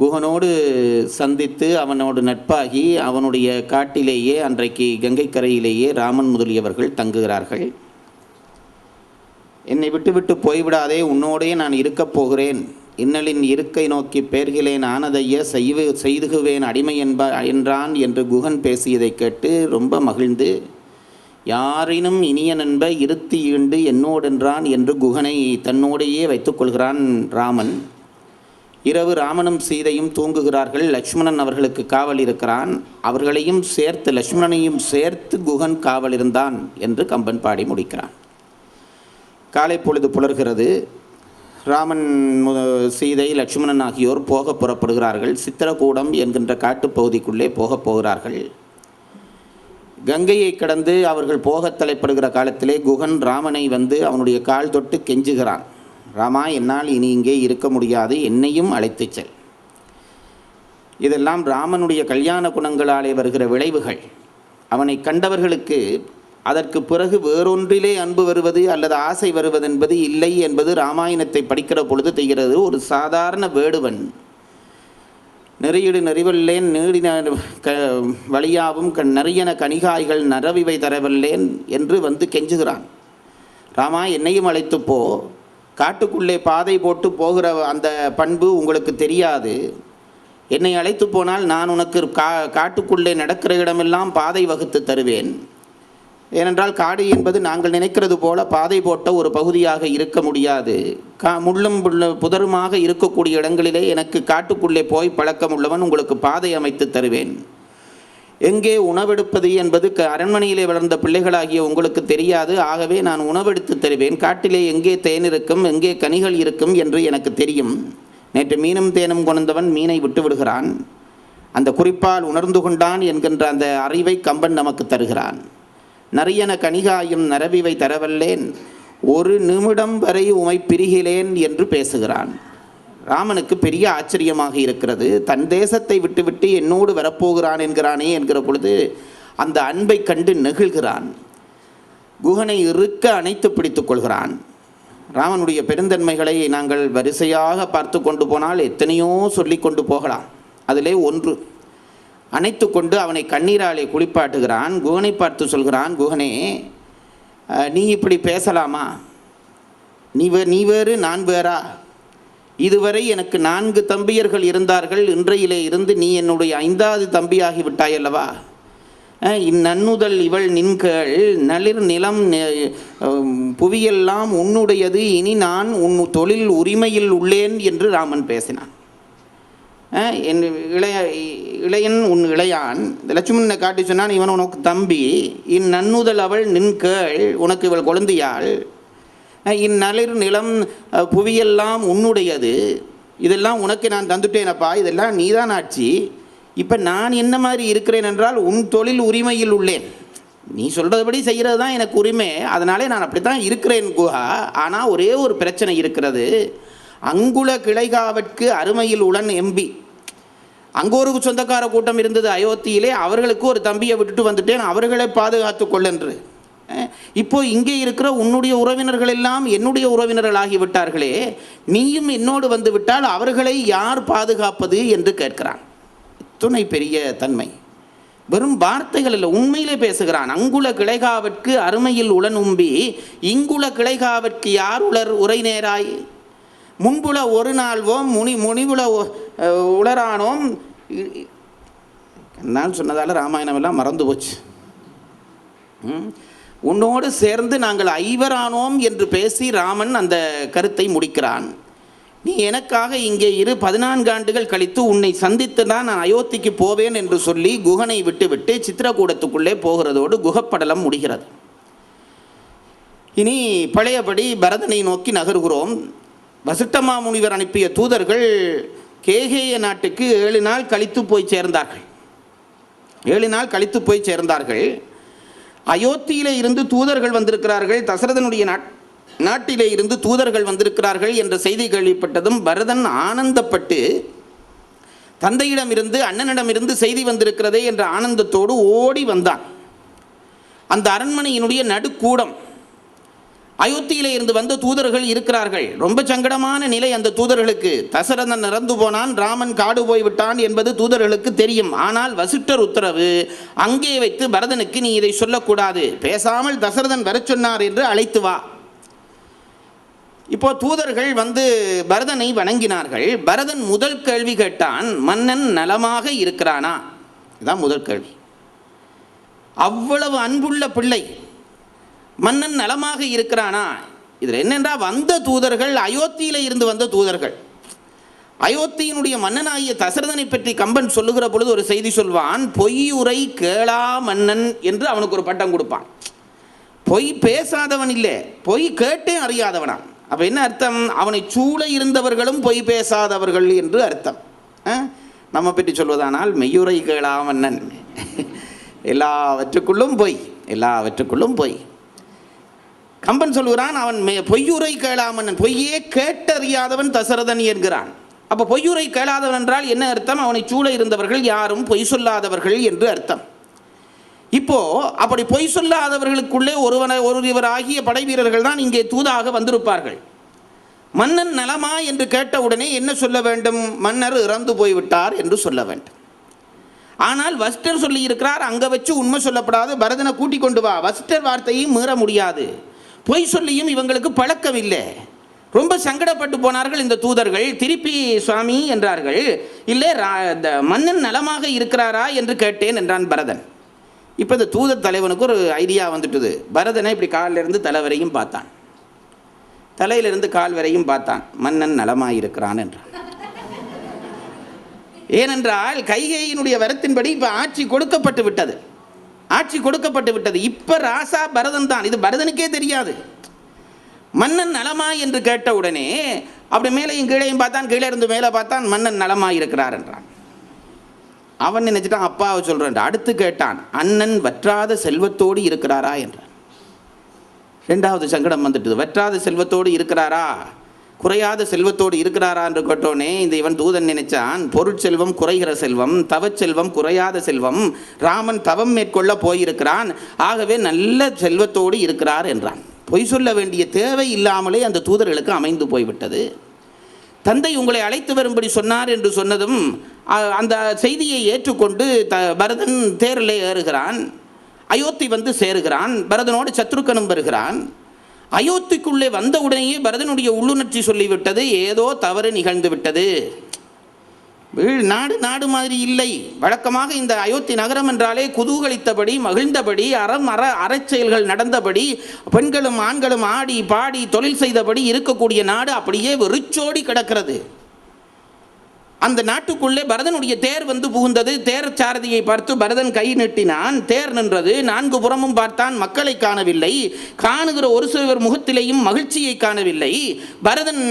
குகனோடு சந்தித்து அவனோடு நட்பாகி அவனுடைய காட்டிலேயே அன்றைக்கு கங்கை கரையிலேயே ராமன் முதலியவர்கள் தங்குகிறார்கள். என்னை விட்டுவிட்டு போய்விடாதே, உன்னோடே நான் இருக்கப் போகிறேன், இன்னலின் இருக்கை நோக்கி பேர்கிலேன் ஆனதைய செய்துகுவேன் அடிமை என்றான் என்று குகன் பேசியதை கேட்டு ரொம்ப மகிழ்ந்து, யாரினும் இனிய நண்ப இருத்தி ஈண்டு என்னோடென்றான் என்று குகனை தன்னோடையே வைத்துக்கொள்கிறான் ராமன். இரவு ராமனும் சீதையும் தூங்குகிறார்கள். லக்ஷ்மணன் அவர்களுக்கு காவல் இருக்கிறான். அவர்களையும் சேர்த்து லக்ஷ்மணனையும் சேர்த்து குகன் காவல் இருந்தான் என்று கம்பன் பாடி முடிக்கிறான். காலை பொழுது புலர்கிறது. ராமன், சீதை, லக்ஷ்மணன் ஆகியோர் போக புறப்படுகிறார்கள். சித்திரக்கூடம் என்கின்ற காட்டுப்பகுதிக்குள்ளே போகப் போகிறார்கள். கங்கையை கடந்து அவர்கள் போக தலைப்படுகிற காலத்திலே குகன் ராமனை வந்து அவனுடைய கால் தொட்டு கெஞ்சுகிறான். ராமா, என்னால் இனி இங்கே இருக்க முடியாது, என்னையும் அழைத்து செல். இதெல்லாம் ராமனுடைய கல்யாண குணங்களாலே வருகிற விளைவுகள். அவனை கண்டவர்களுக்கு அதற்கு பிறகு வேறொன்றிலே அன்பு வருவது அல்லது ஆசை வருவது என்பது இல்லை என்பது இராமாயணத்தை படிக்கிற பொழுது தெரிகிறது. ஒரு சாதாரண வேடுவன் நெறியிடு நெறிவல்லேன் நீடின வழியாவும் நெறியன கனிகாய்கள் நரவிவை தரவல்லேன் என்று வந்து கெஞ்சுகிறான். ராமா, என்னையும் அழைத்து போ, காட்டுக்குள்ளே பாதை போட்டு போகிற அந்த பண்பு உங்களுக்கு தெரியாது. என்னை அழைத்து போனால் நான் உனக்கு காட்டுக்குள்ளே நடக்கிற இடமெல்லாம் பாதை வகுத்து தருவேன். ஏனென்றால் காடு என்பது நாங்கள் நினைக்கிறது போல பாதை போட்ட ஒரு பகுதியாக இருக்க முடியாது. முள்ளும் புதருமாக இருக்கக்கூடிய இடங்களிலே எனக்கு காட்டுக்குள்ளே போய் பழக்கம் உள்ளவன், உங்களுக்கு பாதை அமைத்து தருவேன். எங்கே உணவெடுப்பது என்பது அரண்மனையிலே வளர்ந்த பிள்ளைகளாகிய உங்களுக்கு தெரியாது. ஆகவே நான் உணவெடுத்து தருவேன். காட்டிலே எங்கே தேன் இருக்கும், எங்கே கனிகள் இருக்கும் என்று எனக்கு தெரியும். நேற்று மீனும் தேனும் கொண்டவன் மீனை விட்டு விடுகிறான். அந்த குறிப்பால் உணர்ந்து கொண்டான் என்கின்ற அந்த அறிவை கம்பன் நமக்கு தருகிறான். நரியன கனிகாயும் நரவிவை தரவல்லேன், ஒரு நிமிடம் வரை உமை பிரிகிலேன் என்று பேசுகிறான். ராமனுக்கு பெரிய ஆச்சரியமாக இருக்கிறது. தன் தேசத்தை விட்டுவிட்டு என்னோடு வரப்போகிறான் என்கிறானே என்கிற பொழுது அந்த அன்பை கண்டு நெகிழ்கிறான். குகனை இறுக்க அணைத்து பிடித்து கொள்கிறான். ராமனுடைய பெருந்தன்மைகளை நாங்கள் வரிசையாக பார்த்து கொண்டு போனால் எத்தனையோ சொல்லி கொண்டு போகலாம். அதிலே ஒன்று, அணைத்து கொண்டு அவனை கண்ணீராலே குளிப்பாட்டுகிறான். குகனை பார்த்து சொல்கிறான், குகனே, நீ இப்படி பேசலாமா? நீ வேறு நான் வேறா? இதுவரை எனக்கு 4 தம்பியர்கள் இருந்தார்கள். இன்றையிலே இருந்து நீ என்னுடைய 5வது தம்பியாகி விட்டாயல்லவா? இந்நன்னுதல் இவள் நின்கள் நளிர் நிலம் புவியெல்லாம் உன்னுடையது, இனி நான் உன் தொழில் உரிமையில் உள்ளேன் என்று ராமன் பேசினான். என் இளையன் உன் இளையான். இந்த லட்சுமணனை காட்டி சொன்னான், இவன் உனக்கு தம்பி. இந்நன்னுதல் அவள் நின்கள், உனக்கு இவள் கொழுந்தியாள். இந்நளிர் நிலம் புவியெல்லாம் உன்னுடையது, இதெல்லாம் உனக்கு நான் தந்துட்டேனப்பா, இதெல்லாம் நீதான் ஆட்சி. இப்போ நான் என்ன மாதிரி இருக்கிறேன் என்றால் உன் தொழில் உரிமையில் உள்ளேன். நீ சொல்கிறபடி செய்கிறது தான் எனக்கு உரிமை, அதனாலே நான் அப்படி தான் இருக்கிறேன் குஹா. ஆனால் ஒரே ஒரு பிரச்சனை இருக்கிறது. அங்குல கிளைகாவற்கு அருமையில் உடன் எம்பி. அங்கே ஒரு சொந்தக்கார கூட்டம் இருந்தது அயோத்தியிலே. அவர்களுக்கு ஒரு தம்பியை விட்டுட்டு வந்துட்டேன், அவர்களை பாதுகாத்து கொள்ளென்று. இப்போ இங்கே இருக்கிற உன்னுடைய உறவினர்கள் எல்லாம் என்னுடைய உறவினர்கள் ஆகிவிட்டார்களே, நீயும் என்னோடு வந்து விட்டால் அவர்களை யார் பாதுகாப்பது என்று கேட்கிறான். துணை பெரிய தன்மை. வெறும் வார்த்தைகள் இல்லை, உண்மையிலே பேசுகிறான். அங்குல கிளைகாவற்கு அருமையில் உளன் உம்பி, இங்குல கிளைகாவற்கு யார் உரை நேராய்? முன்புல ஒரு நாள்வோம் முனிவுல உளரானோம். நான் சொன்னதால் ராமாயணம் எல்லாம் மறந்து போச்சு. உன்னோடு சேர்ந்து நாங்கள் 5 என்று பேசி ராமன் அந்த கருத்தை முடிக்கிறான். நீ எனக்காக இங்கே 14 ஆண்டுகள் கழித்து உன்னை சந்தித்து தான் நான் அயோத்திக்கு போவேன் என்று சொல்லி குகனை விட்டுவிட்டு சித்திரக்கூடத்துக்குள்ளே போகிறதோடு குகப்படலம் முடிகிறது. இனி பழையபடி பரதனை நோக்கி நகர்கிறோம். வசிஷ்டமா முனிவர் அனுப்பிய தூதர்கள் கேகேய நாட்டுக்கு 7 நாள் கழித்து போய் சேர்ந்தார்கள். 7 நாள் கழித்து போய் சேர்ந்தார்கள். அயோத்தியிலே இருந்து தூதர்கள் வந்திருக்கிறார்கள், தசரதனுடைய நாட்டிலே இருந்து தூதர்கள் வந்திருக்கிறார்கள் என்ற செய்தி கேள்விப்பட்டதும் பரதன் ஆனந்தப்பட்டு தந்தையிடமிருந்து அண்ணனிடமிருந்து செய்தி வந்திருக்கிறதே என்ற ஆனந்தத்தோடு ஓடி வந்தான். அந்த அரண்மனையினுடைய நடுக்கூடம், அயோத்தியிலே இருந்து வந்த தூதர்கள் இருக்கிறார்கள். ரொம்ப சங்கடமான நிலை அந்த தூதர்களுக்கு. தசரதன் இறந்து போனான், ராமன் காடு போய்விட்டான் என்பது தூதர்களுக்கு தெரியும். ஆனால் வசிஷ்டர் உத்தரவு, அங்கே வைத்து பரதனுக்கு நீ இதை சொல்லக்கூடாது, பேசாமல் தசரதன் வர சொன்னார் என்று அழைத்து வா. இப்போ தூதர்கள் வந்து பரதனை வணங்கினார்கள். பரதன் முதல் கேள்வி கேட்டான், மன்னன் நலமாக இருக்கிறானா? இதுதான் முதல் கேள்வி. அவ்வளவு அன்புள்ள பிள்ளை, மன்னன் நலமாக இருக்கிறானா? இதில் என்னென்றால், வந்த தூதர்கள் அயோத்தியில இருந்து வந்த தூதர்கள். அயோத்தியினுடைய மன்னனாகிய தசரதனை பற்றி கம்பன் சொல்லுகிற பொழுது ஒரு செய்தி சொல்வான், பொய்யுரை கேளா மன்னன் என்று அவனுக்கு ஒரு பட்டம் கொடுப்பான். பொய் பேசாதவன் இல்லை, பொய் கேட்டே அறியாதவனா. அப்போ என்ன அர்த்தம்? அவனை சூழ இருந்தவர்களும் பொய் பேசாதவர்கள் என்று அர்த்தம். நம்ம பற்றி சொல்வதானால் மெய்யுரை கேளா மன்னன், எல்லாவற்றுக்குள்ளும் பொய், எல்லாவற்றுக்குள்ளும் பொய். கம்பன் சொல்கிறான், அவன் பொய்யுரை கேளாமன்னன், பொய்யே கேட்டறியாதவன் தசரதன் என்கிறான். அப்போ பொய்யுரை கேளாதவன் என்றால் என்ன அர்த்தம்? அவனை சூழ இருந்தவர்கள் யாரும் பொய் சொல்லாதவர்கள் என்று அர்த்தம். இப்போ அப்படி பொய் சொல்லாதவர்களுக்குள்ளே ஒருவராகிய படை வீரர்கள் தான் இங்கே தூதாக வந்திருப்பார்கள். மன்னன் நலமா என்று கேட்டவுடனே என்ன சொல்ல வேண்டும்? மன்னர் இறந்து போய்விட்டார் என்று சொல்ல வேண்டும். ஆனால் வசிஷ்டர் சொல்லி இருக்கிறார், அங்கே வச்சு உண்மை சொல்லப்படாது, பரதனை கூட்டிக் கொண்டு வா. வசிஷ்டர் வார்த்தையை மீற முடியாது. பொய் சொல்லியும் இவங்களுக்கு பழக்கம் இல்லை. ரொம்ப சங்கடப்பட்டு போனார்கள் இந்த தூதர்கள். திருப்பி சுவாமி என்றார்கள். இல்லை, மன்னன் நலமாக இருக்கிறாரா என்று கேட்டேன் என்றான் பரதன். இப்போ இந்த தூதர் தலைவனுக்கு ஒரு ஐடியா வந்துட்டுது. பரதனை இப்படி காலிலிருந்து தலை வரையும் பார்த்தான், தலையிலிருந்து கால் வரையும் பார்த்தான். மன்னன் நலமாக இருக்கிறான் என்றான். ஏனென்றால் கைகேயினுடைய வரத்தின்படி இப்போ ஆட்சி கொடுக்கப்பட்டு விட்டது, ஆட்சி கொடுக்கப்பட்டு விட்டது. இப்போ ராசா பரதன் தான். இது பரதனுக்கே தெரியாது. மன்னன் நலமா என்று கேட்ட உடனே அப்படி மேலையும் கீழையும் பார்த்தான், கீழே இருந்து மேலே பார்த்தான், மன்னன் நலமா இருக்கிறார் என்றான். அவன் நினைச்சிட்டான் அப்பாவை சொல்றேன். அடுத்து கேட்டான், அண்ணன் வற்றாத செல்வத்தோடு இருக்கிறாரா என்றான். ரெண்டாவது சங்கடம் வந்துட்டு, வற்றாத செல்வத்தோடு இருக்கிறாரா, குறையாத செல்வத்தோடு இருக்கிறாரா என்று கேட்டோனே இந்த இவன் தூதன் நினைச்சான், பொருட்செல்வம் குறைகிற செல்வம், தவச்செல்வம் குறையாத செல்வம், ராமன் தவம் மேற்கொள்ள போயிருக்கிறான், ஆகவே நல்ல செல்வத்தோடு இருக்கிறார் என்றான். பொய் சொல்ல வேண்டிய தேவை இல்லாமலே அந்த தூதர்களுக்கு அமைந்து போய்விட்டது. தந்தை உங்களை அழைத்து வரும்படி சொன்னார் என்று சொன்னதும் அந்த செய்தியை ஏற்றுக்கொண்டு பரதன் தேரில் ஏறுகிறான். அயோத்தி வந்து சேருகிறான். பரதனோடு சத்ருக்கனும் வருகிறான். அயோத்திக்குள்ளே வந்த உடனேயே பரதனுடைய உள்ளுணர்ச்சி சொல்லிவிட்டது, ஏதோ தவறு நிகழ்ந்து விட்டது. நாடு நாடு மாதிரி இல்லை. வழக்கமாக இந்த அயோத்தி நகரம் என்றாலே குதூகலித்தபடி, மகிழ்ந்தபடி, அறச்செயல்கள் நடந்தபடி, பெண்களும் ஆண்களும் ஆடி பாடி தொழில் செய்தபடி இருக்கக்கூடிய நாடு அப்படியே வெறிச்சோடி கிடக்கிறது. அந்த நாட்டுக்குள்ளே பரதனுடைய தேர் வந்து புகுந்தது. தேர் சாரதியை பார்த்து பரதன் கை நீட்டினான். தேர் நின்றது. நான்கு புறமும் பார்த்தான், மக்களை காணவில்லை. காணுகிற ஒரு சிலர் முகத்திலேயும் மகிழ்ச்சியை காணவில்லை. பரதன்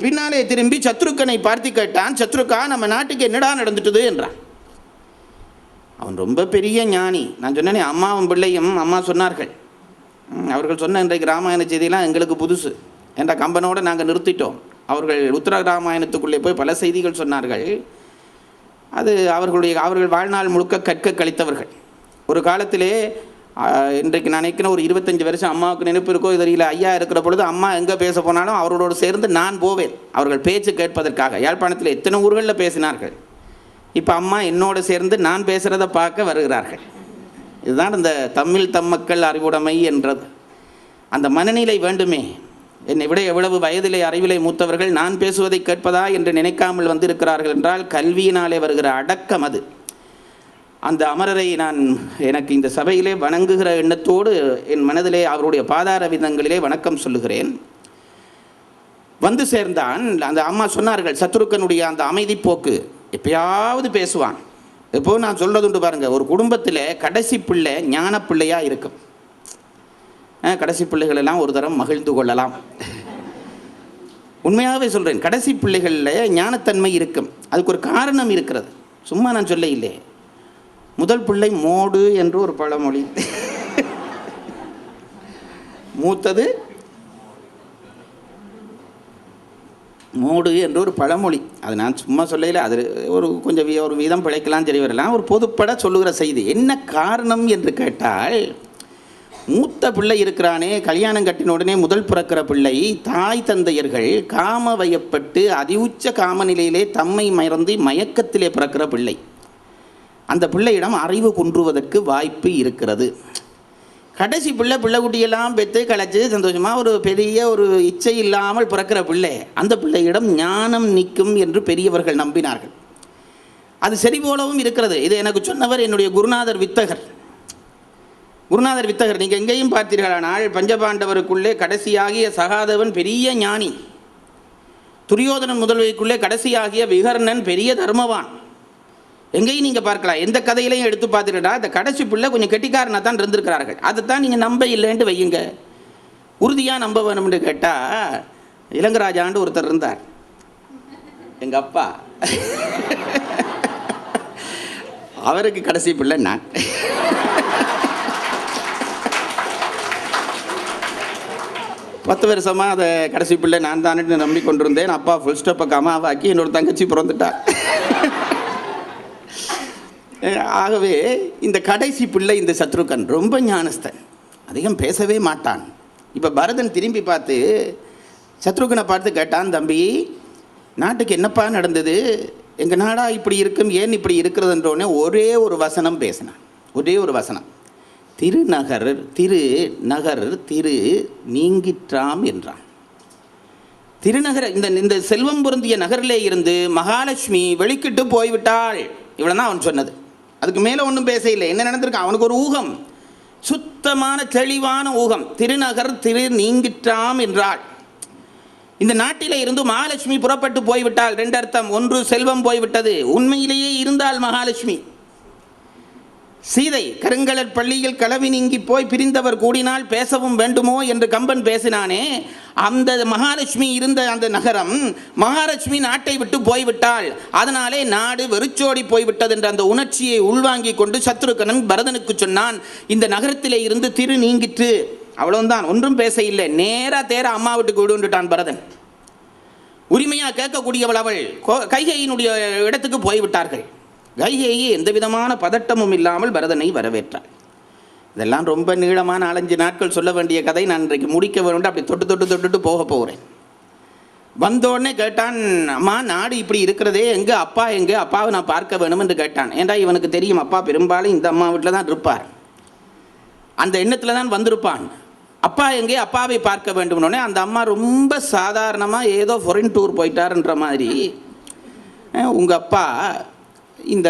பின்னாலே திரும்பி சத்ருக்கனை பார்த்து கேட்டான், சத்ருக்கா, நம்ம நாட்டுக்கு என்னடா நடந்துட்டுது என்றான். அவன் ரொம்ப பெரிய ஞானி. நான் சொன்னேனே, அம்மாவும் பிள்ளையும் அம்மா சொன்னார்கள். அவர்கள் சொன்ன இன்றைக்கு ராமாயண செய்தியெல்லாம் எங்களுக்கு புதுசு என்ற கம்பனோடு நாங்கள் நிறுத்திட்டோம். அவர்கள் உத்தர ராமாயணத்துக்குள்ளே போய் பல செய்திகள் சொன்னார்கள். அது அவர்கள் வாழ்நாள் முழுக்க கற்க கழித்தவர்கள். ஒரு காலத்திலே, இன்றைக்கு நான் நினைக்கிறேன் ஒரு 25 வருஷம் அம்மாவுக்கு நினைப்பு இருக்கோ தெரியல, ஐயா இருக்கிற பொழுது அம்மா எங்கே பேச போனாலும் அவர்களோடு சேர்ந்து நான் போவேன் அவர்கள் பேச்சு கேட்பதற்காக. யாழ்ப்பாணத்தில் எத்தனை ஊர்களில் பேசினார்கள். இப்போ அம்மா என்னோடு சேர்ந்து நான் பேசுகிறத பார்க்க வருகிறார்கள். இதுதான் இந்த தமிழ் தம்மக்கள் அறிவுடைமை என்றது. அந்த மனநிலை வேண்டுமே. என்னை விட எவ்வளவு வயதிலே அறிவிலை மூத்தவர்கள் நான் பேசுவதை கேட்பதா என்று நினைக்காமல் வந்திருக்கிறார்கள் என்றால் கல்வியினாலே வருகிற அடக்கம் அது. அந்த அமரரை நான் எனக்கு இந்த சபையிலே வணங்குகிற எண்ணத்தோடு என் மனதிலே அவருடைய பாதார விதங்களிலே வணக்கம் சொல்லுகிறேன். வந்து சேர்ந்தான். அந்த அம்மா சொன்னார்கள், சத்ருக்கனுடைய அந்த அமைதி போக்கு, எப்பயாவது பேசுவான். எப்போ நான் சொல்றது உண்டு பாருங்க, ஒரு குடும்பத்தில் கடைசி பிள்ளை ஞான பிள்ளையா இருக்கும். கடைசி பிள்ளைகள் எல்லாம் ஒரு தரம் மகிழ்ந்து கொள்ளலாம். உண்மையாகவே சொல்கிறேன், கடைசி பிள்ளைகளில் ஞானத்தன்மை இருக்கும். அதுக்கு ஒரு காரணம் இருக்கிறது, சும்மா நான் சொல்ல இல்லை. முதல் பிள்ளை மோடு என்று ஒரு பழமொழி, மூத்தது மோடு என்று ஒரு பழமொழி. அது நான் சும்மா சொல்லல, அது ஒரு வீதம் பிழைக்கலாம், சரி வரலாம். ஒரு பொதுப்பட சொல்லுகிற செய்தி. என்ன காரணம் என்று கேட்டால், மூத்த பிள்ளை இருக்கிறானே, கல்யாணம் கட்டின உடனே முதல் பிறக்கிற பிள்ளை, தாய் தந்தையர்கள் காம வயப்பட்டு அதிஉச்ச காம நிலையிலே தம்மை மறந்து மயக்கத்திலே பிறக்கிற பிள்ளை. அந்த பிள்ளையிடம் அறிவு குன்றுவதற்கு வாய்ப்பு இருக்கிறது. கடைசி பிள்ளைக்குட்டியெல்லாம் பெற்று களைச்சி சந்தோஷமாக ஒரு பெரிய ஒரு இச்சை இல்லாமல் பிறக்கிற பிள்ளை, அந்த பிள்ளையிடம் ஞானம் நிற்கும் என்று பெரியவர்கள் நம்பினார்கள். அது சரி போலவும் இருக்கிறது. இது எனக்கு சொன்னவர் என்னுடைய குருநாதர் வித்தகர். நீங்கள் எங்கேயும் பார்த்தீர்களானால் பஞ்சபாண்டவருக்குள்ளே கடைசியாகிய சகாதவன் பெரிய ஞானி, துரியோதனன் முதல்வருக்குள்ளே கடைசியாகிய விகர்ணன் பெரிய தர்மவான். எங்கேயும் நீங்கள் பார்க்கலாம். எந்த கதையிலையும் எடுத்து பார்த்துட்டா இந்த கடைசி பிள்ளை கொஞ்சம் கெட்டிக்காரனாக தான் இருந்திருக்கிறார்கள். அதைத்தான் நீங்கள் நம்ப இல்லைன்ட்டு வையுங்க. உறுதியாக நம்ப வேணும்னு கேட்டால், இளங்கராஜாண்டு ஒருத்தர் இருந்தார், எங்கள் அப்பா. அவருக்கு கடைசி பிள்ளை நான். பத்து வருஷமாக அதை கடைசி பிள்ளை நான் தானே நம்பி கொண்டிருந்தேன். அப்பா ஃபுல் ஸ்டாப்பை கமாவாக்கி என்னோட தங்கச்சி பிறந்துட்டார். ஆகவே இந்த கடைசி பிள்ளை இந்த சத்ருகன் ரொம்ப ஞானஸ்தன், அதிகம் பேசவே மாட்டான். இப்போ பரதன் திரும்பி பார்த்து சத்ருகனை பார்த்து கேட்டான், தம்பி நாட்டுக்கு என்னப்பா நடந்தது, எங்கள் நாடா இப்படி இருக்கும், ஏன் இப்படி இருக்கிறதுன்றோடனே ஒரே ஒரு வசனம் பேசினான். ஒரே ஒரு வசனம், திருநகர் திரு நீங்கிற்றாம் என்றான். திருநகர், இந்த செல்வம் பொருந்திய நகரிலே இருந்து மகாலட்சுமி வெளிக்கிட்டு போய்விட்டாள். இவ்வளோ தான் அவன் சொன்னது. அதுக்கு மேலே ஒன்றும் பேச இல்லை. என்ன நடந்திருக்கான் அவனுக்கு ஒரு ஊகம், சுத்தமான தெளிவான ஊகம். திருநகர் நீங்கிற்றாம் என்றாள். இந்த நாட்டிலே இருந்து மகாலட்சுமி புறப்பட்டு போய்விட்டாள். ரெண்டு அர்த்தம். ஒன்று, செல்வம் போய்விட்டது. உண்மையிலேயே இருந்தால் மகாலட்சுமி. சீதை கருங்கலற் பள்ளியில் களவி நீங்கி போய் பிரிந்தவர் கூடினால் பேசவும் வேண்டுமோ என்று கம்பன் பேசினானே, அந்த மகாலட்சுமி இருந்த அந்த நகரம், மகாலட்சுமி நாட்டை விட்டு போய்விட்டாள், அதனாலே நாடு வெறிச்சோடி போய்விட்டது என்ற அந்த உணர்ச்சியை உள்வாங்கி கொண்டு சத்ருகனன் பரதனுக்கு சொன்னான், இந்த நகரத்திலே இருந்து திரு நீங்கிற்று. அவ்வளவுதான், ஒன்றும் பேச இல்லை. நேரா தேர அம்மா வீட்டுக்கு விடுன்றுட்டான் பரதன். உரிமையாக கேட்கக்கூடியவள் அவள். கைகையினுடைய இடத்துக்கு போய்விட்டார்கள். கைகேயி எந்த விதமான பதட்டமும் இல்லாமல் பரதனை வரவேற்றாள். இதெல்லாம் ரொம்ப நீளமான 4-5 நாட்கள் சொல்ல வேண்டிய கதை. நான் இன்றைக்கு முடிக்க வேண்டும். அப்படி தொட்டு போக போகிறேன். வந்தோடனே கேட்டான், அம்மா நாடு இப்படி இருக்கிறதே, எங்கே அப்பா, எங்கே அப்பாவை நான் பார்க்க வேணும் என்று கேட்டான். ஏண்டா இவனுக்கு தெரியும் அப்பா பெரும்பாலும் இந்த அம்மா வீட்டில் தான் இருப்பார், அந்த எண்ணத்தில் தான் வந்திருப்பான். அப்பா எங்கே, அப்பாவை பார்க்க வேண்டும்னோடனே அந்த அம்மா ரொம்ப சாதாரணமாக ஏதோ ஃபாரின் டூர் போயிட்டார்ன்ற மாதிரி, உங்கள் அப்பா இந்த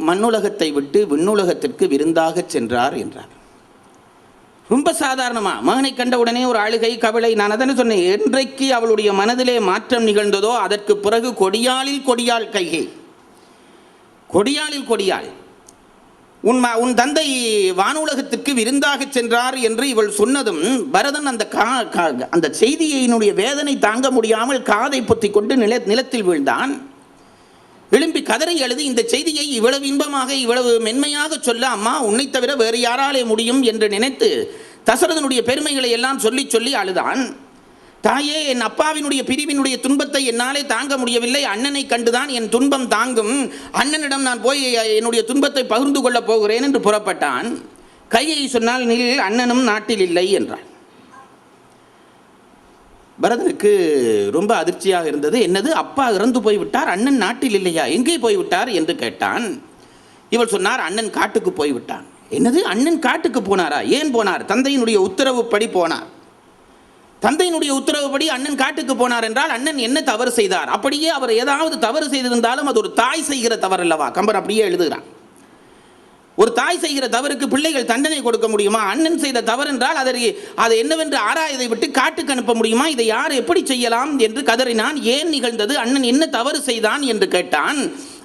மண்ணுலகத்தை விட்டு விண்ணுலகத்திற்கு விருந்தாக சென்றார் என்றார். ரொம்ப சாதாரணமாக மகனை கண்ட உடனே ஒரு அழுகை, கவலை. நான் அதனை சொன்னேன், என்றைக்கு அவளுடைய மனதிலே மாற்றம் நிகழ்ந்ததோ அதற்கு பிறகு கொடியாள் கைகை, கொடியாள். உன் தந்தை வானுலகத்திற்கு விருந்தாக சென்றார் என்று இவள் சொன்னதும் பரதன் அந்த செய்தியினுடைய வேதனை தாங்க முடியாமல் காதை பொத்தி கொண்டு நிலத்தில் வீழ்ந்தான். எழும்பி கதறி எழுதி இந்த செய்தியை இவ்வளவு இன்பமாக இவ்வளவு மென்மையாக சொல்ல, அம்மா உன்னை தவிர வேறு யாராலே முடியும் என்று நினைத்து தசரதனுடைய பெருமைகளை எல்லாம் சொல்லி அழுதான். தாயே, என் அப்பாவினுடைய பிரிவினுடைய துன்பத்தை என்னாலே தாங்க முடியவில்லை, அண்ணனை கண்டுதான் என் துன்பம் தாங்கும், அண்ணனிடம் நான் போய் என்னுடைய துன்பத்தை பகிர்ந்து கொள்ளப் போகிறேன் என்று புறப்பட்டான். கையை சொன்னால், நில், அண்ணனும் நாட்டில் இல்லை என்றான். பரதனுக்கு ரொம்ப அதிர்ச்சியாக இருந்தது. என்னது, அப்பா இறந்து போய்விட்டார், அண்ணன் நாட்டில் இல்லையா, எங்கே போய்விட்டார் என்று கேட்டான். இவள் சொன்னார், அண்ணன் காட்டுக்கு போய்விட்டான். என்னது, அண்ணன் காட்டுக்கு போனாரா? ஏன் போனார்? தந்தையினுடைய உத்தரவுப்படி போனார். தந்தையினுடைய உத்தரவுப்படி அண்ணன் காட்டுக்கு போனார் என்றால் அண்ணன் என்ன தவறு செய்தார்? அப்படியே அவர் ஏதாவது தவறு செய்திருந்தாலும் அது ஒரு தாய் செய்கிற தவறு அல்லவா? கம்பர் அப்படியே எழுதுகிறான். ஒரு தாய் செய்கிற தவறுக்கு பிள்ளைகள் தண்டனை கொடுக்க முடியுமா? அண்ணன் செய்த தவறு என்றால் அதை என்னவென்று ஆராயதை விட்டு காட்டுக்கு அனுப்ப முடியுமா? இதை யார் எப்படி செய்யலாம் என்று கதறினான். ஏன் நிகழ்ந்தது, அண்ணன் என்ன தவறு செய்தான் என்று கேட்டான்.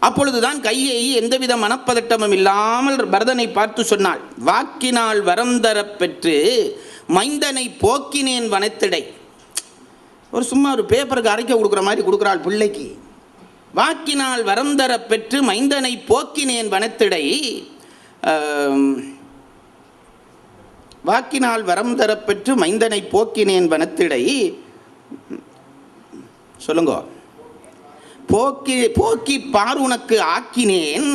அப்பொழுதுதான் கைகேயி எந்தவித மனப்பதட்டமும் இல்லாமல் பரதனை பார்த்து சொன்னாள், வாக்கினால் வரம் தரப் பெற்று மைந்தனை போக்கினேன் வனத்திடை. சும்மா ஒரு பேப்பருக்கு அரைக்க கொடுக்குற மாதிரி கொடுக்குறாள் பிள்ளைக்கு. வாக்கினால் வரம் தரப் பெற்று மைந்தனை போக்கினேன் வனத்திடை. வாக்கினால் வரம் தரப்பெற்று மைந்தனை போக்கினேன் வனத்திடை. சொல்லுங்க. போக்கி பார் உனக்கு ஆக்கினேன்.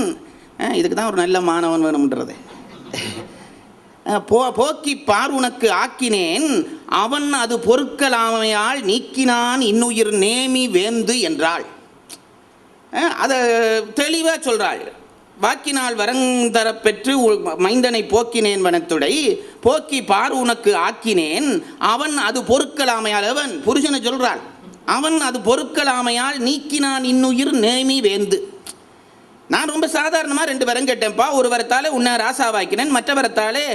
இதுக்கு தான் ஒரு நல்ல மாணவன் வேணும்ன்றது. போக்கி பார் உனக்கு ஆக்கினேன் அவன் அது பொறுக்கலாமையால் நீக்கினான் இன்னுயிர் நேமி வேந்து என்றாள். அதை தெளிவாக சொல்கிறாள். வாக்கினால் வரந்தரப்பெற்று மைந்தனை போக்கினேன் வனத்துடை போக்கி பார் உனக்கு ஆக்கினேன் அவன் அது பொறுக்கலாமையால், அவன் புருஷனை சொல்கிறாள், அவன் அது பொறுக்கலாமையால் நீக்கினான் இன்னுயிர் நேமி வேந்து. நான் ரொம்ப சாதாரணமாக 2 வரம் கேட்டேன்ப்பா. ஒரு வரத்தாலே உன்னை ராசாவாக்கினேன், மற்ற வரத்தாலே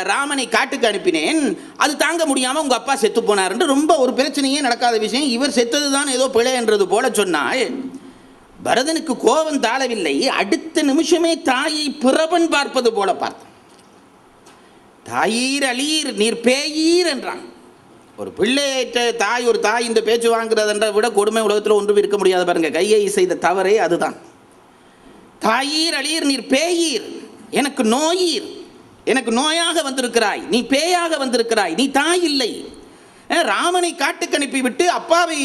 ராமனை காட்டுக்கு அனுப்பினேன். அது தாங்க முடியாமல் உங்கள் அப்பா செத்து போனார்ன்று ரொம்ப ஒரு பிரச்சனையே நடக்காத விஷயம். இவர் செத்தது தான் ஏதோ பிழை என்றது போல சொன்னாள். பரதனுக்கு கோபம் தாழவில்லை. அடுத்த நிமிஷமே தாயை பிறவன் பார்ப்பது போல பார்த்தான். தாயீர் அலீர் நீர் பேயீர் என்றான். ஒரு பிள்ளையிட்ட தாய், ஒரு தாய் இந்த பேச்சு வாங்குறதுன்ற விட கொடுமை உலகத்தில் ஒன்றும் இருக்க முடியாது. பாருங்க, கையை செய்த தவறே அதுதான். தாயீர் அலீர் நீர் பேயீர், எனக்கு நோயீர், எனக்கு நோயாக வந்திருக்கிறாய், நீ பேயாக வந்திருக்கிறாய், நீ தாய் இல்லை. ராமனை காட்டுக்கு அனுப்பிவிட்டு அப்பாவை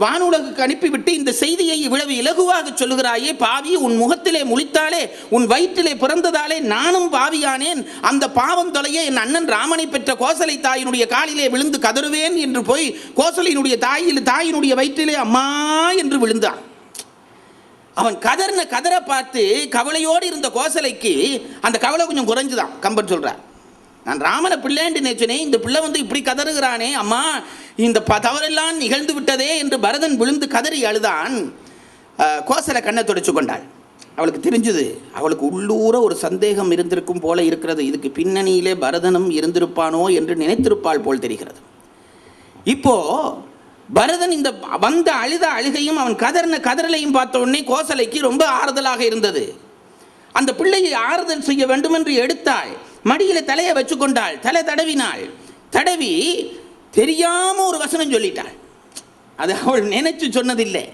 வானுலகுக்கு அனுப்பிவிட்டு இந்த செய்தியை இவ்வளவு இலகுவாக சொல்லுகிறாயே பாவி, உன் முகத்திலே முழித்தாலே உன் வயிற்றிலே பிறந்ததாலே நானும் பாவியானேன், அந்த பாவம் தொலைய என் அண்ணன் ராமனை பெற்ற கோசலை தாயினுடைய காலிலே விழுந்து கதறுவேன் என்று போய் கோசலையினுடைய தாயினுடைய வயிற்றிலே அம்மா என்று விழுந்தான். அவன் கதற பார்த்து கவலையோடு இருந்த கோசலைக்கு அந்த கவலை கொஞ்சம் குறைஞ்சுதான். கம்பன் சொல்றார், நான் ராமனை பிள்ளைன்னு நினைச்சனே, இந்த பிள்ளை வந்து இப்படி கதறுகிறானே, அம்மா இந்த தவறெல்லாம் நிகழ்ந்து விட்டதே என்று பரதன் விழுந்து கதறி அழுதான். கோசலை கண்ணை துடைச்சு கொண்டாள். அவளுக்கு தெரிஞ்சுது, அவளுக்கு உள்ளூர ஒரு சந்தேகம் இருந்திருக்கும் போல இருக்கிறது. இதுக்கு பின்னணியிலே பரதனும் இருந்திருப்பானோ என்று நினைத்திருப்பாள் போல் தெரிகிறது. இப்போ பரதன் இந்த வந்த அழுத அழுகையும் அவன் கதறலையும் பார்த்த உடனே கோசலைக்கு ரொம்ப ஆறுதலாக இருந்தது. அந்த பிள்ளையை ஆறுதல் செய்ய வேண்டும் என்று எடுத்தாள். மடியில் தலையை வச்சு கொண்டாள். தலை தடவினாள். தடவி தெரியாம ஒரு வசனம் சொல்லிட்டாள். அது அவள் நினைச்சு சொன்னதில்லை,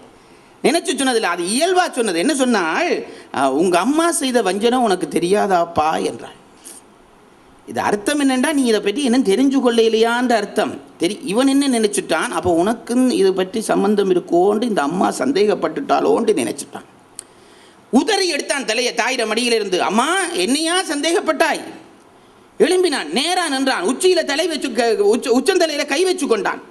அது இயல்பா சொன்னது. என்ன சொன்னாள்? உங்க அம்மா செய்த வஞ்சனம் உனக்கு தெரியாதாப்பா என்றாள். இது அர்த்தம் என்னென்னா, நீ இதை பற்றி என்ன தெரிஞ்சு கொள்ளையிலையான்ற அர்த்தம். இவன் என்ன நினைச்சுட்டான், அப்போ உனக்குன்னு இதை பற்றி சம்பந்தம் இருக்கோண்டு இந்த அம்மா சந்தேகப்பட்டுட்டாலோண்டு நினைச்சுட்டான். உதறி எடுத்தான் தலையை தாயிட மடியிலிருந்து. அம்மா என்னையா சந்தேகப்பட்டாய்? எழும்பினான், நேரா நின்றான். உச்சியில தலை வச்சு உச்சந்தலையில கை வச்சு கொண்டான்.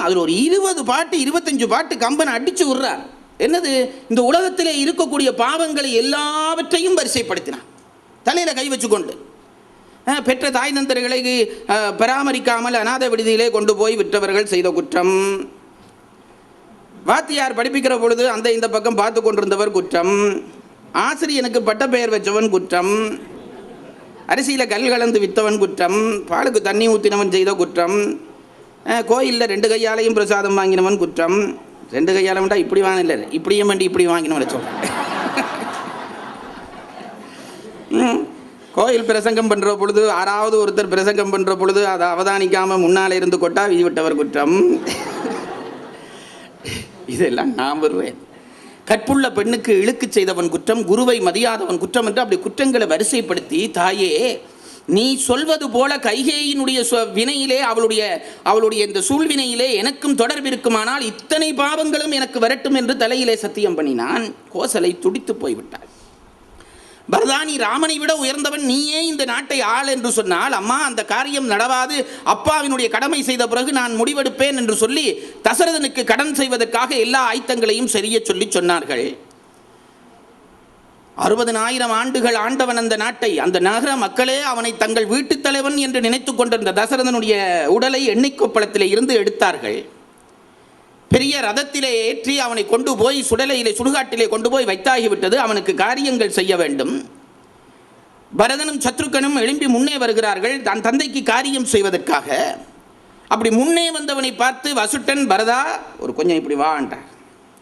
அதில் ஒரு 20 பாட்டு 25 பாட்டு கம்பன் அடிச்சு விடுறார். என்னது? இந்த உலகத்திலே இருக்கக்கூடிய பாவங்களை எல்லாவற்றையும் வரிசைப்படுத்தினான் தலையில கை வச்சு கொண்டு. பெற்ற தாய் தந்தர்களை பராமரிக்காமல் அநாத விடுதியிலே கொண்டு போய் விற்றவர்கள் செய்த குற்றம், வாத்தியார் படிப்பிக்கிற பொழுது அந்த இந்த பக்கம் பார்த்து கொண்டிருந்தவர் குற்றம், ஆசிரியனுக்கு பட்ட பெயர் வச்சவன் குற்றம், அரிசியில் கல் கலந்து விற்றவன் குற்றம், பாலுக்கு தண்ணி ஊற்றினவன் செய்த குற்றம், கோயிலில் 2 கையாலையும் பிரசாதம் வாங்கினவன் குற்றம். 2 கையால வேண்டாம், இப்படி வாங்கல, இப்படியும் வேண்டி இப்படி வாங்கினவன் சொல்கிறேன். கோயில் பிரசங்கம் பண்ணுற பொழுது 6வது ஒருத்தர் பிரசங்கம் பண்ணுற பொழுது அதை அவதானிக்காமல் முன்னால் இருந்து கொட்டா விதிவிட்டவர் குற்றம். இதெல்லாம் நான் வருவேன். கற்புள்ள பெண்ணுக்கு இழுக்கு செய்தவன் குற்றம், குருவை மதியாதவன் குற்றம் என்று அப்படி குற்றங்களை வரிசைப்படுத்தி, தாயே நீ சொல்வது போல கைகேயினுடைய வினையிலே அவளுடைய இந்த சூழ்வினையிலே எனக்கும் தொடர்பு இருக்குமானால் இத்தனை பாவங்களும் எனக்கு வரட்டும் என்று தலையிலே சத்தியம் பண்ணினான். கோசலை துடித்து போய்விட்டாள். பரதானி ராமனை விட உயர்ந்தவன், நீயே இந்த நாட்டை ஆள் என்று சொன்னால், அம்மா அந்த காரியம் நடவாது, அப்பாவினுடைய கடமை செய்த பிறகு நான் முடிவெடுப்பேன் என்று சொல்லி தசரதனுக்கு கடன் செய்வதற்காக எல்லா ஆயத்தங்களையும் சரிய சொல்லி சொன்னார்கள். 60,000 ஆண்டுகள் ஆண்டவன் அந்த நாட்டை, அந்த நகர மக்களே அவனை தங்கள் வீட்டுத் தலைவன் என்று நினைத்து கொண்டிருந்த தசரதனுடைய உடலை எண்ணெய் கொப்பளத்திலே இருந்து எடுத்தார்கள். பெரிய ரதத்திலே ஏற்றி அவனை கொண்டு போய் சுடுகாட்டிலே கொண்டு போய் வைத்தாகிவிட்டது. அவனுக்கு காரியங்கள் செய்ய வேண்டும். பரதனும் சத்ருக்கனும் எழும்பி முன்னே வருகிறார்கள் தன் தந்தைக்கு காரியம் செய்வதற்காக. அப்படி முன்னே வந்தவனை பார்த்து வசுட்டன், பரதா ஒரு கொஞ்சம் இப்படி வாண்டார்.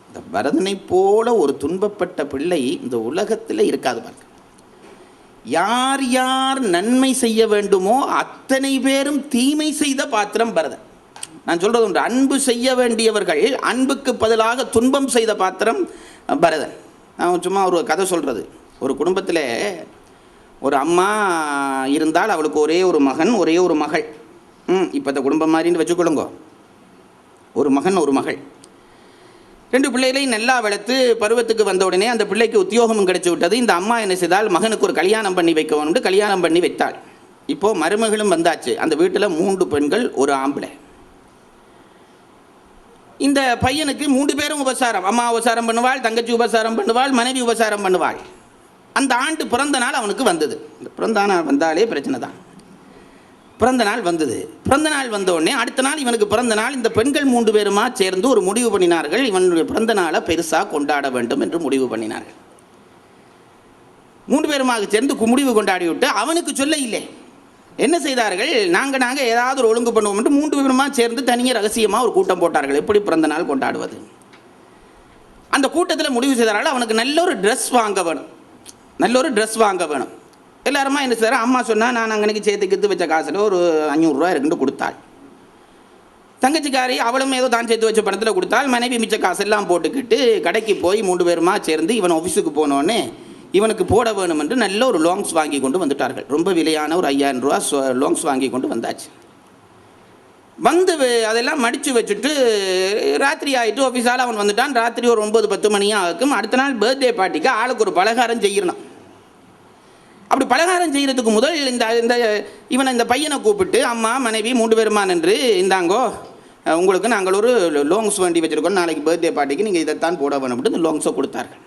இந்த பரதனை போல ஒரு துன்பப்பட்ட பிள்ளை இந்த உலகத்தில் இருக்காது. பாருங்க, யார் யார் நன்மை செய்ய வேண்டுமோ அத்தனை பேரும் தீமை செய்த பாத்திரம் பரதன். நான் சொல்கிறது ஒன்று, அன்பு செய்ய வேண்டியவர்கள் அன்புக்கு பதிலாக துன்பம் செய்த பாத்திரம் பரதன். நான் சும்மா ஒரு கதை சொல்கிறது. ஒரு குடும்பத்தில் ஒரு அம்மா இருந்தால், அவளுக்கு ஒரே ஒரு மகன் ஒரே ஒரு மகள். இப்போ இந்த குடும்பம் மாதிரின்னு வச்சுக்கொள்ளுங்க. ஒரு மகன் ஒரு மகள், 2 பிள்ளைகளையும் நல்லா வளர்த்து பருவத்துக்கு வந்த உடனே அந்த பிள்ளைக்கு உத்தியோகமும் கிடைச்சி விட்டது. இந்த அம்மா என்ன செய்தால், மகனுக்கு ஒரு கல்யாணம் பண்ணி வைக்கணும்னு கல்யாணம் பண்ணி வைத்தாள். இப்போது மருமகளும் வந்தாச்சு. அந்த வீட்டில் 3 பெண்கள், ஒரு ஆம்பளை. இந்த பையனுக்கு 3 பேரும் உபசாரம். அம்மா உபசாரம் பண்ணுவாள், தங்கச்சி உபசாரம் பண்ணுவாள், மனைவி உபசாரம் பண்ணுவாள். அந்த ஆண்டு பிறந்த நாள் அவனுக்கு வந்தது. இந்த பிறந்த நாள் வந்தாலே பிரச்சனை தான். பிறந்த நாள் வந்தது. பிறந்த நாள் வந்தோடனே அடுத்த நாள் இவனுக்கு பிறந்த நாள். இந்த பெண்கள் 3 பேருமா சேர்ந்து ஒரு முடிவு பண்ணினார்கள், இவனுடைய பிறந்த நாளை பெருசாக கொண்டாட வேண்டும் என்று முடிவு பண்ணினார்கள். 3 பேருமாக சேர்ந்து முடிவு கொண்டாடி விட்டு அவனுக்கு சொல்ல இல்லை. என்ன செய்தார்கள், நாங்கள் ஏதாவது ஒரு ஒழுங்கு பண்ணுவோம் என்று 3 பேருமா சேர்ந்து தனியாக ரகசியமாக ஒரு கூட்டம் போட்டார்கள். எப்படி பிறந்த நாள் கொண்டாடுவது? அந்த கூட்டத்தில் முடிவு செய்தார்கள், அவனுக்கு நல்ல ஒரு ட்ரெஸ் வாங்க வேணும், நல்ல ஒரு ட்ரெஸ் வாங்க வேணும். எல்லாருமா என்ன செய்தார், அம்மா சொன்னால் நான் அங்கனைக்கு சேர்த்து வச்ச காசில் ஒரு 500 ரூபா இருக்குன்னு கொடுத்தாள். தங்கச்சிக்காரி அவளும் ஏதோ தான் சேர்த்து வச்ச பணத்தில் கொடுத்தாள். மனைவி மிச்ச காசெல்லாம் போட்டுக்கிட்டு கடைக்கு போய் 3 பேருமா சேர்ந்து இவன் ஆஃபீஸுக்கு போனோடனே இவனுக்கு போட வேணும் என்று நல்ல ஒரு லாங்ஸ் வாங்கி கொண்டு வந்துட்டார்கள். ரொம்ப விலையான ஒரு 5000 ரூபா லாங்ஸ் வாங்கி கொண்டு வந்தாச்சு. வந்து அதெல்லாம் மடித்து வச்சுட்டு ராத்திரி ஆகிட்டு ஆஃபீஸால் அவன் வந்துட்டான். ராத்திரி ஒரு 9-10 மணியாக ஆகும். அடுத்த நாள் பர்த்டே பார்ட்டிக்கு ஆளுக்கு ஒரு பலகாரம் செய்யணும். அப்படி பலகாரம் செய்கிறதுக்கு முதல் இந்த இவனை இந்த பையனை கூப்பிட்டு, அம்மா மனைவி 3 பேருமா நின்று, இந்தாங்கோ உங்களுக்கு நாங்கள் ஒரு லாங்ஸ் வேண்டி வச்சுருக்கோம், நாளைக்கு பர்த்டே பார்ட்டிக்கு நீங்கள் இதைத்தான் போட வேணும் அப்படின்னு இந்த லாங்ஸை கொடுத்தார்கள்.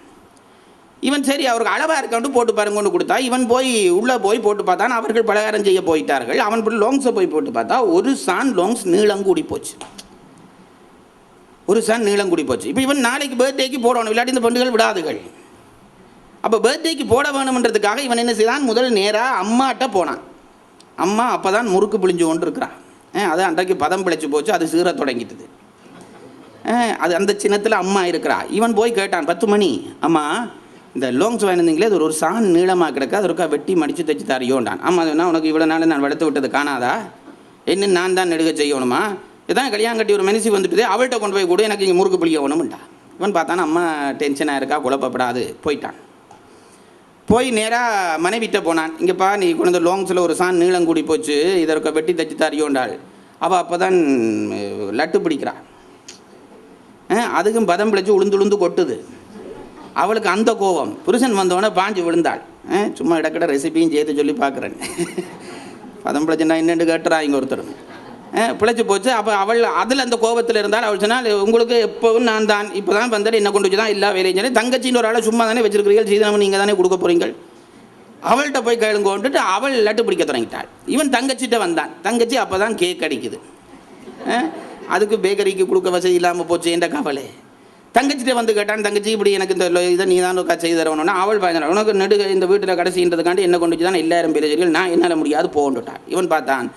இவன் சரி அவருக்கு அளவாக இருக்காண்டு போட்டு பாருங்கன்னு கொடுத்தா, இவன் போய் உள்ளே போய் போட்டு பார்த்தான். அவர்கள் பலகாரம் செய்ய போயிட்டார்கள். அவன் போய் லாங்ஸை போய் போட்டு பார்த்தா ஒரு சான் லாங்ஸ் நீளம் கூடி போச்சு. ஒரு சான் நீளம் கூடி போச்சு. இப்போ இவன் நாளைக்கு பர்த்டேக்கு போடணும், இல்லாட்டி இந்த பெண்கள் விடாதுகள். அப்போ பர்த்டேக்கு போட வேணும்ன்றதுக்காக இவன் என்ன செய்தான், முதல் நேராக அம்மாட்ட போனான். அம்மா அப்போ தான் முறுக்கு பிழிஞ்சு கொண்டு இருக்கிறான். அது அன்றைக்கு பதம் பிழைச்சி போச்சு, அது சீர தொடங்கிட்டுது. அது அந்த சின்னத்தில் அம்மா இருக்கிறா. இவன் போய் கேட்டான், 10 மணி, அம்மா இந்த லாங்ஸ் வாங்கினீங்களே அது ஒரு சான் நீளமாக கிடக்க, அது ஒருக்கா வெட்டி மடித்து தைச்சி தரையோண்டான். ஆமாம், அதுனா உனக்கு இவ்வளோ நாள் நான் வளர்த்து விட்டது காணாதா, என்ன நான் தான் நெடுக செய்யணுமா, இதான் கல்யாணம் கட்டி ஒரு மனுஷி வந்துட்டு அவள்கிட்ட கொண்டு போய் கூட எனக்கு இங்கே முறுக்கு பிடிக்கணும்ட்டா. இவன் பார்த்தானா அம்மா டென்ஷனாக இருக்கா, குழப்பப்படாது, போயிட்டான். போய் நேராக மனைவிட்ட போனான். இங்கேப்பா நீ கொண்டு வந்து லாங்ஸில் ஒரு சான் நீளம் கூடி போச்சு, இதற்கு வெட்டி தைச்சி தரையோண்டாள். அவள் அப்போ தான் லட்டு பிடிக்கிறா. அதுக்கும் பதம் பிழைச்சி உளுந்து கொட்டுது. அவளுக்கு அந்த கோபம். புருஷன் வந்தவொடனே பாஞ்சு விழுந்தாள். சும்மா இடக்கிட ரெசிபியும் சேர்த்து சொல்லி பார்க்குறேன். பதம் பிழைச்சுன்னா என்னென்னு கேட்டுறா இங்கே ஒருத்தர். பிழைச்சி போச்சு. அப்போ அவள் அதில் அந்த கோபத்தில் இருந்தால் அவள் சொன்னால், உங்களுக்கு எப்போவும் நான் தான் இப்போ தான் வந்தால் என்ன கொண்டு வச்சு தான் எல்லா வேலையும் சொல்லி, தங்கச்சின்னு ஒரு ஆளை சும்மா தானே வச்சிருக்கிறீர்கள், சீதனம் நீங்கள் தானே கொடுக்க போகிறீங்கள், அவள்கிட்ட போய் கேளுங்கோன்ட்டு அவள் லட்டு பிடிக்க தொடங்கிட்டாள். இவன் தங்கச்சிட்ட வந்தான். தங்கச்சி அப்போ தான் கேக் அடிக்குது. அதுக்கு பேக்கரிக்கு கொடுக்க வசதி இல்லாமல் போச்சு என்ற கவலை. தங்கச்சிட்ட வந்து கேட்டான், தங்கச்சி இப்படி எனக்கு இந்த இதை நீ தான் செய்து தரணும்னா, அவள் பயந்தாள், உனக்கு நெடுக இந்த வீட்டில் கடைசின்றதுக்காண்டி என்ன கொண்டு வச்சு தான் எல்லாரும் பேசுகிறீர்கள், நான் என்னால் முடியாது போகணுட்டான். இவன் பார்த்தான்,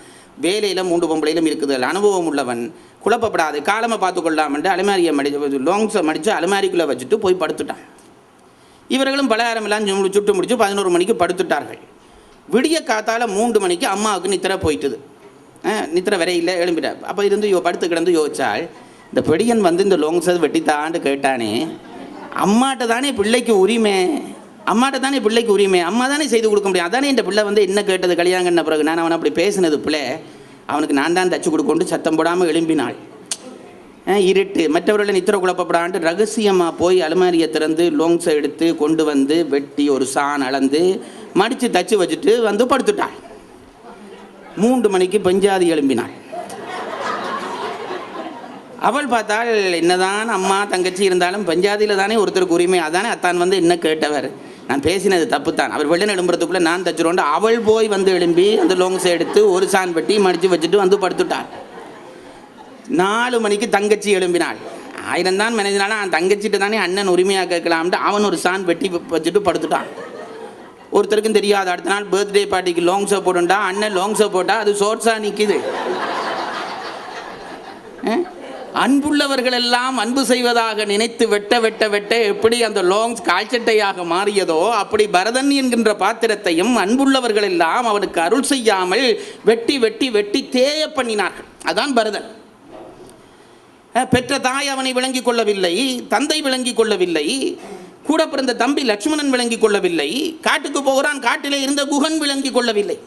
வேலையில் 3 பொம்பளையிலும் இருக்குது, அனுபவம் உள்ளவன், குழப்பப்படாது, காலமாக பார்த்து கொள்ளாமன்ட்டு அலுமாரியை மடித்து லாங்ஸை மடித்து அலுமாரிக்குள்ளே வச்சுட்டு போய் படுத்துட்டான். இவர்களும் பலகாரம் எல்லாம் சுட்டு முடிச்சு 11 மணிக்கு படுத்துட்டார்கள். விடிய காத்தால் 3 மணிக்கு அம்மாவுக்கு நித்திரை போயிட்டுது. நித்திரை வரையில் எழும்பிட்டா. அப்போ இருந்து படுத்து கிடந்து யோசிச்சாள், இந்த பெடியன் வந்து இந்த லாங்ஸை வெட்டித்தாண்டு கேட்டானே, அம்மாட்ட தானே பிள்ளைக்கு உரிமை, அம்மாட்ட தானே பிள்ளைக்கு உரிமை, அம்மா தானே செய்து கொடுக்க முடியும். அதானே இந்த பிள்ளை வந்து என்ன கேட்டது கல்யாணம் பண்ண பிறகு, நான் அவனை அப்படி பேசினது பிள்ளை, அவனுக்கு நான் தான் தச்சு கொடுக்கொண்டு சத்தம் போடாமல் எழும்பினாள். இருட்டு மற்றவர்களை நித்திர குழப்பப்படான்ட்டு ரகசியமாக போய் அலுமாரியை திறந்து லாங்ஸை எடுத்து கொண்டு வந்து வெட்டி ஒரு சான் அளந்து மடித்து தச்சு வச்சுட்டு வந்து படுத்துட்டாள். 3 மணிக்கு பெஞ்சாதி எழும்பினாள். அவள் பார்த்தாள், என்னதான் அம்மா தங்கச்சி இருந்தாலும் பஞ்சாதியில் தானே ஒருத்தருக்கு உரிமை, அதானே அத்தான் வந்து என்ன கேட்டவர், நான் பேசினது தப்பு தான், அவர் வெள்ளன் எழும்புறதுக்குள்ளே நான் தச்சுருவோண்டு அவள் போய் வந்து எழும்பி அந்த லாங்ஸை எடுத்து ஒரு சான் வெட்டி மடித்து வச்சுட்டு வந்து படுத்துட்டாள். 4 மணிக்கு தங்கச்சி எழும்பினாள். 1000 தான் மனைவினாலும் தங்கச்சிட்டு தானே அண்ணன் உரிமையாக கேட்கலாம்ட்டு அவன் ஒரு சான் வெட்டி வச்சுட்டு படுத்துட்டான். ஒருத்தருக்கும் தெரியாது. அடுத்த நாள் பர்த்டே பார்ட்டிக்கு லாங்ஸை போட்டுண்டா, அண்ணன் லாங்ஸை போட்டால் அது ஷோர்ட்ஸாக நிற்கிது. அன்புள்ளவர்கள் எல்லாம் அன்பு செய்வதாக நினைத்து வெட்ட வெட்ட வெட்ட எப்படி அந்த லாங்ஸ் கால்சட்டையாக மாறியதோ, அப்படி பரதன் என்கின்ற பாத்திரத்தையும் அன்புள்ளவர்கள் எல்லாம் அவனுக்கு அருள் செய்யாமல் வெட்டி வெட்டி வெட்டி தேய பண்ணினார்கள். அதான் பரதன். பெற்ற தாய் அவனை விளங்கிக் கொள்ளவில்லை, தந்தை விளங்கிக் கொள்ளவில்லை, கூட பிறந்த தம்பி லட்சுமணன் விளங்கிக் கொள்ளவில்லை, காட்டுக்கு போகிறான், காட்டிலே இருந்த குகன் விளங்கிக் கொள்ளவில்லை.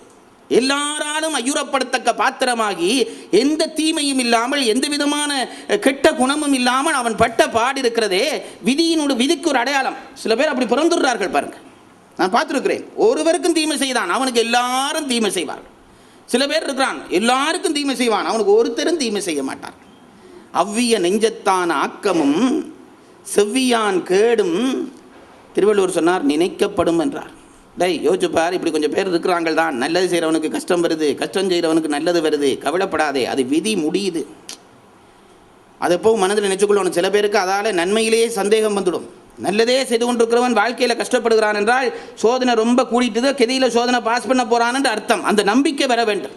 எல்லாராலும் ஐயுறப்படத்தக்க பாத்திரமாகி எந்த தீமையும் இல்லாமல் எந்த விதமான கெட்ட குணமும் இல்லாமல் அவன் பட்ட பாடு இருக்கிறதே, விதிக்கு ஒரு அடையாளம். சில பேர் அப்படி பிறந்துடுறார்கள் பாருங்க, நான் பார்த்துருக்கிறேன். ஒருவருக்கும் தீமை செய்தான், அவனுக்கு எல்லாரும் தீமை செய்வார்கள். சில பேர் இருக்கிறான் எல்லாருக்கும் தீமை செய்வான், அவனுக்கு ஒருத்தரும் தீமை செய்ய மாட்டான். அவ்விய நெஞ்சத்தான் ஆக்கமும் செவ்வியான் கேடும் திருவள்ளுவர் சொன்னார் நினைக்கப்படும் என்றார். யோசிச்சுப்பார், இப்படி கொஞ்சம் பேர் இருக்கிறாங்க தான், நல்லது செய்கிறவனுக்கு கஷ்டம் வருது, கஷ்டம் செய்கிறவனுக்கு நல்லது வருது, கவலைப்படாதே, அது விதி முடியுது. அதை எப்போ மனதில் நினைச்சுக்கொள்ளணும். சில பேருக்கு அதால் நன்மையிலேயே சந்தேகம் வந்துடும். நல்லதே செய்து கொண்டிருக்கிறவன் வாழ்க்கையில் கஷ்டப்படுகிறான் என்றால் சோதனை ரொம்ப கூடிட்டுதோ, கெதியில் சோதனை பாஸ் பண்ண போகிறான்னு அர்த்தம். அந்த நம்பிக்கை வர வேண்டும்.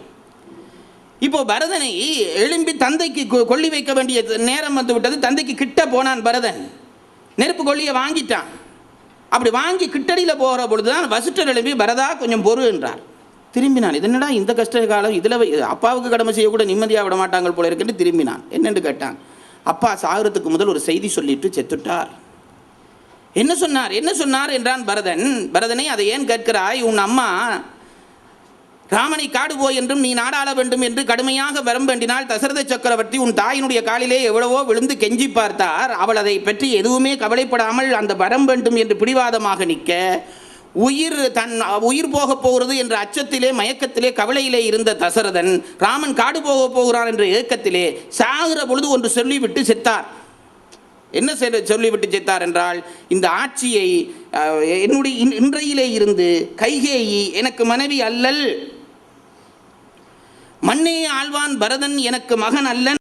இப்போ பரதனை எழும்பி தந்தைக்கு கொல்லி வைக்க வேண்டிய நேரம் வந்து விட்டது. தந்தைக்கு கிட்ட போனான் பரதன், நெருப்பு கொல்லியை வாங்கிட்டான். அப்படி வாங்கி கிட்டடியில் போகிற பொழுது தான் வசிஷ்டர் எழுப்பி பரதா கொஞ்சம் பொறு என்றார். திரும்பினான். இதனடா இந்த கஷ்ட காலம், இதில் அப்பாவுக்கு கடமை செய்யக்கூட நிம்மதியாக விட மாட்டாங்கள் போல இருக்குன்னு திரும்பினான். என்னென்று கேட்டான். அப்பா சாகரத்துக்கு முதல் ஒரு செய்தி சொல்லிட்டு செத்துட்டார். என்ன சொன்னார் என்ன சொன்னார் என்றான் பரதன். பரதனை அதை ஏன் கேட்கிறாய்? உன் அம்மா ராமனை காடு போய் என்றும் நீ நாடாள வேண்டும் என்று கடுமையாக வரம் வேண்டினால் தசரத சக்கரவர்த்தி உன் தாயினுடைய காலிலே எவ்வளவோ விழுந்து கெஞ்சி பார்த்தார். அவள் அதை பற்றி எதுவுமே கவலைப்படாமல் அந்த வரம் வேண்டும் என்று பிடிவாதமாக நிற்க, உயிர் போக போகிறது என்ற அச்சத்திலே மயக்கத்திலே கவலையிலே இருந்த தசரதன் ராமன் காடு போக போகிறான் என்ற ஏக்கத்திலே சாகிற பொழுது ஒன்று சொல்லிவிட்டு செத்தார். என்ன சொல்லிவிட்டு செத்தார் என்றால், இந்த ஆட்சியை என்னுடைய இன்றையிலே இருந்து கைகேயி எனக்கு மனைவி அல்லல், மண்ணே ஆழ்வான் பரதன் எனக்கு மகன் அல்லன்.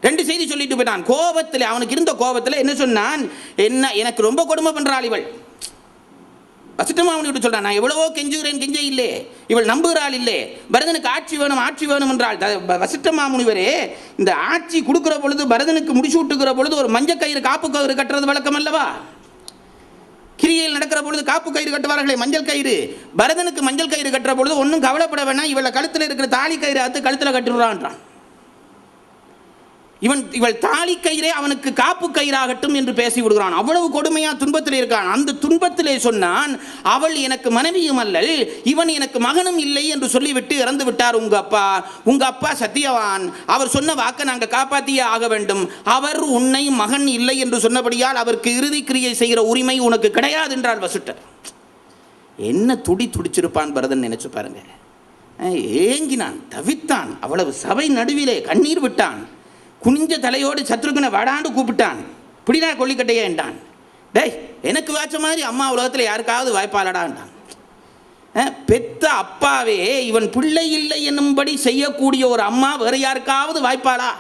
ரெண்டு செய்தி சொல்லிட்டு போயிட்டான். கோபத்தில், அவனுக்கு இருந்த கோபத்தில் என்ன சொன்னான், என்ன எனக்கு ரொம்ப கொடுமை பண்றாள் இவள். வசிஷ்டமாமுனி சொல்றான், நான் எவ்வளவோ கெஞ்சுகிறேன், கெஞ்ச இல்லை, இவள் நம்புகிறாள் இல்லை, பரதனுக்கு ஆட்சி வேணும் ஆட்சி வேணும் என்றாள். வசிஷ்டமாமுனிவரே, இந்த ஆட்சி கொடுக்கிற பொழுது பரதனுக்கு முடிசூட்டுகிற பொழுது ஒரு மஞ்சள் கயிறு காப்பு கயிறு கட்டுறது வழக்கம் அல்லவா? கிரியில் நடக்கிற பொழுது காப்பு கயிறு கட்டுவார்களே, மஞ்சள் கயிறு. பரதனுக்கு மஞ்சள் கயிறு கட்டுற பொழுது ஒன்றும் கவலைப்பட வேணாம், இவளை கழுத்தில் இருக்கிற தாலி கயிறு அத்து கழுத்தில் கட்டுறான்றான். இவள் தாலி கயிறே அவனுக்கு காப்பு கயிறாகட்டும் என்று பேசி விடுகிறான். அவ்வளவு கொடுமையா துன்பத்தில் இருக்கான். அந்த துன்பத்திலே சொன்னான், அவள் எனக்கு மனைவியும் அல்லல், இவன் எனக்கு மகனும் இல்லை என்று சொல்லிவிட்டு இறந்து விட்டார் உங்க அப்பா சத்தியவான், அவர் சொன்ன வாக்கை நாங்கள் காப்பாற்றியே ஆக வேண்டும். அவர் உன்னை மகன் இல்லை என்று சொன்னபடியால் அவருக்கு இறுதி கிரியை செய்கிற உரிமை உனக்கு கிடையாது என்றார் வசிஷ்டர். என்ன துடிச்சிருப்பான் பரதன், நினைச்சு பாருங்க. ஏங்கினான், தவித்தான். அவ்வளவு சபை நடுவிலே கண்ணீர் விட்டான். குனிஞ்ச தலையோடு சத்ருகனை வாடாண்டு கூப்பிட்டான். பிடினா கொல்லிக்கட்டையே என்றான். டேய், எனக்கு வாச்ச மாதிரி அம்மா உலகத்தில் யாருக்காவது வாய்ப்பாளடான்ட்டான். பெத்த அப்பாவே இவன் பிள்ளை இல்லை என்னும்படி செய்யக்கூடிய ஒரு அம்மா வேறு யாருக்காவது வாய்ப்பாளா?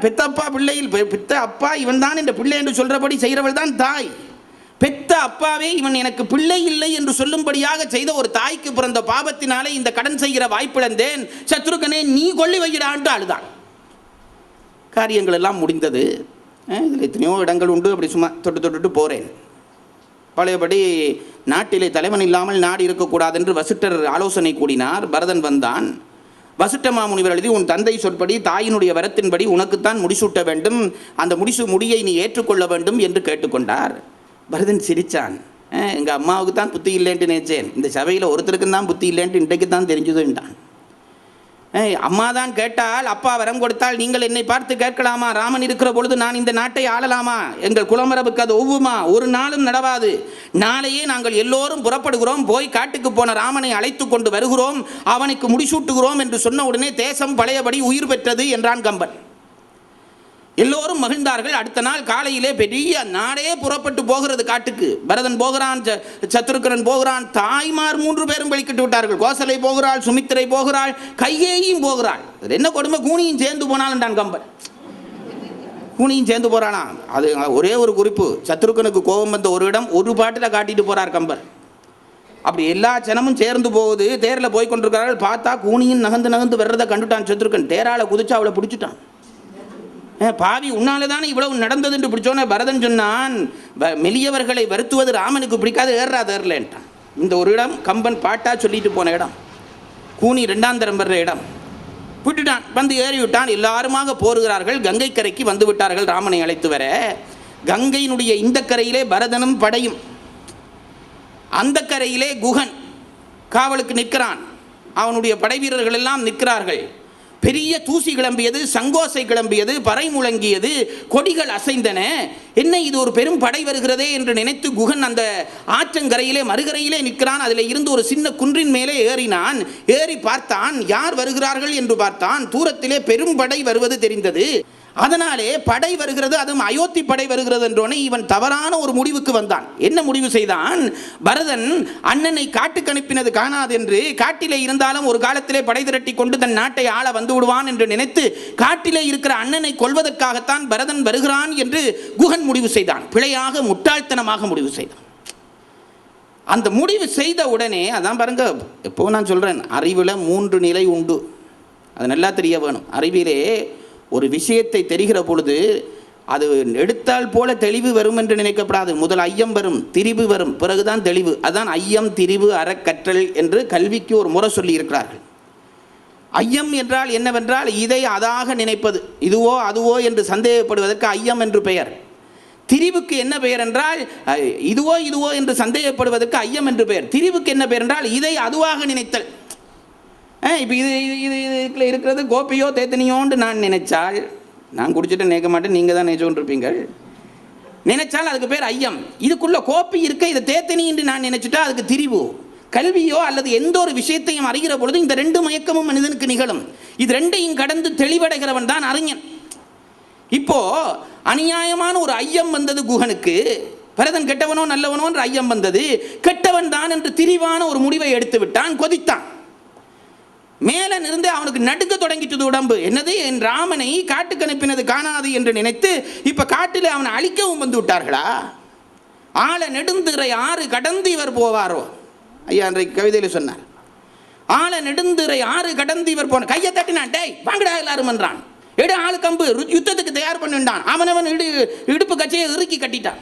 பெத்த அப்பா பிள்ளையில் பெத்த அப்பா இவன் தான் இந்த பிள்ளை என்று சொல்றபடி செய்கிறவள் தான் தாய். பெத்த அப்பாவே இவன் எனக்கு பிள்ளை இல்லை என்று சொல்லும்படியாக செய்த ஒரு தாய்க்கு பிறந்த பாவத்தினாலே இந்த கடன் செய்கிற வாய்ப்பிழந்தேன். சத்ருகனே, நீ கொல்லி வையிடான்ட்டு அழுதான். காரியங்கள் எல்லாம் முடிந்தது. இதில் எத்தனையோ இடங்கள் உண்டு, அப்படி சும்மா தொட்டுட்டு போகிறேன். பழையபடி நாட்டிலே தலைவன் இல்லாமல் நாடு இருக்கக்கூடாது என்று வசிஷ்டர் ஆலோசனை கூடினார். பரதன் வந்தான். வசிஷ்ட மாமுனிவர் எழுதி, உன் தந்தை சொற்படி தாயினுடைய வரத்தின்படி உனக்குத்தான் முடிசூட்ட வேண்டும், அந்த முடியை நீ ஏற்றுக்கொள்ள வேண்டும் என்று கேட்டுக்கொண்டார். பரதன் சிரித்தான். எங்கள் அம்மாவுக்கு தான் புத்தி இல்லைன்ட்டு நினைச்சேன், இந்த சபையில் ஒருத்தருக்கும் தான் புத்தி இல்லைன்ட்டு இன்றைக்கு தான் தெரிஞ்சுதுன்ட்டான். அம்மா தான் கேட்டால், அப்பா வரம் கொடுத்தால் நீங்கள் என்னை பார்த்து கேட்கலாமா? ராமன் இருக்கிற பொழுது நான் இந்த நாட்டை ஆளலாமா? எங்கள் குலமரபுக்கு அது ஒவ்வுமா? ஒரு நாளும் நடவாது. நாளையே நாங்கள் எல்லோரும் புறப்படுகிறோம், போய் காட்டுக்கு போன ராமனை அழைத்து கொண்டு வருகிறோம், அவனுக்கு முடிசூட்டுகிறோம் என்று சொன்ன உடனே தேசம் பழையபடி உயிர் பெற்றது என்றான் கம்பன். எல்லோரும் மகிழ்ந்தார்கள். அடுத்த நாள் காலையிலே பெரிய நாடே புறப்பட்டு போகிறது காட்டுக்கு. பரதன் போகிறான், சத்ருகன் போகிறான், தாய்மார் 3 பேரும் வெளிக்கிட்டு விட்டார்கள். கோசலை போகிறாள், சுமித்திரை போகிறாள், கைகேயும் போகிறாள். என்ன கொடுமை, கூனியும் சேர்ந்து போனால்ன்றான் கம்பன். கூனியும் சேர்ந்து போறானா? அது ஒரே ஒரு குறிப்பு, சத்ருகனுக்கு கோபம் வந்த ஒரு இடம் ஒரு பாட்டில் காட்டிட்டு போறார் கம்பர். அப்படி எல்லா ஜனமும் சேர்ந்து போகுது. தேரில் போய் கொண்டிருக்கிறார்கள். பார்த்தா கூனியும் நகர்ந்து வர்றதை கண்டுட்டான் சத்ருகன். தேரால குதிச்சு அவளை பிடிச்சிட்டான். பாவி, உன்னால தானே இவ்வளவு நடந்தது என்று பிடிச்சோன்னே பரதன் சொன்னான், மெலியவர்களை வருத்துவது ராமனுக்கு பிடிக்காது, ஏறா தேரலேன்ட்டான். இந்த ஒரு இடம் கம்பன் பாட்டா சொல்லிட்டு போன இடம். கூனி 2ஆம் தரம் வர்ற இடம். விட்டுட்டான், வந்து ஏறிவிட்டான். எல்லாருமாக போருகிறார்கள். கங்கை கரைக்கு வந்து விட்டார்கள் ராமனை அழைத்து வர. கங்கையினுடைய இந்த கரையிலே பரதனும் படையும், அந்த கரையிலே குகன் காவலுக்கு நிற்கிறான். அவனுடைய படை வீரர்கள் எல்லாம் நிற்கிறார்கள். பெரிய தூசி கிளம்பியது, சங்கோசை கிளம்பியது, பறை முழங்கியது, கொடிகள் அசைந்தன. என்ன இது, ஒரு பெரும் படை வருகிறதே என்று நினைத்து குகன் அந்த ஆற்றங்கரையிலே மறுகரையிலே நிற்கிறான். அதில் இருந்து ஒரு சின்ன குன்றின் மேலே ஏறினான். ஏறி பார்த்தான், யார் வருகிறார்கள் என்று பார்த்தான். தூரத்திலே பெரும் படை வருவது தெரிந்தது. அதனாலே படை வருகிறது, அதுவும் அயோத்தி படை வருகிறது என்றோனே இவன் தவறான ஒரு முடிவுக்கு வந்தான். என்ன முடிவு செய்தான்? பரதன் அண்ணனை காட்டுக்கு அனுப்பினது காணாது என்று, காட்டிலே இருந்தாலும் ஒரு காலத்திலே படை திரட்டி கொண்டு தன் நாட்டை ஆள வந்து விடுவான் என்று நினைத்து காட்டிலே இருக்கிற அண்ணனை கொல்வதற்காகத்தான் பரதன் வருகிறான் என்று குகன் முடிவு செய்தான். பிழையாக, முட்டாள்தனமாக முடிவு செய்தான். அந்த முடிவு செய்த உடனே, அதான் பாருங்க, எப்போ நான் சொல்றேன், அறிவில் 3 நிலை உண்டு. அது நல்லா தெரிய வேணும். அறிவிலே ஒரு விஷயத்தை தெரிகிற பொழுது அது எடுத்தால் போல தெளிவு வரும் என்று நினைக்கப்படாது. முதல் ஐயம் வரும், திரிவு வரும், பிறகுதான் தெளிவு. அதான் ஐயம், திரிவு, அறக்கற்றல் என்று கல்விக்கு ஒரு முறை சொல்லி இருக்கிறார்கள். ஐயம் என்றால் என்னவென்றால் இதை அதாக நினைப்பது, இதுவோ அதுவோ என்று சந்தேகப்படுவதற்கு ஐயம் என்று பெயர். திரிவுக்கு என்ன பெயர் என்றால் இதுவோ இதுவோ என்று சந்தேகப்படுவதற்கு ஐயம் என்று பெயர். திரிவுக்கு என்ன பெயர் என்றால் இதை அதுவாக நினைத்தல். இப்போ இதுல இருக்கிறது கோப்பியோ தேத்தனியோன்னு நான் நினைச்சால், நான் குடிச்சிட்டு நினைக்க மாட்டேன், நீங்கள் தான் நினைச்சோன்னு இருப்பீங்கள். நினைச்சால் அதுக்கு பேர் ஐயம். இதுக்குள்ள கோப்பி இருக்க இதை தேத்தனி என்று நான் நினைச்சிட்டா அதுக்கு திரிவு. கல்வியோ அல்லது எந்த ஒரு விஷயத்தையும் அறிகிற பொழுது இந்த 2 மயக்கமும் மனிதனுக்கு நிகழும். இது 2ஐயும் கடந்து தெளிவடைகிறவன் தான் அறிஞன். இப்போ அநியாயமான ஒரு ஐயம் வந்தது குகனுக்கு. பரதன் கெட்டவனோ நல்லவனோ என்று ஐயம் வந்தது. கெட்டவன் தான் என்று திரிவான ஒரு முடிவை எடுத்து விட்டான், கொதித்தான். மேலே இருந்து அவனுக்கு நடுக்க தொடங்கிட்டது உடம்பு. என்னது, என் ராமனை காட்டுக்கு அனுப்பினது காணாது என்று நினைத்து இப்ப காட்டில் அவனை அழிக்கவும் வந்து விட்டார்களா? ஆழ நெடுந்துரை ஆறு கடந்து இவர் போவாரோ. ஐயா அன்றைக்கு கவிதையில் சொன்னார், ஆழ நெடுந்துரை ஆறு கடந்து இவர் போன. கையை தட்டினான், டேய் வாங்கடா எல்லாரும் என்றான். எடு ஆளு கம்பு, யுத்தத்துக்கு தயார் பண்ணிட்டான். அவனவன் இடுப்பு கச்சையை இறுக்கி கட்டிட்டான்.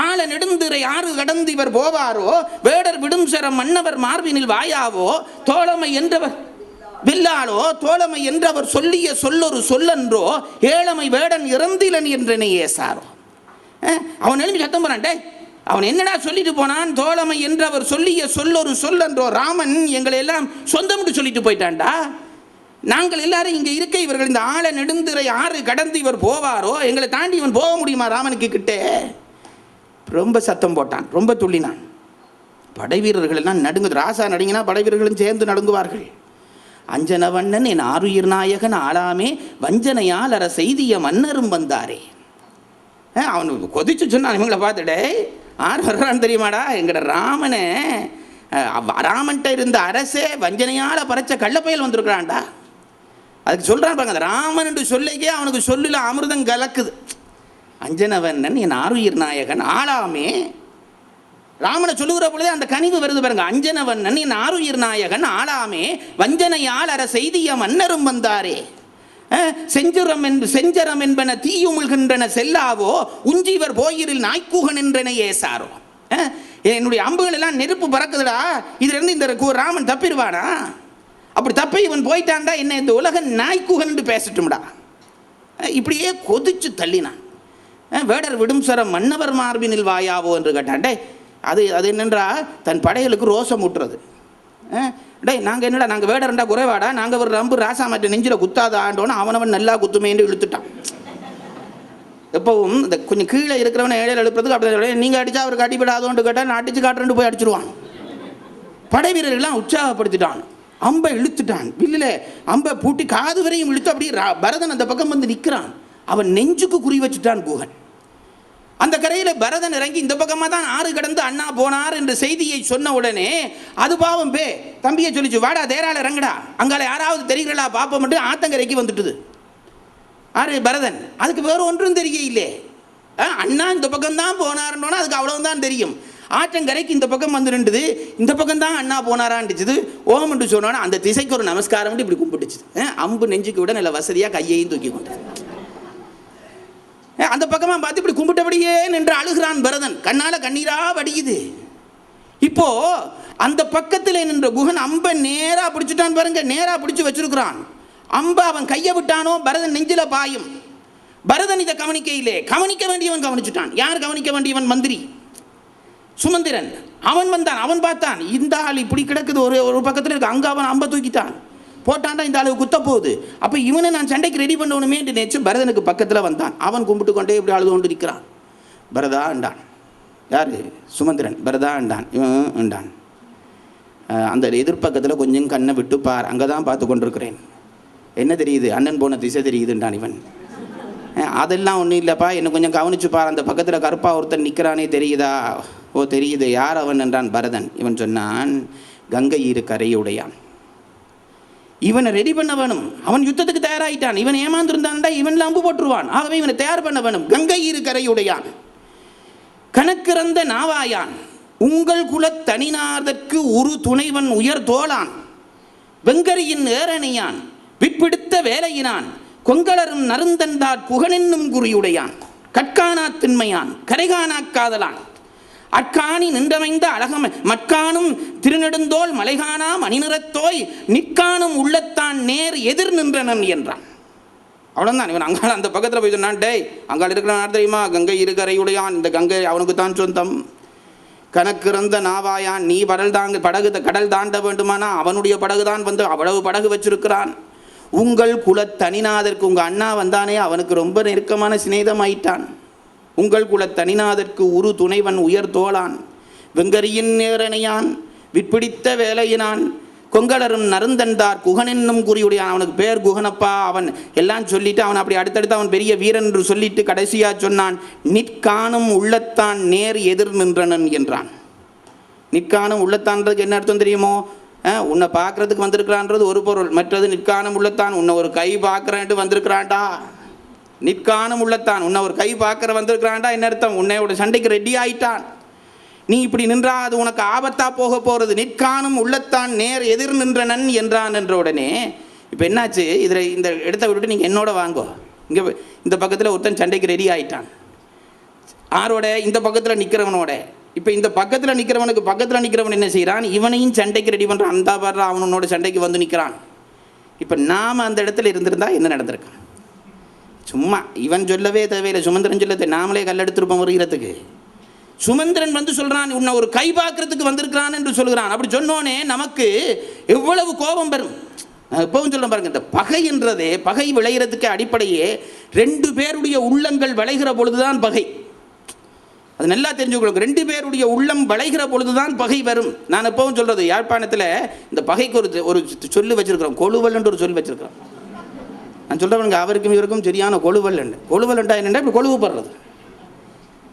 ஆழ நெடுந்துரை ஆறு கடந்து இவர் போவாரோ, வேடர் விடும் சரம் மன்னவர் மார்பினில் வாயாவோ, தோழமை என்றவர் வில்லாளோ, தோழமை என்றவர் சொல்லிய சொல்லொரு சொல்லன்றோ, ஏழமை வேடன் இறந்திலன் என்றனை ஏசாரோ. அவன் எழுப்பி சத்தம் போறான், டே அவன் என்னடா சொல்லிட்டு போனான்? தோழமை என்றவர் சொல்லிய சொல்லொரு சொல்லன்றோ. ராமன் எங்களை எல்லாம் சொந்தம்னு சொல்லிட்டு போயிட்டான்டா. நாங்கள் எல்லாரும் இங்கே இருக்க இவர்கள் இந்த ஆழ நெடுந்துரை ஆறு கடந்து இவர் போவாரோ, எங்களை தாண்டி இவன் போக முடியுமா ராமனுக்கு கிட்டே? ரொம்ப சத்தம் போட்டான், ரொம்ப துள்ளினான். படை வீரர்கள் எல்லாம் நடுங்குது. ராசா நடுங்கினா படை வீரர்களும் சேர்ந்து நடுங்குவார்கள். அஞ்சனவண்ணன் என் ஆருயிர் நாயகன் ஆளாமே, வஞ்சனையால் அற செய்திய மன்னரும் வந்தாரே. அவனு கொதிச்சு சொன்னான் இவங்களை பார்த்துடே, ஆறு வர்றான்னு தெரியுமாடா? எங்கட ராமனை, ராமன்ட்ட இருந்த அரசே வஞ்சனையால் பறைச்ச கள்ளப்பயல் வந்திருக்கிறான்டா. அதுக்கு சொல்கிறான் பாருங்க, அந்த ராமன் என்று சொல்லிக்கே அவனுக்கு சொல்லில் அமிர்தம் கலக்குது. அஞ்சனவண்ணன் என் ஆருயிர் நாயகன் ஆளாமே, ராமனை சொல்லுகிற பொழுதே அந்த கனிவு வருது பாருங்க. அஞ்சனவண்ணன் என் ஆருயிர் நாயகன் ஆளாமே, வஞ்சனையால் அற செய்திய மன்னரும் வந்தாரே. செஞ்சரம் என்பன தீயுமிழ்கின்றன செல்லாவோ, உஞ்சிவர் போயிரில் நாய்க்கூகன் என்றனை ஏசாரோ. என்னுடைய அம்புகள் எல்லாம் நெருப்பு பறக்குதுடா, இதுல இருந்து இந்த ராமன் தப்பிடுவானா? அப்படி தப்பி இவன் போயிட்டான்டா, என்ன இந்த உலக நாய்க்கூகன் என்று பேசட்டும்டா. இப்படியே கொதிச்சு தள்ளினான். வேடர் விடும் சரம் மன்னவர் மார்பினில் வாயாவோ என்று கேட்டான். அது அது என்னன்றா, தன் படைகளுக்கு ரோசம் ஊட்டுறது. நாங்கள் என்னடா, நாங்கள் வேடர்ண்டா குறைவாடா, நாங்கள் ஒரு ரம்பு ராசாமற்ற நெஞ்சில் குத்தாத ஆண்டோன்னு அவனவன் நல்லா குத்துமேன்னு இழுத்துட்டான். எப்பவும் இந்த கொஞ்சம் கீழே இருக்கிறவனை ஏழையில் எழுப்புறதுக்கு அப்படி, நீங்கள் அடித்தா அவருக்கு அடிபடாதோன்னு கேட்டால் நான் அடித்து காட்டுறேன்னு போய் அடிச்சிடுவான். படை வீரர்கள்லாம் உற்சாகப்படுத்திட்டான். அம்பை இழுத்துட்டான், வில்லில் அம்பை பூட்டி காது வரையும் இழுத்து அப்படியே பரதன் அந்த பக்கம் வந்து நிற்கிறான். அவன் நெஞ்சுக்கு குறி வச்சுட்டான் குகன். அந்த கரையில் பரதன் இறங்கி இந்த பக்கமாக தான் ஆறு கடந்து அண்ணா போனார் என்ற செய்தியை சொன்ன உடனே அது பாவம் தம்பியை சொல்லிச்சு, வாடா தேரால இறங்கடா, அங்கால யாராவது தெரிகிறா பாப்போம் மட்டும் ஆத்தங்கரைக்கு வந்துட்டுது. ஆறு பரதன், அதுக்கு வேறு ஒன்றும் தெரியல. அண்ணா இந்த பக்கம் தான் போனார்னோன்னா அதுக்கு அவ்வளவுதான் தெரியும். ஆற்றங்கரைக்கு இந்த பக்கம் வந்து நின்றுது, இந்த பக்கம் தான் அண்ணா போனாரான்னுச்சுது. ஓம் என்று சொன்னோன்னா அந்த திசைக்கு ஒரு நமஸ்காரம் இப்படி கும்பிட்டுச்சு. அம்பு நெஞ்சுக்கு விட நல்ல வசதியாக கையையும் தூக்கி கொண்டு அந்த பக்கமா பார்த்து இப்படி கும்பிட்டபடியே நின்று அழுகிறான் பரதன். கண்ணால கண்ணீரா வடியுது. இப்போ அந்த பக்கத்தில் நின்ற குகன் அம்பை நேரா பிடிச்சிட்டான் பாருங்க, நேரா பிடிச்சு வச்சிருக்கிறான். அம்பை அவன் கையை விட்டானோ பரதன் நெஞ்சில பாயும். பரதன் இதை கவனிக்கையிலே, கவனிக்க வேண்டியவன் கவனிச்சுட்டான். யார் கவனிக்க வேண்டியவன்? மந்திரி சுமந்திரன். அவன் வந்தான், அவன் பார்த்தான், இந்த ஆள் இப்படி கிடக்குது ஒரு பக்கத்தில் இருக்கு. அங்க அவன் அம்பை தூக்கிட்டான். போட்டாண்டா இந்த அளவு குத்த போகுது. அப்போ இவனை நான் சண்டைக்கு ரெடி பண்ணணுமே என்று நினைச்சு பரதனுக்கு பக்கத்தில் வந்தான். அவன் கும்பிட்டு கொண்டே இப்படி அழுது கொண்டு இருக்கிறான். பரதா என்றான். யார்? சுமந்திரன். பரதா என்றான். இவன் என்றான், அந்த எதிர்ப்பக்கத்தில் கொஞ்சம் கண்ணை விட்டு பார், அங்கே தான் பார்த்து கொண்டிருக்கிறேன். என்ன தெரியுது? அண்ணன் போன திசை தெரியுதுன்றான் இவன். அதெல்லாம் ஒன்றும் இல்லைப்பா, என்னை கொஞ்சம் கவனிச்சு பார், அந்த பக்கத்தில் கருப்பா ஒருத்தன் நிற்கிறானே தெரியுதா? ஓ தெரியுது. யார் அவன் என்றான் பரதன். இவன் சொன்னான், கங்கை இரு கரையுடையான். இவனை ரெடி பண்ண வேணும். அவன் யுத்தத்துக்கு தயாராகிட்டான். இவன் ஏமாந்துருந்தான்டா இவன் அம்பு போட்டுருவான். ஆகவே இவனை தயார் பண்ண வேணும். கங்கை இரு கரையுடையான், கணக்கிறந்த நாவாயான், உங்கள் குலத் தனிநாதற்கு உரு துணைவன் உயர் தோளான், வெங்கரியின் ஏரணியான், விற்பிடித்த வேலையினான், கொங்கலரும் நருந்தந்தார் புகனென்னும் குறியுடையான், கற்கானா திண்மையான், கரைகானா காதலான், அற்காணி நின்றமைந்த அழகம் மட்கானும் திருநெடுந்தோள் மலைகானா மணிநிறத்தோய் நிற்கானும் உள்ளத்தான் நேர் எதிர் நின்றனன் என்றான். அவ்வளோதான். இவன் அங்காள் அந்த பக்கத்தில் போய் சொன்னான், டேய் அங்காள் இருக்கிற நாடு தெரியுமா? கங்கை இரு கரையுடையான், இந்த கங்கை அவனுக்கு தான் சொந்தம். கணக்கிறந்த நாவாயான், நீ கடல் தாண்ட வேண்டுமானா அவனுடைய படகு தான் வந்து அவ்வளவு படகு வச்சிருக்கிறான். உங்கள் குலத் தனிநாதற்கு, உங்கள் அண்ணா வந்தானே அவனுக்கு ரொம்ப நெருக்கமான சிநேதம் ஆயிட்டான். உங்கள் குலத் தனிநாதற்கு உரு துணைவன் உயர் தோளான், வெங்கரியின் நேரணையான், விற்பிடித்த வேலையினான், கொங்கலரும் நருந்தந்தார் குகனென்னும் குறியுடையான். அவனுக்கு பேர் குகனப்பா. அவன் எல்லாம் சொல்லிட்டு அவன் அப்படி அடுத்தடுத்து அவன் பெரிய வீரன் என்று சொல்லிட்டு கடைசியாக சொன்னான், நிற்கானும் உள்ளத்தான் நேர் எதிர் நின்றனன் என்றான். நிற்கானும் உள்ளத்தான்றதுக்கு என்ன அர்த்தம் தெரியுமோ? உன்னை பார்க்கறதுக்கு வந்திருக்கிறான்றது ஒரு பொருள். மற்றது நிற்கானும் உள்ளத்தான், உன்னை ஒரு கை பார்க்குறேன்ட்டு வந்திருக்கிறான்டா. நிற்கானும் உள்ளத்தான், உன்னை ஒரு கை பார்க்குற வந்திருக்கிறான்டா என்ன அர்த்தம்? உன்னையோட சண்டைக்கு ரெடி ஆயிட்டான். நீ இப்படி நின்றா அது உனக்கு ஆபத்தா போக போகிறது. நிற்கானும் உள்ளத்தான் நேர் எதிர் நின்றனன் என்றான். என்ற உடனே இப்போ என்னாச்சு? இதில் இந்த இடத்த விட்டுட்டு நீங்கள் என்னோட வாங்கோ. இங்கே இந்த பக்கத்தில் ஒருத்தன் சண்டைக்கு ரெடி ஆயிட்டான். ஆரோட? இந்த பக்கத்தில் நிற்கிறவனோட. இப்போ இந்த பக்கத்தில் நிற்கிறவன் என்ன செய்கிறான்? இவனையும் சண்டைக்கு ரெடி பண்ணுறான். அந்த பாடுற அவனோட சண்டைக்கு வந்து நிற்கிறான். இப்போ நாம் அந்த இடத்துல இருந்திருந்தா என்ன நடந்திருக்கான்? சும்மா இவன் சொல்லவே தேவையில்லை, சுமந்திரன் சொல்லத்தை நாமளே கல்லெடுத்திருப்போம் வருகிறதுக்கு. சுமந்திரன் வந்து சொல்கிறான், உன்னை ஒரு கை பார்க்கறதுக்கு வந்திருக்கிறான் என்று சொல்கிறான். அப்படி சொன்னோன்னே நமக்கு எவ்வளவு கோபம் வரும். எப்பவும் சொல்ல பாருங்க, இந்த பகை என்றதே, பகை விளைகிறதுக்கு அடிப்படையே 2 பேருடைய உள்ளங்கள் விளைகிற பொழுதுதான் பகை. அது நல்லா தெரிஞ்சுக்கொள்ளுங்க. 2 பேருடைய உள்ளம் விளைகிற பொழுதுதான் பகை வரும். நான் எப்பவும் சொல்றது, யாழ்ப்பாணத்தில் இந்த பகைக்கு ஒரு சொல்லு வச்சிருக்கிறோம், கொழுவல் என்று ஒரு சொல்லு வச்சிருக்கிறோம். நான் சொல்கிறவனுங்க அவருக்கும் இவருக்கும் சரியான கொழுவல்ண்டா என்னென்னா இப்படி கொழுவுப்படுறது.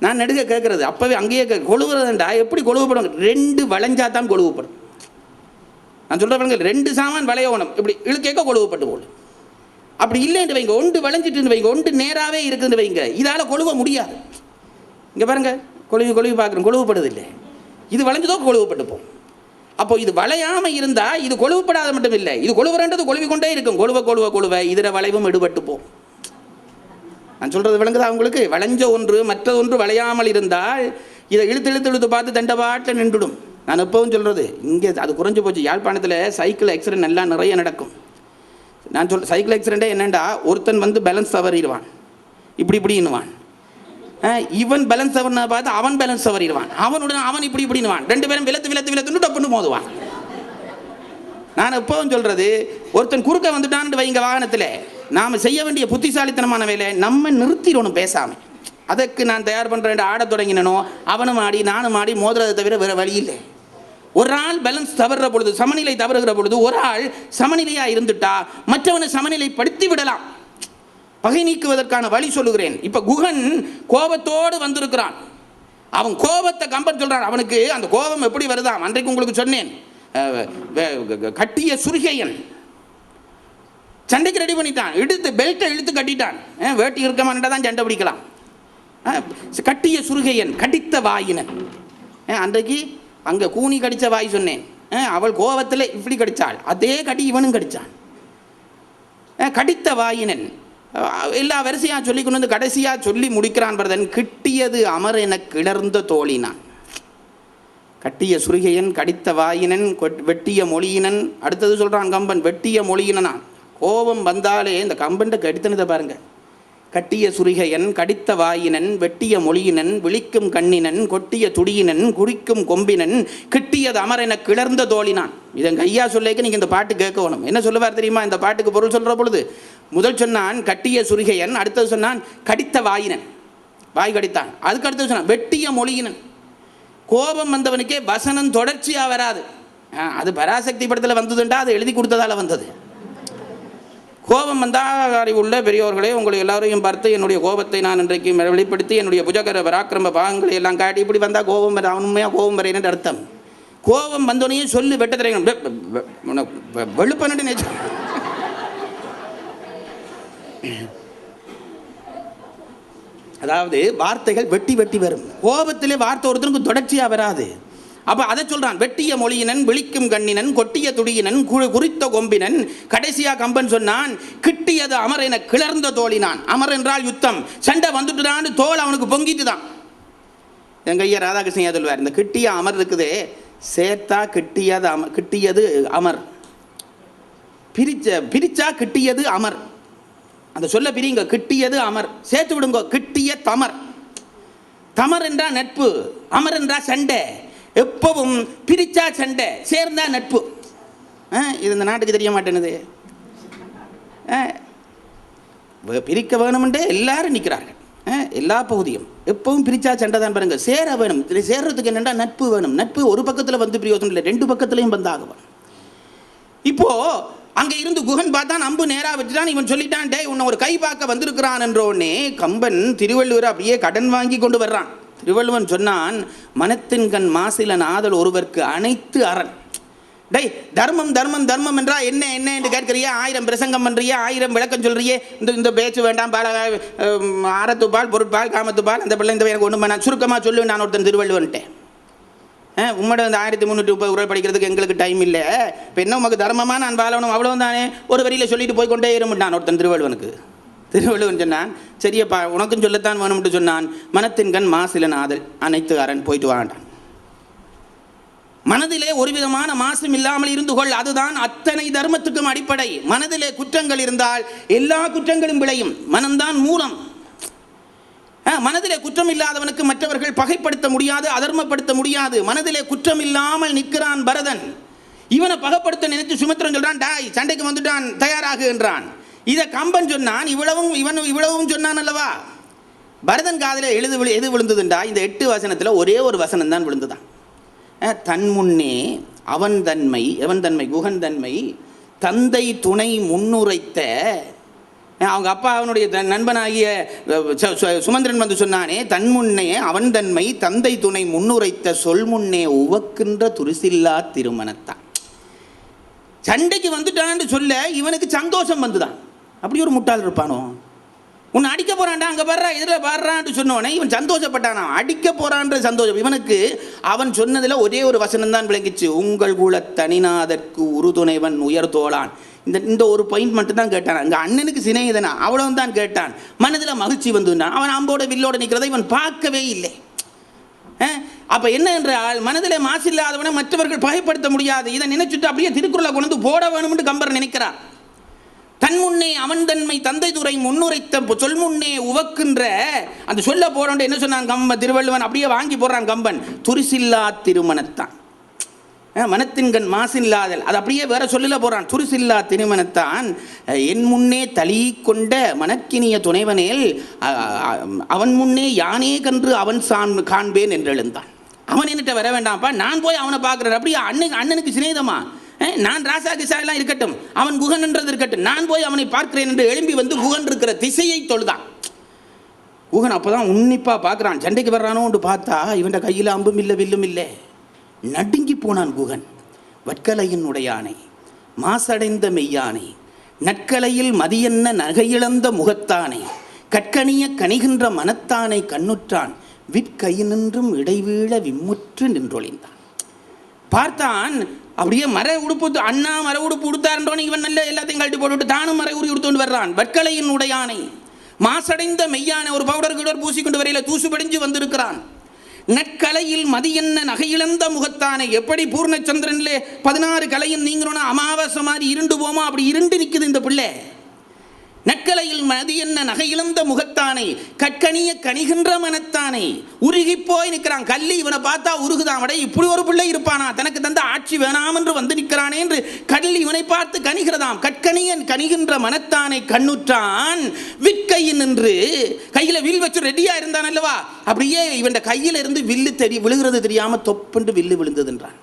நான் நெடுக கேட்குறது அப்போவே அங்கேயே கொழுவுறதுண்டா எப்படி கொழுவுப்படும்? 2 வளைஞ்சா தான் கொழுவுப்படும். நான் சொல்கிறவனுங்க 2 சாமான் வளையவனம் இப்படி இழுக்க கொழுவுப்பட்டு போடும். அப்படி இல்லைன்னு வைங்க, ஒன்று வளைஞ்சிட்டு வைங்க, ஒன்று நேராகவே இருக்குதுன்னு வைங்க, இதால் கொழுவ முடியாது. இங்கே பாருங்க, கொழுவி பார்க்குறோம், கொழுவுப்படுது இல்லை. இது வளைஞ்சதோ கொழுவுப்பட்டு போகும். அப்போ இது வளையாமல் இருந்தால் இது கொழுவுப்படாத மட்டும் இல்லை, இது கொழுவுறன்றது கொழுவிக்கொண்டே இருக்கும். கொழுவ இதில் வளைவும் எடுபட்டு போகும். நான் சொல்கிறது விளங்குதா உங்களுக்கு? வளைஞ்ச ஒன்று மற்ற ஒன்று வளையாமல் இருந்தால் இதை இழுத்து பார்த்து தண்டபாட்டில் நின்றுடும். நான் எப்பவும் சொல்கிறது, இங்கே அது குறைஞ்சி போச்சு. யாழ்ப்பாணத்தில் சைக்கிள் ஆக்சிடென்ட் எல்லாம் நிறைய நடக்கும். நான் சைக்கிள் ஆக்சிடெண்ட்டே என்னென்னா, ஒருத்தன் வந்து பேலன்ஸ் தவறிடுவான், இப்படின்னுவான். இவன் பேலன்ஸ் தவறின பார்த்து அவன் பேலன்ஸ் தவறிடுவான், அவன் இப்படின்னுவான். 2 பேரும் விலத்து டப்புன்னு மோதுவான். நான் எப்பவும் சொல்கிறது, ஒருத்தன் குறுக்க வந்துட்டான்னு வைங்க வாகனத்தில், நாம் செய்ய வேண்டிய புத்திசாலித்தனமான வேலை நம்ம நிறுத்திடணும் பேசாமல். அதற்கு நான் தயார் பண்ணுறேன் ஆட தொடங்கினோ, அவனும் ஆடி நானும் ஆடி மோதுறதை தவிர வேறு வழி இல்லை. ஒரு ஆள் பேலன்ஸ் தவறுற பொழுது, சமநிலை தவறுகிற பொழுது ஒரு ஆள் சமநிலையாக இருந்துட்டா மற்றவனை சமநிலைப்படுத்தி விடலாம். பகை நீக்குவதற்கான வழி சொல்லுகிறேன். இப்போ குகன் கோபத்தோடு வந்திருக்கிறான். அவன் கோபத்தை கம்பன் சொல்கிறான். அவனுக்கு அந்த கோபம் எப்படி வருதாம்? அன்றைக்கு உங்களுக்கு சொன்னேன், கட்டிய சுருகையன் சண்டைக்கு ரெடி பண்ணிட்டான். பெல்ட்டை இழுத்து கட்டிட்டான். வேட்டி இருக்கமான்டா தான் சண்டை பிடிக்கலாம். கட்டிய சுருகையன், கடித்த வாயினன். அன்றைக்கு அங்கே கூனி கடித்த வாய் சொன்னேன். அவள் கோபத்தில் இப்படி கடித்தாள், அதே கடி இவனும் கடித்தான். கடித்த வாயினன் எல்லா வரிசையாக சொல்லி கொண்டு வந்து கடைசியாக சொல்லி முடிக்கிறான் பரதன். கிட்டியது அமர் என கிளர்ந்த தோழினான். கட்டிய சுருகையன், கடித்த வாயினன், வெட்டிய மொழியினன். அடுத்தது சொல்கிறான் கம்பன், வெட்டிய மொழியினான். கோபம் வந்தாலே இந்த கம்பன்ட்ட கடித்தனதை பாருங்க. கட்டிய சுரிகையன், கடித்த வாயினன், வெட்டிய மொழியினன், விழிக்கும் கண்ணினன், கொட்டிய துடியினன், குறிக்கும் கொம்பினன், கிட்டியது அமரென கிளர்ந்த தோழினான். இதன் ஐயா சொல்லிக்க நீங்கள் இந்த பாட்டு கேட்கணும். என்ன சொல்லுவார் தெரியுமா? இந்த பாட்டுக்கு பொருள் சொல்கிற பொழுது முதல் சொன்னான் கட்டிய சுரிகையன், அடுத்தது சொன்னான் கடித்த வாயினன், வாய் கடித்தான். அதுக்கு அடுத்தது சொன்னான் வெட்டிய மொழியினன். கோபம் வந்தவனுக்கே வசனம் தொடர்ச்சியாக வராது. அது பராசக்தி படத்தில் வந்ததுண்டா அது எழுதி கொடுத்ததால் வந்தது. கோபம் வந்தால் அறிவுள்ள பெரியோர்களே, உங்களை எல்லாரையும் பார்த்து என்னுடைய கோபத்தை நான் இன்றைக்கு வெளிப்படுத்தி என்னுடைய புஜகர பராக்கிரம பாகங்களை எல்லாம் காட்டி இப்படி வந்தால் கோபம் வர, உண்மையாக கோபம் வரையின்னு அர்த்தம். கோபம் வந்தோடனே சொல்லு வெட்ட தெரியும் வெளுப்பன்ட்டு நேச்சு. அதாவது வார்த்தைகள் வெட்டி வெட்டி வரும். கோபத்திலே வார்த்தை ஒருத்தருக்கு தொடர்ச்சியாக வராது. அப்போ அதை சொல்கிறான், வெட்டிய மொழியினன், விழிக்கும் கண்ணினன், கொட்டிய துடியினன், குறித்த கொம்பினன். கடைசியாக கம்பன் சொன்னான் கிட்டியது அமர் என கிளர்ந்த தோழினான். அமர் என்றால் யுத்தம். சண்டை வந்துட்டுதான்னு தோல் அவனுக்கு பொங்கிட்டு தான். எங்கள் ஐயா ராதாகிருஷ்ணன் சொல்வார், இந்த கிட்டிய அமர் இருக்குதே சேர்த்தா கிட்டியது அமர், பிரிச்சா கிட்டியது அமர். அந்த சொல்ல பிரிங்க, கிட்டியது அமர், சேர்த்து விடுங்க கிட்டிய தமர். தமர் என்றா நட்பு, அமர் என்றா சண்டை. எப்பவும் பிரிச்சா சண்டை, சேர்ந்தா நட்பு. இது இந்த நாட்டுக்கு தெரிய மாட்டேனுது. பிரிக்க வேணும்ன்றே எல்லாரும் நிற்கிறார்கள். எல்லா பகுதியும் எப்பவும் பிரிச்சா சண்டை தான் பாருங்க. சேர வேணும். சேர்றதுக்கு என்னென்னா நட்பு வேணும். நட்பு ஒரு பக்கத்தில் வந்து பிரயோஜனம் இல்லை, ரெண்டு பக்கத்துலையும் வந்தாகுவான். இப்போ அங்கே இருந்து குகன் பார்த்தான், அம்பு நேராக வச்சுட்டான். இவன் சொல்லிட்டான், டே உன்னை ஒரு கை பார்க்க வந்திருக்கிறான் என்றோடனே கம்பன் திருவள்ளுவர் அப்படியே கடன் வாங்கி கொண்டு வர்றான். திருவள்ளுவன் சொன்னான், மனத்தின் கண் மாசிலன் ஆதல் ஒருவருக்கு அனைத்து அரண். டை தர்மம் தர்மம் தர்மம் என்றா என்ன என்ன என்று கேட்கிறியா? 1000 பிரசங்கம் பண்ணுறியா, 1000 விளக்கம் சொல்றியே, இந்த பேச்சு வேண்டாம், பால ஆரத்துப்பால் பொருட்பால் காமத்துப்பால் அந்த பிள்ளை இந்த எனக்கு ஒன்று நான் சுருக்கமாக சொல்லுவேன். நான் ஒருத்தன் திருவள்ளுவன்ட்டேன், உம்மோட இந்த 1330 உரை படிக்கிறதுக்கு எங்களுக்கு டைம் இல்லை, இப்போ என்ன உமக்கு தர்மமாக நான் வாழணும் அவ்வளோ தானே, ஒரு வரியில் சொல்லிட்டு போய் கொண்டே இருமுட்டான் ஒருத்தன் திருவள்ளுவனுக்கு. திருவள்ளுவன் சொன்னான், சரியப்பா உனக்கும் சொல்லத்தான் வேணும்ட்டு சொன்னான், மனத்தின் கண் மாசிலன் ஆதல் அனைத்து அரண், போயிட்டு வாண்டான். மனதிலே ஒரு விதமான மாசும் இல்லாமல் இருந்து கொள், அதுதான் அத்தனை தர்மத்துக்கும் அடிப்படை. மனதிலே குற்றங்கள் இருந்தால் எல்லா குற்றங்களும் விளையும். மனம்தான் மூலம். மனதிலே குற்றம் இல்லாதவனுக்கு மற்றவர்கள் பகைப்படுத்த முடியாது, அதர்மப்படுத்த முடியாது. மனதிலே குற்றம் இல்லாமல் நிற்கிறான் பரதன். இவனை பகைப்படுத்த நினைத்து சுமித்திரன் சொல்றான், டாய் சண்டைக்கு வந்துட்டான் தயாராகு என்றான். இதை கம்பன் சொன்னான், இவ்வளவும் சொன்னான் அல்லவா. பரதன் காதில் எது விழுந்ததுண்டா, இந்த 8 வசனத்தில் ஒரே ஒரு வசனம் தான் விழுந்துதான். தன் முன்னே அவன் தன்மை, எவன் தன்மை, குகன் தன்மை, தந்தை துணை முன்னுரைத்த. அவங்க அப்பா அவனுடைய நண்பனாகிய சுமந்திரன் வந்து சொன்னானே, தன் முன்னே அவன் தன்மை தந்தை துணை முன்னுரைத்த சொல் முன்னே உவக்கின்ற துரிசில்லா திருமணத்தான். சண்டைக்கு வந்துட்டான்னு சொல்ல இவனுக்கு சந்தோஷம் வந்துதான். அப்படி ஒரு முட்டாள் இருப்பானோ? உன்னை அடிக்க போறான்டா, அங்கே பாடுறா எதில் பாடுறான்னு சொன்னோன்னே இவன் சந்தோஷப்பட்டானா. அடிக்க போறான்ற சந்தோஷம் இவனுக்கு. அவன் சொன்னதில் ஒரே ஒரு வசனம் தான் விளங்கிச்சு, உங்கள் குல தனிநாதற்கு உறுதுணைவன் உயர் தோளான். இந்த ஒரு பாயிண்ட் மட்டும் தான் கேட்டான். அங்கே அண்ணனுக்கு சிநேகிதனா அவ்வளவு தான் கேட்டான். மனதில் மகிழ்ச்சி வந்துட்டான். அவன் அம்போட வில்லோட நிற்கிறத இவன் பார்க்கவே இல்லை. அப்போ என்ன என்றால், மனதில் மாசு இல்லாதவனை மற்றவர்கள் பகைப்படுத்த முடியாது. இதை நினைச்சுட்டு அப்படியே திருக்குறளை கொண்டு போட வேணும்னு கம்பர் நினைக்கிறான். தன் முன்னே அவன் தன்மை தந்தை துறை முன்னுரைத்த சொல் முன்னே உவக்கின்ற அந்த சொல்ல போறோம். என்ன சொன்னான் திருவள்ளுவன்? அப்படியே வாங்கி போடுறான் கம்பன், துரிசில்லா திருமணத்தான். மனத்தின்கண் மாசில்லாதல், அது அப்படியே வேற சொல்லல போறான். துரிசில்லா திருமணத்தான் என் முன்னே தளி கொண்ட மனக்கினிய துணைவனேல் அவன் முன்னே யானே கன்று அவன் காண்பேன் என்று எழுந்தான். அவன் என்னட்ட வர வேண்டாம்ப்பா, நான் போய் அவனை பார்க்குறேன். அப்படியே அண்ணனுக்கு சிநேகிதமா, நான் ராசா கிசாலாம் இருக்கட்டும், அவன் குகன் என்றது இருக்கட்டும், நான் போய் அவனை பார்க்கிறேன் என்று எழும்பி வந்து குகன் இருக்கிற திசையை தொழுதான். குகன் அப்போதான் உன்னிப்பாக பார்க்குறான். சண்டைக்கு வர்றானோன்னு பார்த்தா இவன் கையில் அம்பும் இல்லை வில்லும் இல்லை. நடுங்கி போனான் குகன். வட்கலையின் உடையானை, மாசடைந்த மெய்யானை, நற்கலையில் மதியென்ன நகையிழந்த முகத்தானை, கற்கணிய கணிகின்ற மனத்தானை கண்ணுற்றான், விற்கையினின்றும் இடைவீழ விம்முற்று நின்றொழிந்தான். பார்த்தான், அப்படியே மர உடுப்பு, அண்ணா மர உடுப்பு உடுத்தாருன்றோன்னு இவன் நல்ல எல்லாத்தையும் கழட்டி போட்டுவிட்டு தானும் மர உரி உடுத்து வர்றான். வட்கலையின் உடையானை, மாசடைந்த மெய்யானை, ஒரு பவுடர் கிடர் பூசிக்கொண்டு வரையில தூசு படிஞ்சு வந்திருக்கிறான். நற்கலையில் மதியென்ன நகையிழந்த முகத்தானை, எப்படி நற்கலையில் மதி என்ன நகையிழந்த முகத்தானை கற்கனிய கணிகின்ற மனத்தானை உருகி போய் நிற்கிறான். கல்லி இவனை பார்த்தா உருகுதான், விட இப்படி ஒரு பிள்ளை இருப்பானா, தனக்கு தந்த ஆட்சி வேணாம் என்று வந்து நிற்கிறானே என்று கல்லி இவனை பார்த்து கணிகிறதாம். கற்கனியன் கணிகின்ற மனத்தானை கண்ணுற்றான் விற்கையின் நின்று, கையில் வில் வச்சு ரெடியா இருந்தான் அல்லவா, அப்படியே இவன் கையில இருந்து வில்லு விழுகிறது தெரியாம தொப்பென்று வில்லு விழுந்ததுன்றான்.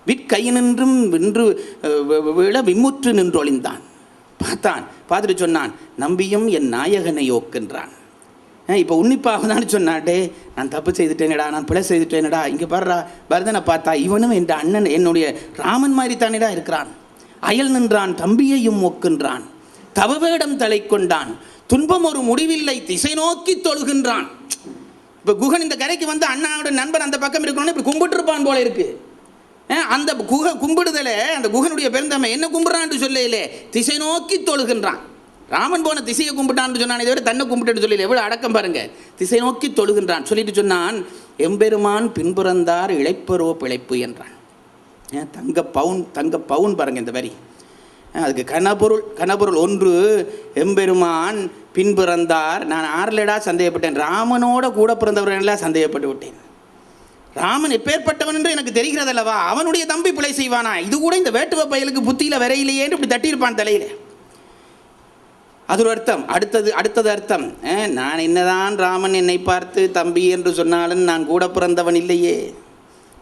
விற்கையினின்றும் வென்று விழ விம்முற்று நின்று ஒளிந்தான். பார்த்துட்டு சொன்னான், நம்பியும் என் நாயகனை யோக்கின்றான். இப்போ உன்னிப்பாக தான் சொன்னாட்டே, நான் தப்பு செய்துட்டேனடா, நான் பிழை செய்துட்டேனடா, இங்கே பாடுறா பரதனை பார்த்தா இவனும் என் அண்ணன் என்னுடைய ராமன் மாதிரி தானேடா இருக்கிறான். அயல் நின்றான் தம்பியையும் ஒக்கின்றான், தவவேடம் தலை கொண்டான், துன்பம் ஒரு முடிவில்லை திசை நோக்கி தொழுகின்றான். இப்போ குகன் இந்த கரைக்கு வந்து அண்ணாவோட நண்பன் அந்த பக்கம் இருக்கணும்னு இப்படி கும்பிட்டு இருப்பான் போல இருக்கு. அந்த கும்பிடுதல அந்த குகனுடைய பெருந்தமை என்ன கும்பிட்றான்னு சொல்லலே, திசை நோக்கி தொழுகின்றான். ராமன் போன திசையை கும்பிட்டான்னு சொன்னான், இதை விட தன்னை கும்பிட்டு சொல்லல, எவ்வளோ அடக்கம் பாருங்க. திசை நோக்கி தொழுகின்றான் சொல்லிட்டு சொன்னான், எம்பெருமான் பின்புறந்தார் இழைப்பரோ பிழைப்பு என்றான். தங்க பவுன் பாருங்க இந்த வரி. அதுக்கு கனபொருள் ஒன்று, எம்பெருமான் பின்பிறந்தார். நான் ஆறுலடா சந்தேகப்பட்டேன், ராமனோட கூட பிறந்தவர்களெல்லாம் சந்தேகப்பட்டு விட்டேன். ராமன் எப்பேற்பட்டவன் என்று எனக்கு தெரிகிறது அல்லவா, அவனுடைய தம்பி பிழை செய்வானா, இது கூட இந்த வேட்டுவ பயலுக்கு புத்தியில வரையிலேன்னு இப்படி தட்டியிருப்பான் தலையில. அது ஒரு அர்த்தம். அடுத்தது அர்த்தம், நான் என்னதான் ராமன் என்னை பார்த்து தம்பி என்று சொன்னாலும் நான் கூட பிறந்தவன் இல்லையே,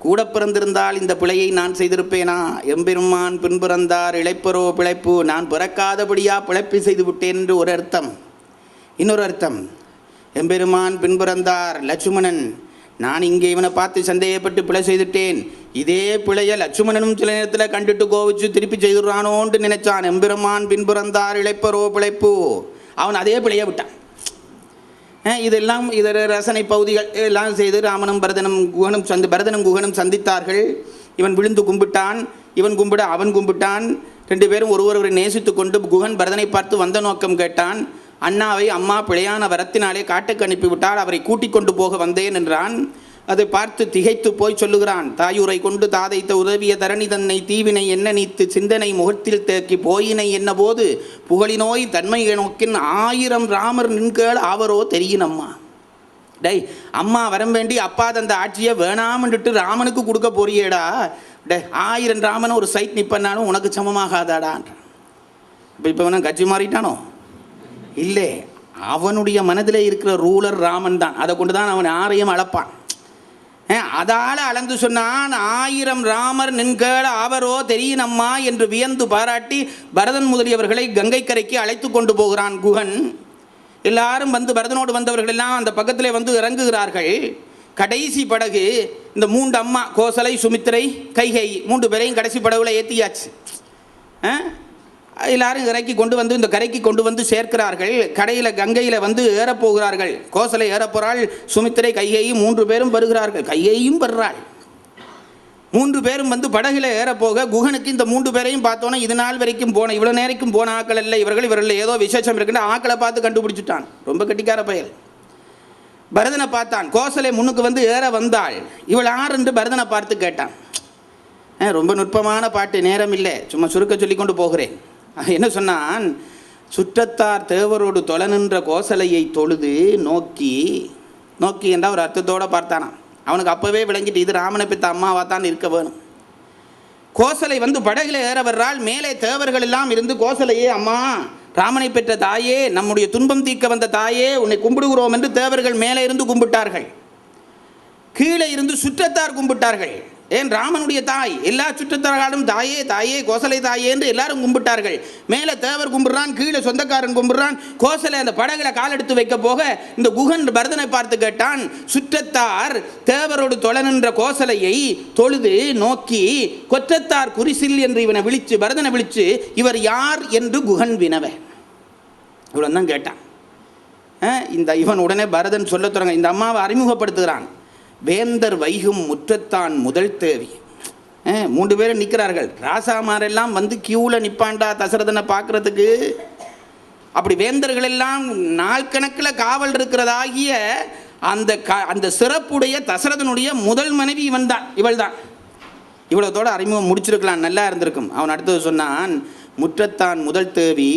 கூட பிறந்திருந்தால் இந்த பிழையை நான் செய்திருப்பேனா. எம்பெருமான் பின்பிறந்தார் இழைப்பரோ பிழைப்பு, நான் பிறக்காதபடியா பிழைப்பு செய்து விட்டேன் என்று ஒரு அர்த்தம். இன்னொரு அர்த்தம், எம்பெருமான் பின்பிறந்தார் லட்சுமணன், நான் இங்கே இவனை பார்த்து சந்தேகப்பட்டு பிழை செய்துட்டேன், இதே பிழையை லட்சுமணனும் சில நேரத்தில் கண்டுட்டு கோவிச்சு திருப்பி செய்துறானோன்னு நினைச்சான். எம்பெருமான் பின்பிறந்தார் இழைப்பரோ பிழைப்பு, அவன் அதே பிழையை விட்டான். இதெல்லாம் இதர ரசனை பகுதிகள் எல்லாம் செய்து ராமனும் பரதனும் குகனும் சந்தித்தார்கள். இவன் விழுந்து கும்பிட்டான், இவன் கும்பிட அவன் கும்பிட்டான். ரெண்டு பேரும் ஒருவரை நேசித்து கொண்டு குகன் பரதனை பார்த்து வந்த நோக்கம் கேட்டான். அண்ணாவை அம்மா பிழையான வரத்தினாலே காட்டுக்கு அனுப்பிவிட்டால் அவரை கூட்டிக் கொண்டு போக வந்தேன் என்றான். அதை பார்த்து திகைத்து போய் சொல்லுகிறான், தாயூரை கொண்டு தாதைத்த உதவிய தரணி தன்னை தீவினை என்ன நீத்து சிந்தனை முகத்தில் தேக்கி போயினை என்ன போது புகழினோய் தன்மை நோக்கின் 1000 ராமர் நின்கேள் ஆவரோ தெரியினம்மா. டை அம்மா வரம் வேண்டி அப்பா தந்த ஆட்சியை வேணாமன்ட்டு ராமனுக்கு கொடுக்க போறியேடா, டே 1000 ராமன் ஒரு சைட் நிப்பனாலும் உனக்கு சமமாகாதாடான். இப்போ வேணா கட்சி மாறிட்டானோ இல்லை, அவனுடைய மனதில் இருக்கிற ரூலர் ராமன் தான், அதை கொண்டு தான் அவன் யாரையும் அளப்பான். அதால் அளந்து சொன்னான், 1000 ராமர் நின்கேள ஆவரோ தெரியினம்மா என்று வியந்து பாராட்டி பரதன் முதலியவர்களை கங்கை கரைக்கு அழைத்து கொண்டு போகிறான் குகன். எல்லாரும் வந்து பரதனோடு வந்தவர்கள் எல்லாம் அந்த பக்கத்திலே வந்து இறங்குகிறார்கள். கடைசி படகு இந்த 3 அம்மா கோசலை சுமித்திரை கைகை 3 பேரையும் கடைசி படகுல ஏற்றியாச்சு. எல்லாரும் இறக்கி கொண்டு வந்து இந்த கரைக்கு கொண்டு வந்து சேர்க்கிறார்கள். கடையில் கங்கையில் வந்து ஏறப்போகிறார்கள். கோசலை ஏறப்போறாள், சுமித்திரை கையையும் 3 பேரும் வருகிறார்கள். கையையும் வர்றாள். 3 பேரும் வந்து படகுல ஏறப்போக குகனுக்கு இந்த 3 பேரையும் பார்த்தோன்னா இது நாள் வரைக்கும் போன இவ்வளோ நேரைக்கும் போன ஆக்கள் இல்லை, இவர்கள் ஏதோ விசேஷம் இருக்குன்னு ஆக்களை பார்த்து கண்டுபிடிச்சிட்டான். ரொம்ப கட்டிக்கார பயல். பரதனை பார்த்தான். கோசலை முன்னுக்கு வந்து ஏற வந்தாள். இவள் யார் என்று பரதனை பார்த்து கேட்டான். ரொம்ப நுட்பமான பாட்டு, நேரம் இல்லை, சும்மா சுருக்க சொல்லி கொண்டு போகிறேன். என்ன சொன்னான், சுற்றத்தார் தேவரோடு தொலை நின்ற கோசலையை தொழுது நோக்கி என்றால் ஒரு அர்த்தத்தோடு பார்த்தானா. அவனுக்கு அப்போவே விளங்கிட்டு இது ராமனை பெற்ற அம்மாவாக தான் இருக்க வேணும். கோசலை வந்து படகுல ஏற வர்றால். மேலே தேவர்கள் எல்லாம் இருந்து கோசலையே, அம்மா ராமனை பெற்ற தாயே, நம்முடைய துன்பம் தீர்க்க வந்த தாயே, உன்னை கும்பிடுகிறோம் என்று தேவர்கள் மேலே இருந்து கும்பிட்டார்கள். கீழே இருந்து சுற்றத்தார் கும்பிட்டார்கள். ஏன் ராமனுடைய தாய், எல்லா சுற்றத்தார்களும் தாயே தாயே கோசலை தாயே என்று எல்லாரும் கும்பிட்டார்கள். மேலே தேவர் கும்பிடுறான், கீழே சொந்தக்காரன் கும்பிடுறான். கோசலை அந்த படகுல கால் எடுத்து வைக்க போக இந்த குகன் பரதனை பார்த்து கேட்டான், சுற்றத்தார் தேவரோடு தொலை நின்ற கோசலையை தொழுது நோக்கி கொற்றத்தார் குறிசில் என்று இவனை விழிச்சு பரதனை விழிச்சு இவர் யார் என்று குகன் வினவ. இவ்வளோ தான் கேட்டான். இவன் உடனே பரதன் சொல்ல தொடங்க இந்த அம்மாவை அறிமுகப்படுத்துகிறான். வேந்தர் வைகும் முற்றத்தான் முதல் தேவி. 3 பேரும் நிற்கிறார்கள். ராசாமாரெல்லாம் வந்து கியூவில் நிற்பாண்டா தசரதனை பார்க்குறதுக்கு. அப்படி வேந்தர்கள் எல்லாம் நாள் கணக்கில் காவல் இருக்கிறதாகிய அந்த சிறப்புடைய தசரதனுடைய முதல் மனைவி இவள் தான். இவ்வளோத்தோட அறிமுகம் முடிச்சிருக்கலாம், நல்லா இருந்திருக்கும். அவன் அடுத்தது சொன்னான், முற்றத்தான் முதல் தேவி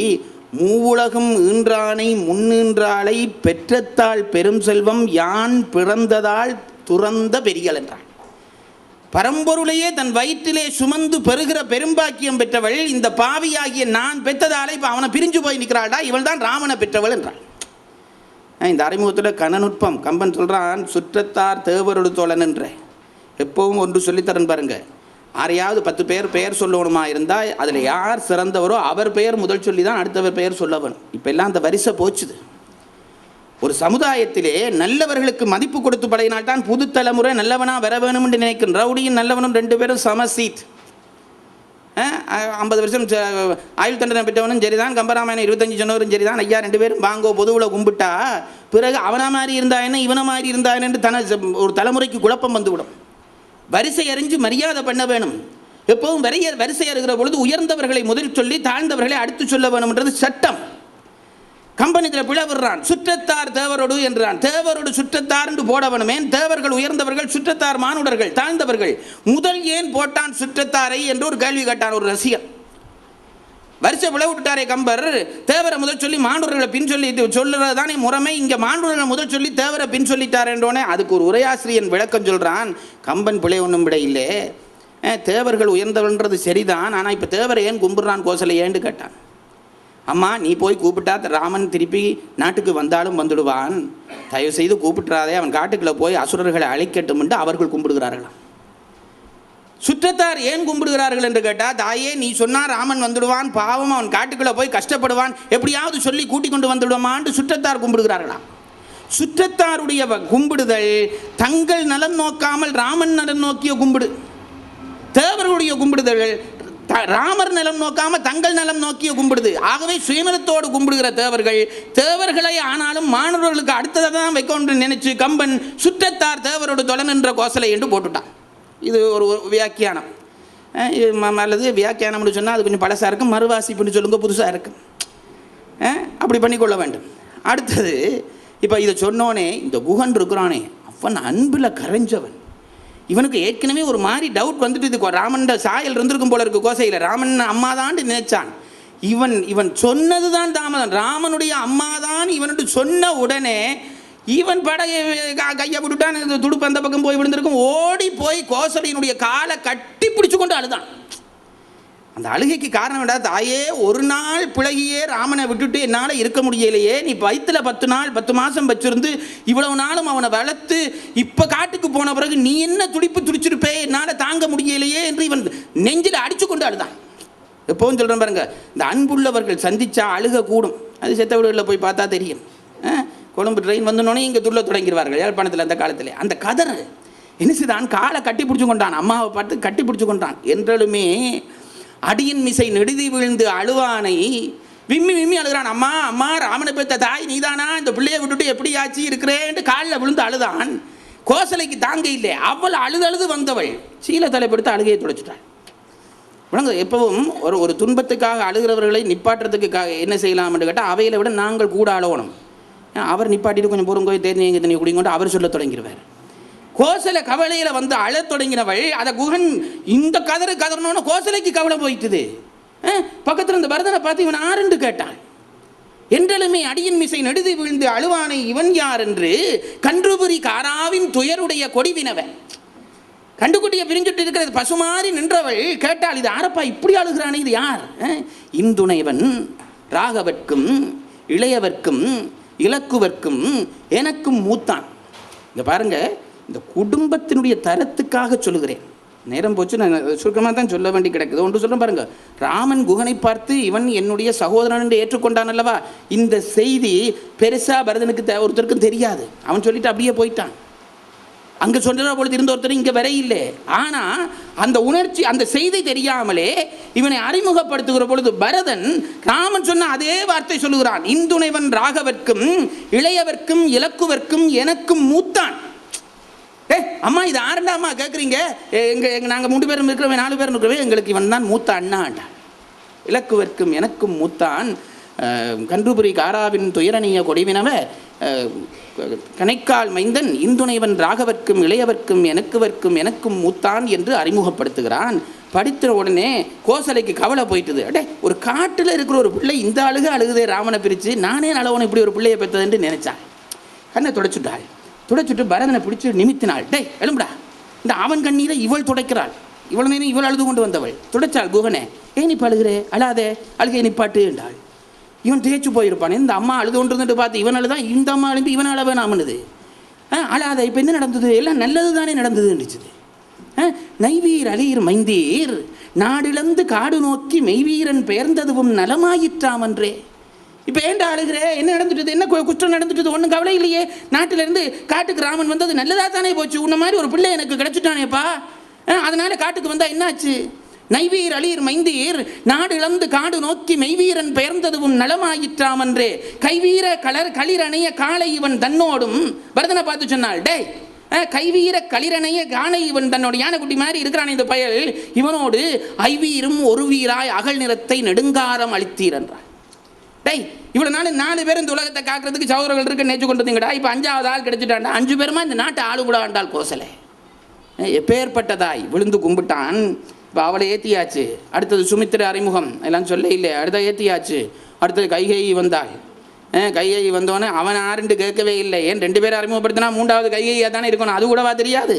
மூவுலகும் ஈன்றானை முன்னின்றாளை பெற்றத்தாள் பெரும் செல்வம் யான் பிறந்ததால் துறந்த பெரியல் என்றாள். பரம்பொருளையே தன் வயிற்றிலே சுமந்து பெறுகிற பெரும்பாக்கியம் பெற்றவள் இந்த பாவியாகிய நான் பெற்றதாலே இப்போ அவனை பிரிஞ்சு போய் நிற்கிறாளா, இவள் தான் ராமனை பெற்றவள் என்றாள். இந்த அறிமுகத்தில் கனநுட்பம். கம்பன் சொல்கிறான், சுற்றத்தார் தேவரொடு தோழன் என்ற. எப்பவும் ஒன்று சொல்லித்தரன் பாருங்க. யாரையாவது 10 பேர் பெயர் சொல்லணுமா இருந்தால் அதில் யார் சிறந்தவரோ அவர் பெயர் முதல் சொல்லி தான் அடுத்தவர் பெயர் சொல்ல வேணும். இப்போ எல்லாம் அந்த வரிசை போச்சுது. ஒரு சமுதாயத்திலே நல்லவர்களுக்கு மதிப்பு கொடுத்து படையினால்தான் புது தலைமுறை நல்லவனாக வர வேணும் என்று நினைக்கிறேன். ரவுடியும் நல்லவனும் 2 பேரும் சம சீட். 50 வருஷம் ஆயுள் தண்டனை பெற்றவனும் சரிதான், கம்பராமாயணம் 25 சொன்னவரும் சரிதான். ஐயா 2 பேரும் வாங்கோ பொதுவில் கும்பிட்டா பிறகு அவனை மாதிரி இருந்தா என்ன இவனை மாதிரி இருந்தா என்று ஒரு தலைமுறைக்கு குழப்பம் வந்துவிடும். வரிசை அறிஞ்சு மரியாதை பண்ண வேணும். எப்பவும் வரிசை அறிகிற பொழுது உயர்ந்தவர்களை முதல் சொல்லி தாழ்ந்தவர்களை அடுத்து சொல்ல வேணும்ன்றது சட்டம். கம்பெனியில் பிளவுறான், சுற்றத்தார் தேவரோடு என்றான். தேவரோடு சுற்றத்தார் என்று போட வேணுமே. தேவர்கள் உயர்ந்தவர்கள், சுற்றத்தார் மானுடர்கள் தாழ்ந்தவர்கள். முதல் ஏன் போட்டான் சுற்றத்தாரை என்று ஒரு கேள்வி கேட்டான் ஒரு ரசிகர். வரிசை பிளவுட்டாரே கம்பர். தேவரை முதல் சொல்லி மானுடர்களை பின் சொல்லி சொல்லுறது தானே முறைமை. இங்கே மானுடர்களை முதல் சொல்லி தேவரை பின் சொல்லிட்டார் என்றோன்னே அதுக்கு ஒரு உரையாசிரியன் விளக்கம் சொல்கிறான். கம்பன் பிழை ஒன்றும் விட இல்லை, தேவர்கள் உயர்ந்தவன்றது சரிதான், ஆனால் இப்போ தேவரை ஏன் கும்பிட்றான் கோசலை ஏன்னு கேட்டான். அம்மா நீ போய் கூப்பிட்டா ராமன் திருப்பி நாட்டுக்கு வந்தாலும் வந்துடுவான், தயவு செய்து கூப்பிட்றாதே, அவன் காட்டுக்குள்ளே போய் அசுரர்களை அழைக்கட்டும் என்று அவர்கள் கும்பிடுகிறார்களாம். சுற்றத்தார் ஏன் கும்பிடுகிறார்கள் என்று கேட்டால், தாயே நீ சொன்னால் ராமன் வந்துடுவான், பாவம் அவன் காட்டுக்குள்ளே போய் கஷ்டப்படுவான், எப்படியாவது சொல்லி கூட்டிக் கொண்டு வந்துடுவான்னு சுற்றத்தார் கும்பிடுகிறார்களாம். சுற்றத்தாருடைய கும்பிடுதல் தங்கள் நலன் நோக்காமல் ராமன் நலன் நோக்கிய கும்பிடு. தேவர்களுடைய கும்பிடுதல் ராமர் நலம் நோக்காம தங்கள் நலம் நோக்கிய கும்பிடுது. ஆகவே சுயநலத்தோடு கும்பிடுகிற தேவர்களை ஆனாலும் மாணவர்களுக்கு அடுத்ததை தான் வைக்கொண்டு நினைச்சு கம்பன் சுற்றத்தார் தேவரோடு தொழன் என்ற கோசலை என்று போட்டுட்டான். இது ஒரு வியாக்கியானம். அல்லது வியாக்கியானம்னு சொன்னால் அது கொஞ்சம் பழசாக இருக்கும், மறுவாசிப்புன்னு சொல்லுங்க புதுசாக இருக்கும். அப்படி பண்ணிக்கொள்ள வேண்டும். அடுத்தது இப்போ இதை சொன்னோனே இந்த குகன் இருக்கிறானே அவன் அன்பில் கரைஞ்சவன். இவனுக்கு ஏற்கனவே ஒரு மாதிரி டவுட் வந்துட்டு, இது ராமன் சாயல் இருந்திருக்கும் போல இருக்கு கோசையில், ராமன் அம்மா தான் நினைச்சான். இவன் சொன்னது தான் தாமதம், ராமனுடைய அம்மா தான் இவனுக்கு சொன்ன உடனே இவன் படையை கையை விட்டுட்டான். துடுப்பு அந்த பக்கம் போய் விழுந்திருக்கும். ஓடி போய் கோசலையினுடைய காலை கட்டி பிடிச்சு கொண்டு அழுதான். அந்த அழுகைக்கு காரணம் என்ன? தாயே ஒரு நாள் பிழகியே ராமனை விட்டுட்டு என்னால் இருக்க முடியலையே, நீ வயிற்றுல 10 நாள் 10 மாதம் வச்சிருந்து இவ்வளவு நாளும் அவனை வளர்த்து இப்போ காட்டுக்கு போன பிறகு நீ என்ன துடிச்சிருப்பே, என்னால் தாங்க முடியலையே என்று இவன் நெஞ்சில் அடித்து கொண்டு அழுதான். எப்போவும் சொல்கிறேன் பாருங்க, இந்த அன்புள்ளவர்கள் சந்திச்சா அழுக கூடும். அது செத்த வீடுகளில் போய் பார்த்தா தெரியும். கொழும்பு ட்ரெயின் வந்தோடனே இங்கே துள்ள தொடங்கிடுவார்கள் யாழ்ப்பாணத்தில். அந்த காலத்தில் அந்த கதர் என்னச்சுதான் காலை கட்டி பிடிச்சு கொண்டான், அம்மாவை பார்த்து கட்டி பிடிச்சு கொண்டான். என்றாலுமே அடியின் மிசை நெடுதி விழுந்து அழுவானை விம்மி விம்மி அழுகிறான். அம்மா அம்மா ராமனை பெற்ற தாய் நீதானா, இந்த பிள்ளையை விட்டுட்டு எப்படி ஆச்சு இருக்கிறேன்ட்டு காலில் விழுந்து அழுதான். கோசலைக்கு தாங்க இல்லை, அவள் அழுது வந்தவள் சீல தலைப்படுத்த அழுகையை துடைச்சிட்டாள். எப்பவும் ஒரு துன்பத்துக்காக அழுகிறவர்களை நிப்பாட்டுறதுக்கு என்ன செய்யலாம் என்று கேட்டால், அவையில் விட நாங்கள் கூட அழுவணும். அவர் நிப்பாட்டிட்டு கொஞ்சம் பொறுங்கோய் தேர்ந்து தண்ணி குடிங்கொண்டு அவர் சொல்ல தொடங்கிடுவார். கோசலை கவலையில் வந்து அழத் தொடங்கினவள் அதை குகன் இந்த கதறனோன்னு கோசலைக்கு கவலை போயிட்டுது. பக்கத்தில் இந்த பரதனை பார்த்து இவன் ஆறுண்டு கேட்டாள். என்றலுமே அடியின் மிசை நெடுதி விழுந்து அழுவானை இவன் யார் என்று கன்றுபுரி காராவின் துயருடைய கொடிவினவன். கண்டுக்குட்டியை பிரிஞ்சுட்டு இருக்கிறது பசுமாறி நின்றவள் கேட்டாள், இது ஆரப்பா இப்படி அழுகிறானே, இது யார்? இந்துணைவன் ராகவர்க்கும் இளையவர்க்கும் இலக்குவர்க்கும் எனக்கும் மூத்தான். இங்கே பாருங்க, இந்த குடும்பத்தினுடைய தரத்துக்காக சொல்லுகிறேன். நேரம் போச்சு, நான் சுருக்கமாக தான் சொல்ல வேண்டி கிடக்குது. ஒன்று சொல்கிறேன் பாருங்க, ராமன் குகனை பார்த்து இவன் என்னுடைய சகோதரன் என்று ஏற்றுக்கொண்டான் அல்லவா, இந்த செய்தி பெருசாக பரதனுக்கு ஒருத்தருக்கும் தெரியாது. அவன் சொல்லிட்டு அப்படியே போயிட்டான். அங்கே சொல்கிற பொழுது இருந்த ஒருத்தர் இங்கே வர இல்லை. ஆனால் அந்த உணர்ச்சி அந்த செய்தி தெரியாமலே இவனை அறிமுகப்படுத்துகிற பொழுது பரதன் ராமன் சொன்ன அதே வார்த்தை சொல்லுகிறான். இந்துணைவன் ராகவர்க்கும் இளையவர்க்கும் இலக்குவர்க்கும் எனக்கும் மூத்தான். அம்மா இது ஆரண்டாம்மா கேட்குறீங்க, நாங்கள் 3 பேரும் இருக்கிறவன் 4 பேரும் இருக்கிறவே எங்களுக்கு இவன் தான் மூத்த அண்ணாண்டா. இலக்குவர்க்கும் எனக்கும் மூத்தான் கன்றுபுரி காராவின் துயரணிய கொடிவினவ கணைக்கால் மைந்தன் இந்துணைவன் ராகவர்க்கும் இளையவர்க்கும் எனக்குவர்க்கும் எனக்கும் மூத்தான் என்று அறிமுகப்படுத்துகிறான். படித்த உடனே கோசலைக்கு கவலை போயிட்டுது. அடே, ஒரு காட்டில் இருக்கிற ஒரு பிள்ளை இந்த அழுகுதே ராமனை பிரித்து, நானே நல்லவனை இப்படி ஒரு பிள்ளையை பெற்றதுன்னு நினைச்சாள். கண்ணை துடைச்சுட்டு பரதனை பிடிச்சி நிமித்தினாள். டே எழும்புடா, இந்த அவன் கண்ணீரை இவள் துடைக்கிறாள். இவ்வளோ நேரம் இவள் அழுது கொண்டு வந்தவள் துடைச்சாள். குகனே, ஏன் இப்போ அழுகிறே, அழாதே, அழுகை நிப்பாட்டு என்றாள். இவன் தேய்ச்சி போயிருப்பான். இந்த அம்மா அழுது கொண்டு இருந்துட்டு பார்த்து இவன் அழுதான், இந்த அம்மா எழுப்பி இவன் அழவே நாமனுது. அழாத, இப்போ என்ன நடந்தது, எல்லாம் நல்லது தானே நடந்ததுன்னுச்சுது. நைவீர் அலீர் மைந்தீர் நாடிழந்து காடு நோக்கி மெய்வீரன் பெயர்ந்ததுவும் நலமாயிற்றாமன்றே. இப்போ ஏண்டா அழுகிறே, என்ன நடந்துட்டுது, என்ன குற்றம் நடந்துட்டுது, ஒன்றும் கவலை இல்லையே. நாட்டிலேருந்து காட்டுக்கு ராமன் வந்தது நல்லதாக தானே போச்சு. உன்ன மாதிரி ஒரு பிள்ளை எனக்கு கிடச்சிட்டானேப்பா, அதனால் காட்டுக்கு வந்தால் என்னாச்சு. நைவீர் அலீர் மைந்தீர் நாடு இழந்து காடு நோக்கி மெய்வீரன் பெயர்ந்ததுவும் நலமாயிற்றாமன்றே. கைவீர களிரணைய காளை இவன் தன்னோடும். பரதனை பார்த்து சொன்னாள், டே கைவீர களிரணைய காணை இவன் தன்னோட யானைக்குட்டி மாதிரி இருக்கிறான் இந்த பயல், இவனோடு ஐவீரும் ஒரு வீராய் அகல் நிறத்தை நெடுங்காரம் அளித்தீர் என்றாள். டேய், இவ்வளோ நாள் 4 பேர் இந்த உலகத்தை காக்கிறதுக்கு சகோதரர்கள் இருக்கு நேற்று கொண்டு வந்தீங்கடா, இப்போ 5வது ஆள் கிடைச்சிட்டான்டா, 5 பேருமா இந்த நாட்டை ஆளுபடாண்டாள் கோசலை. எப்பேற்பட்டதாய் விழுந்து கும்பிட்டான். இப்போ அவளை ஏற்றியாச்சு. அடுத்தது சுமித்திர அறிமுகம் எல்லாம் சொல்ல இல்லை, அடுத்த ஏற்றியாச்சு. அடுத்தது கைகேயி வந்தாள். கைகேயி வந்தோன்னே அவன் ஆறுண்டு கேட்கவே இல்லை. ஏன் 2 பேரை அறிமுகப்படுத்தினா 3வது கைகேயியாக தானே இருக்கணும், அது கூடவா தெரியாது.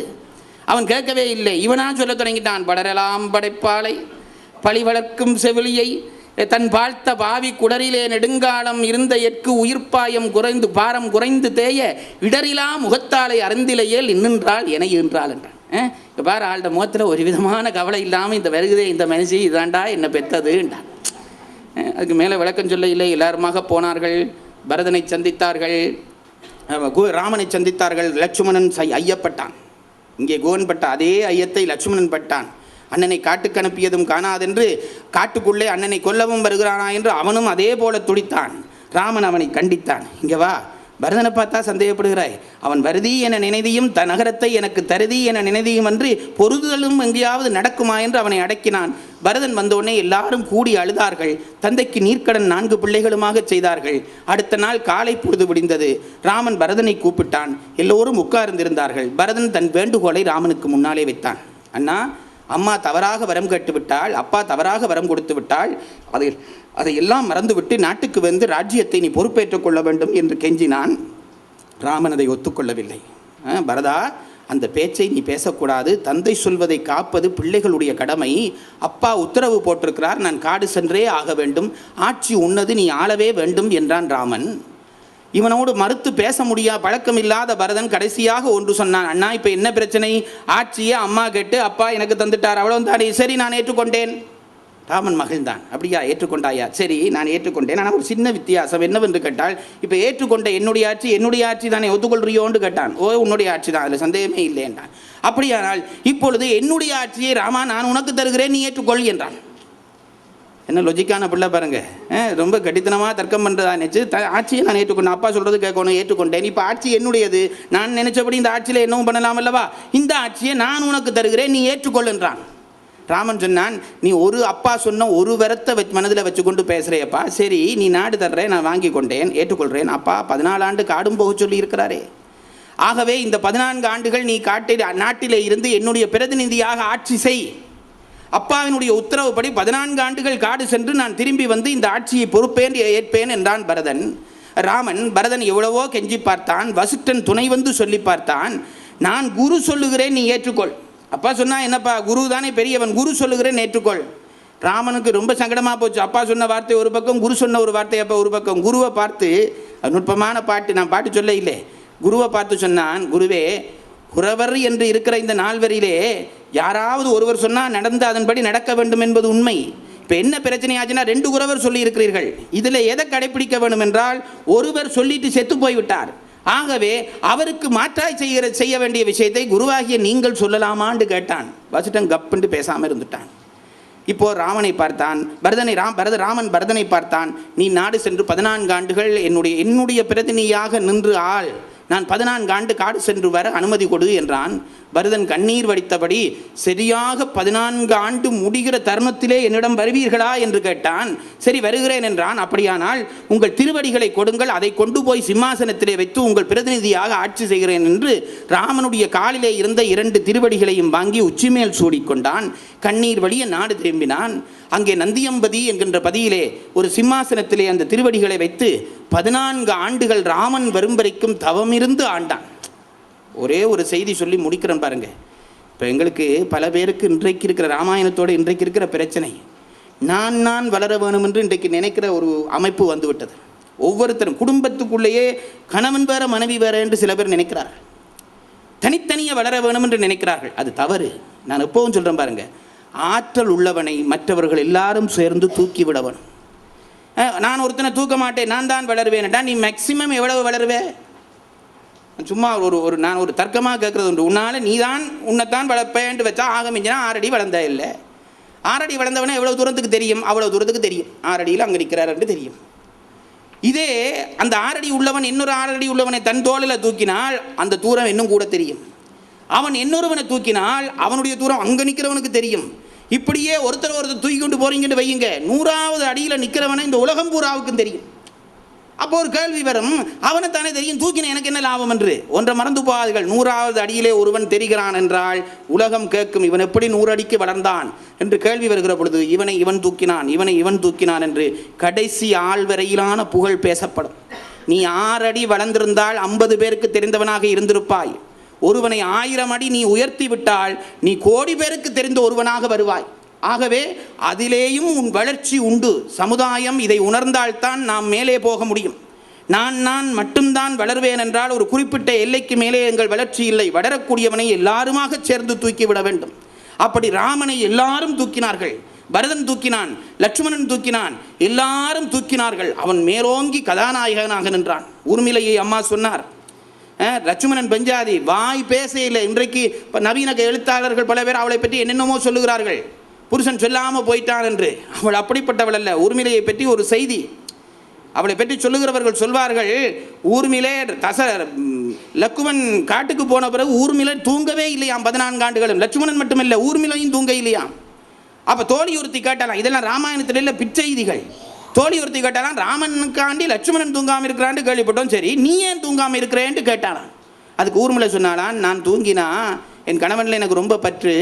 அவன் கேட்கவே இல்லை. இவனா சொல்ல தொடங்கிட்டான், படரெல்லாம் படைப்பாளை பழி வளர்க்கும் செவிலியை தன் பார்த்த பாவி குடரிலே நெடுங்காலம் இருந்த எற்கு உயிர்ப்பாயம் குறைந்து பாரம் குறைந்து தேய இடரிலா முகத்தாலை அருந்திலையேல் இன்னென்றால் என என்றாள் என்றான். இப்போ பாரு, ஆள்ட முகத்தில் ஒரு விதமான கவலை இல்லாமல் இந்த வருகுதே இந்த மனுஷி இதாண்டா என்ன பெற்றதுன்றான். அதுக்கு மேலே விளக்கம் சொல்ல இல்லை. எல்லாருமாக போனார்கள், பரதனை சந்தித்தார்கள், ராமனை சந்தித்தார்கள். லட்சுமணன் ஐயப்பட்டான். இங்கே கோவன் பட்ட அதே ஐயத்தை லட்சுமணன் பட்டான். அண்ணனை காட்டுக்கு அனுப்பியதும் காணாதென்று காட்டுக்குள்ளே அண்ணனை கொல்லவும் வருகிறானா என்று அவனும் அதே போல துடித்தான். ராமன் அவனை கண்டித்தான். இங்கே வா, பரதனை பார்த்தா சந்தேகப்படுகிறாய், அவன் வருதி என நினைதியும் நகரத்தை எனக்கு தருதி என நினைதியும் அன்று பொருதுதலும் எங்கேயாவது நடக்குமா என்று அவனை அடக்கினான். பரதன் வந்தோடனே எல்லாரும் கூடி அழுதார்கள். தந்தைக்கு நீர்க்கடன் 4 பிள்ளைகளுமாக செய்தார்கள். அடுத்த நாள் காலை பொழுது விடிந்தது. ராமன் பரதனை கூப்பிட்டான். எல்லோரும் உட்கார்ந்திருந்தார்கள். பரதன் தன் வேண்டுகோளை ராமனுக்கு முன்னாலே வைத்தான். அண்ணா, அம்மா தவறாக வரம் கேட்டு விட்டாள், அப்பா தவறாக வரம் கொடுத்து விட்டாள், அதையெல்லாம் மறந்துவிட்டு நாட்டுக்கு வந்து ராஜ்யத்தை நீ பொறுப்பேற்றுக் கொள்ள வேண்டும் என்று கெஞ்சினான். ராமன் அதை ஒத்துக்கொள்ளவில்லை. பரதா, அந்த பேச்சை நீ பேசக்கூடாது. தந்தை சொல்வதை காப்பது பிள்ளைகளுடைய கடமை. அப்பா உத்தரவு போட்டிருக்கிறார், நான் காடு சென்றே ஆக வேண்டும், ஆட்சி உன்னது, நீ ஆளவே வேண்டும் என்றான் ராமன். இவனோடு மறுத்து பேச முடியாத பழக்கம் இல்லாத பரதன் கடைசியாக ஒன்று சொன்னான். அண்ணா, இப்போ என்ன பிரச்சனை, ஆட்சியை அம்மா கேட்டு அப்பா எனக்கு தந்துட்டார், அவ்வளோதானே, சரி நான் ஏற்றுக்கொண்டேன். ராமன் மகிழ்ந்தான். அப்படியா, ஏற்றுக்கொண்டாயா, சரி நான் ஏற்றுக்கொண்டேன். ஆனால் ஒரு சின்ன வித்தியாசம் என்னவென்று கேட்டால், இப்போ ஏற்றுக்கொண்ட என்னுடைய ஆட்சி தானே ஒத்துக்கொள்றியோன்னு கேட்டான். உன்னுடைய ஆட்சி தான், அதில் சந்தேகமே இல்லை என்றான். அப்படியானால் இப்பொழுது என்னுடைய ஆட்சியை ராமா நான் உனக்கு தருகிறேன், நீ ஏற்றுக்கொள் என்றான். என்ன லொஜிக்கான பிள்ளை பாருங்க, ரொம்ப கடித்தனமாக தர்க்கம் பண்ணுறதா நினச்சி ஆட்சியை நான் ஏற்றுக்கொண்டேன், அப்பா சொல்கிறது கேட்கணும், ஏற்றுக்கொண்டேன். இப்போ ஆட்சி என்னுடையது, நான் நினச்சபடி இந்த ஆட்சியில் என்னவும் பண்ணலாம் அல்லவா, இந்த ஆட்சியை நான் உனக்கு தருகிறேன், நீ ஏற்றுக்கொள் என்றான். ராமன் சொன்னான், நீ அப்பா சொன்ன ஒரு வரத்தை மனதில் வச்சுக்கொண்டு பேசுகிறேப்பா, சரி நீ நாடு தர்றேன், நான் வாங்கி கொண்டேன், ஏற்றுக்கொள்கிறேன். அப்பா 14 ஆண்டு காடும் போக சொல்லி இருக்கிறாரே, ஆகவே இந்த 14 ஆண்டுகள் நீ நாட்டிலே இருந்து என்னுடைய பிரதிநிதியாக ஆட்சி செய். அப்பாவினுடைய உத்தரவுப்படி 14 ஆண்டுகள் காடு சென்று நான் திரும்பி வந்து இந்த ஆட்சியை பொறுப்பேன் ஏற்பேன் என்றான் பரதன். ராமன் பரதன் எவ்வளவோ கெஞ்சி பார்த்தான். வசிஷ்டன் துணை வந்து சொல்லி பார்த்தான். நான் குரு சொல்லுகிறேன், நீ ஏற்றுக்கொள். அப்பா சொன்னா என்னப்பா, குரு தானே பெரியவன், குரு சொல்லுகிறேன் ஏற்றுக்கொள். ராமனுக்கு ரொம்ப சங்கடமாக போச்சு. அப்பா சொன்ன வார்த்தை ஒரு பக்கம், குரு சொன்ன ஒரு வார்த்தை அப்போ ஒரு பக்கம். குருவை பார்த்து, நுட்பமான பாட்டு, நான் பாட்டு சொல்ல இல்லை, குருவை பார்த்து சொன்னான், குருவே, குறவர் என்று இருக்கிற இந்த 4 வரியிலே யாராவது ஒருவர் சொன்னால் நடந்து அதன்படி நடக்க வேண்டும் என்பது உண்மை. இப்போ என்ன பிரச்சனையாச்சுன்னா 2 குறவர் சொல்லி இருக்கிறீர்கள். இதில் எதை கடைப்பிடிக்க வேண்டும் என்றால், ஒருவர் சொல்லிட்டு செத்து போய்விட்டார். ஆகவே அவருக்கு மாற்றாய் செய்ய வேண்டிய விஷயத்தை குருவாகிய நீங்கள் சொல்லலாமான்னு கேட்டான். வசிஷ்டன் கப்புண்டு பேசாமல் இருந்துட்டான். இப்போ ராமனை பார்த்தான், ராமன் பரதனை பார்த்தான். நீ நாடு சென்று 14 ஆண்டுகள் என்னுடைய பிரதிநிதியாக நின்று ஆள், நான் 14 ஆண்டு காடு சென்று வர அனுமதி கொடு என்றான். பரதன் கண்ணீர் வடித்தபடி, சரியாக 14 ஆண்டு முடிகிற தருணத்திலே என்னிடம் வருவீர்களா என்று கேட்டான். சரி, வருகிறேன் என்றான். அப்படியானால் உங்கள் திருவடிகளை கொடுங்கள், அதை கொண்டு போய் சிம்மாசனத்திலே வைத்து உங்கள் பிரதிநிதியாக ஆட்சி செய்கிறேன் என்று ராமனுடைய காலிலே இருந்த 2 திருவடிகளையும் வாங்கி உச்சிமேல் சூடிக்கொண்டான். கண்ணீர் வழிய நாடு திரும்பினான். அங்கே நந்தியம்பதி என்கின்ற பதியிலே ஒரு சிம்மாசனத்திலே அந்த திருவடிகளை வைத்து 14 ஆண்டுகள் ராமன் வரும் வரைக்கும் தவமிருந்து ஆண்டான். ஒரே ஒரு செய்தி சொல்லி முடிக்கிறேன் பாருங்க. இப்போ எங்களுக்கு பல பேருக்கு இன்றைக்கு இருக்கிற ராமாயணத்தோடு இன்றைக்கு இருக்கிற பிரச்சனை, நான் வளர வேணும் என்று இன்றைக்கு நினைக்கிற ஒரு அமைப்பு வந்துவிட்டது. ஒவ்வொருத்தரும் குடும்பத்துக்குள்ளேயே கணவன் வேற மனைவி வேற என்று சில பேர் நினைக்கிறார்கள். தனித்தனியாக வளர வேணும் என்று நினைக்கிறார்கள். அது தவறு. நான் எப்பவும் சொல்கிறேன் பாருங்க, ஆற்றல் உள்ளவனை மற்றவர்கள் எல்லாரும் சேர்ந்து தூக்கி விடவன். நான் ஒருத்தனை தூக்க மாட்டேன், நான் தான் வளருவேன்டா. நீ மேக்சிமம் எவ்வளவு வளருவே? சும்மா நான் ஒரு தர்க்கமாக கேட்குறது உண்டு. உன்னால் நீ தான் உன்னைத்தான் வளர்ப்பேன்ட்டு வச்சா ஆகமிஞ்சினா 6 அடி வளர்ந்த இல்லை. 6 அடி வளர்ந்தவனே எவ்வளோ தூரத்துக்கு தெரியும்? அவ்வளோ தூரத்துக்கு தெரியும். 6 அடியில் அங்கே நிற்கிறாருன்னு தெரியும். இதே அந்த 6 அடி உள்ளவன் இன்னொரு 6 அடி உள்ளவனை தன் தோளில் தூக்கினால் அந்த தூரம் இன்னும் கூட தெரியும். அவன் இன்னொருவனை தூக்கினால் அவனுடைய தூரம் அங்கே நிற்கிறவனுக்கு தெரியும். இப்படியே ஒருத்தர் தூக்கி கொண்டு போறீங்கன்னு வையுங்க, 100வது அடியில் நிற்கிறவனை இந்த உலகம் பூராவுக்கும் தெரியும். அப்போ ஒரு கேள்வி வரும், அவனை தானே தெரியும், தூக்கின எனக்கு என்ன லாபம் என்று. ஒன்றை மறந்து போகாதீர்கள், 100வது அடியிலே ஒருவன் தெரிகிறான் என்றால் உலகம் கேட்கும், இவன் எப்படி 100 அடிக்கு வளர்ந்தான் என்று கேள்வி வருகிற பொழுது இவனை இவன் தூக்கினான் என்று கடைசி ஆள் வரையிலான புகழ் பேசப்படும். நீ 6 அடி வளர்ந்திருந்தால் 50 பேருக்கு தெரிந்தவனாக இருந்திருப்பாய். ஒருவனை 1000 அடி நீ உயர்த்தி விட்டால் நீ கோடி பேருக்கு தெரிந்த ஒருவனாக வருவாய். ஆகவே அதிலேயும் உன் வளர்ச்சி உண்டு. சமுதாயம் இதை உணர்ந்தால்தான் நாம் மேலே போக முடியும். நான் மட்டும்தான் வளர்வேன் என்றால் ஒரு குறிப்பிட்ட எல்லைக்கு மேலே எங்கள் வளர்ச்சி இல்லை. வளரக்கூடியவனை எல்லாருமாக சேர்ந்து தூக்கிவிட வேண்டும். அப்படி ராமனை எல்லாரும் தூக்கினார்கள். பரதன் தூக்கினான், லட்சுமணன் தூக்கினான், எல்லாரும் தூக்கினார்கள். அவன் மேலோங்கி கதாநாயகனாக நின்றான். ஊர்மிளையை அம்மா சொன்னார், லட்சுமணன் பெஞ்சாதி வாய் பேச இல்லை. இன்றைக்கு நவீன எழுத்தாளர்கள் பல பேர் அவளை பற்றி என்னென்னமோ சொல்லுகிறார்கள், புருஷன் சொல்லாமல் போயிட்டான் என்று. அவள் அப்படிப்பட்டவள் அல்ல. ஊர்மிளையை பற்றி ஒரு செய்தி, அவளை பற்றி சொல்லுகிறவர்கள் சொல்வார்கள், ஊர்மிளை லக்குவன் காட்டுக்கு போன பிறகு ஊர்மிளை தூங்கவே இல்லையாம் 14 ஆண்டுகளும். லட்சுமணன் மட்டுமில்லை, ஊர்மிளையும் தூங்க இல்லையாம். அப்போ தோழியுறுத்தி கேட்டாலாம், இதெல்லாம் ராமாயணத்தில் இல்லை, பிச்செய்திகள். தோழியுறுத்தி கேட்டாலாம், ராமனுக்காண்டி லட்சுமணன் தூங்காமல் இருக்கிறான்னு கேள்விப்பட்டோம், சரி நீ ஏன் தூங்காமல் இருக்கிறேன்ட்டு கேட்டாலாம். அதுக்கு ஊர்மிளை சொன்னாலாம், நான் தூங்கினா என் கணவனில் எனக்கு ரொம்ப பற்று,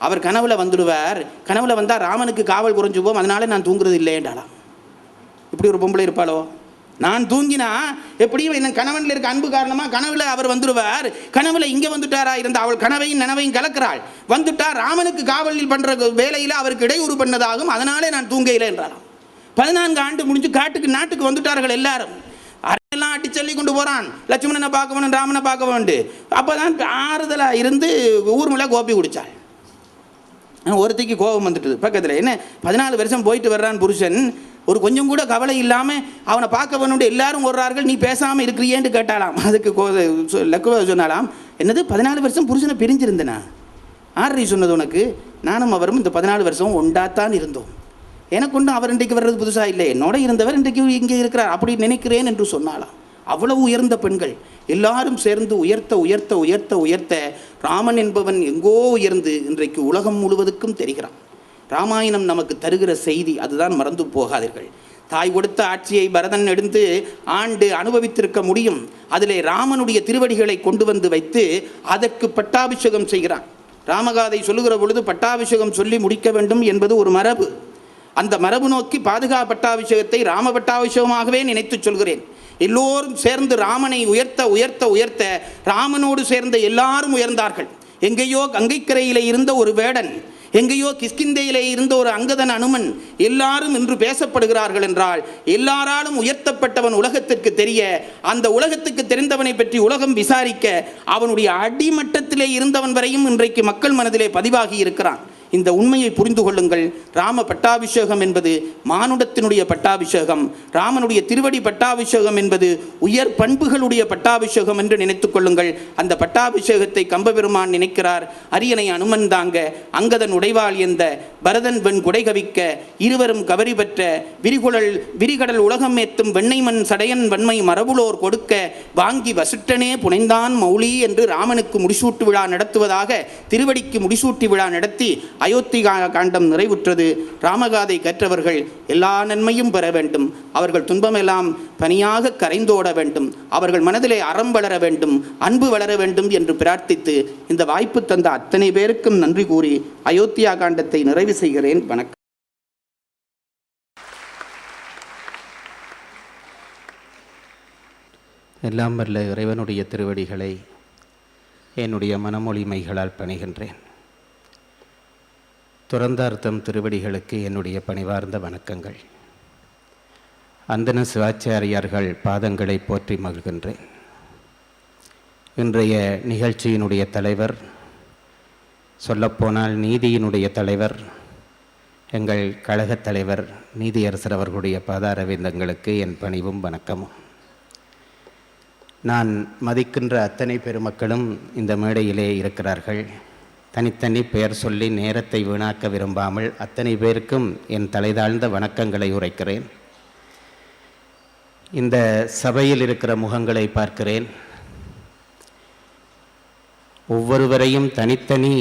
அவர் கனவுல வந்துடுவார், கனவுல வந்தால் ராமனுக்கு காவல் குறைஞ்சு போகும், அதனால நான் தூங்குறது இல்லைன்றாலாம். இப்படி ஒரு பொம்பளை இருப்பாளோ? நான் தூங்கினா எப்படியும் என் கணவனில் இருக்க அன்பு காரணமாக கனவுல அவர் வந்துடுவார், கனவுல இங்கே வந்துட்டாரா இருந்த அவள் கனவையும் நனவையும் கலக்கிறாள், வந்துட்டார் ராமனுக்கு காவலில் பண்ணுற வேலையில் அவருக்கு இடையூறு பண்ணதாகும், அதனாலே நான் தூங்க இல்லை என்றாலாம். 14 ஆண்டு முடிஞ்சு நாட்டுக்கு வந்துட்டார்கள் எல்லாரும். அறையெல்லாம் அட்டி சொல்லி கொண்டு போகிறான், லட்சுமணனை பார்க்க வேணும், ராமனை பார்க்க வேண்டும். அப்போ தான் ஆறுதலாக இருந்து ஊர்மிளை கோப்பி குடித்தாள். ஒருத்திக்கு கோபம் வந்துட்டுது பக்கத்தில். என்ன 14 வருஷம் போயிட்டு வர்றான் புருஷன், ஒரு கொஞ்சம் கூட கவலை இல்லாமல் அவனை பார்க்க வேணும்னு எல்லாரும் வர்றார்கள், நீ பேசாமல் இருக்கிறியேன்னு கேட்டாலாம். அதுக்கு லக்குவ சொன்னாலாம், என்னது 14 வருஷம் புருஷனை பிரிஞ்சிருந்தேனா? ஆர்ரி சொன்னது உனக்கு? நானும் அவரும் இந்த 14 வருஷம் ஒண்டாத்தான் இருந்தோம், எனக்கு ஒன்றும் அவர் இன்றைக்கு வர்றது புதுசாக இல்லை, என்னோட இருந்தவர் இன்றைக்கு இங்கே இருக்கிறார், அப்படி நினைக்கிறேன் என்று சொன்னாலாம். அவ்வளவு உயர்ந்த பெண்கள் எல்லாரும் சேர்ந்து உயர்த்த உயர்த்த உயர்த்த உயர்த்த ராமன் என்பவன் எங்கோ உயர்ந்து இன்றைக்கு உலகம் முழுவதுக்கும் தெரிகிறான். ராமாயணம் நமக்கு தருகிற செய்தி அதுதான், மறந்து போகாதீர்கள். தாய் கொடுத்த ஆட்சியை பரதன் எடுத்து ஆண்டு அனுபவித்திருக்க முடியும். அதிலே ராமனுடைய திருவடிகளை கொண்டு வந்து வைத்து அதற்கு பட்டாபிஷேகம் செய்கிறான். ராமகாதை சொல்லுகிற பொழுது பட்டாபிஷேகம் சொல்லி முடிக்க வேண்டும் என்பது ஒரு மரபு. அந்த மரபு நோக்கி பாதுகா பட்டாபிஷேகத்தை ராம பட்டாபிஷேகமாகவே நினைத்து சொல்கிறேன். எல்லோரும் சேர்ந்து ராமனை உயர்த்த உயர்த்த உயர்த்த ராமனோடு சேர்ந்த எல்லாரும் உயர்ந்தார்கள். எங்கேயோ கங்கைக்கரையிலே இருந்த ஒரு வேடன், எங்கேயோ கிஷ்கிந்தையிலே இருந்த ஒரு அங்கதன் அனுமன், எல்லாரும் இன்று பேசப்படுகிறார்கள் என்றால் எல்லாராலும் உயர்த்தப்பட்டவன் உலகத்திற்கு தெரிய, அந்த உலகத்துக்கு தெரிந்தவனை பற்றி உலகம் விசாரிக்க அவனுடைய அடிமட்டத்திலே இருந்தவன் வரையும் இன்றைக்கு மக்கள் மனதிலே பதிவாகி இருக்கிறான். இந்த உண்மையை புரிந்து கொள்ளுங்கள். ராம பட்டாபிஷேகம் என்பது மானுடத்தினுடைய பட்டாபிஷேகம், ராமனுடைய திருவடி பட்டாபிஷேகம் என்பது உயர் பண்புகளுடைய பட்டாபிஷேகம் என்று நினைத்துக் கொள்ளுங்கள். அந்த பட்டாபிஷேகத்தை கம்பபெருமான் நினைக்கிறார், அரியணை அனுமன் தாங்க அங்கதன் உடைவாள் எந்த பரதன் வெண் குடை கவிக்க இருவரும் கவரி பெற்ற விரிகடல் உலகம் ஏத்தும் வெண்ணை மண் சடையன் வன்மை மரபுளோர் கொடுக்க வாங்கி வசிட்டனே புனைந்தான் மௌலி என்று ராமனுக்கு முடிசூட்டு விழா நடத்துவதாக திருவடிக்கு முடிசூட்டி விழா நடத்தி அயோத்தி காண்டம் நிறைவுற்றது. ராமகாதை கற்றவர்கள் எல்லா நன்மையும் பெற வேண்டும். அவர்கள் துன்பமெல்லாம் பனியாக கரைந்தோட வேண்டும். அவர்கள் மனதிலே அறம் வளர வேண்டும், அன்பு வளர வேண்டும் என்று பிரார்த்தித்து இந்த வாய்ப்பு தந்த அத்தனை பேருக்கும் நன்றி கூறி அயோத்தியா காண்டத்தை நிறைவு செய்கிறேன். வணக்கம். எல்லாம் வல்ல இறைவனுடைய திருவடிகளை என்னுடைய மனமொழிமைகளால் பணிகின்றேன். துறந்தார்த்தம் திருவடிகளுக்கு என்னுடைய பணிவார்ந்த வணக்கங்கள். அந்தன சிவாச்சாரியார்கள் பாதங்களை போற்றி மகிழ்கின்றேன். இன்றைய நிகழ்ச்சியினுடைய தலைவர், சொல்லப்போனால் நீதியினுடைய தலைவர், எங்கள் கழகத் தலைவர் நீதியரசர் அவர்களுடைய பாதாரவிந்தங்களுக்கு என் பணிவும் வணக்கமும். நான் மதிக்கின்ற அத்தனை பெருமக்களும் இந்த மேடையிலே இருக்கிறார்கள். தனித்தனி பெயர் சொல்லி நேரத்தை வீணாக்க விரும்பாமல் அத்தனை பேருக்கும் என் தலைதாழ்ந்த வணக்கங்களை உரைக்கிறேன். இந்த சபையில் இருக்கிற முகங்களை பார்க்கிறேன். ஒவ்வொருவரையும் தனித்தனி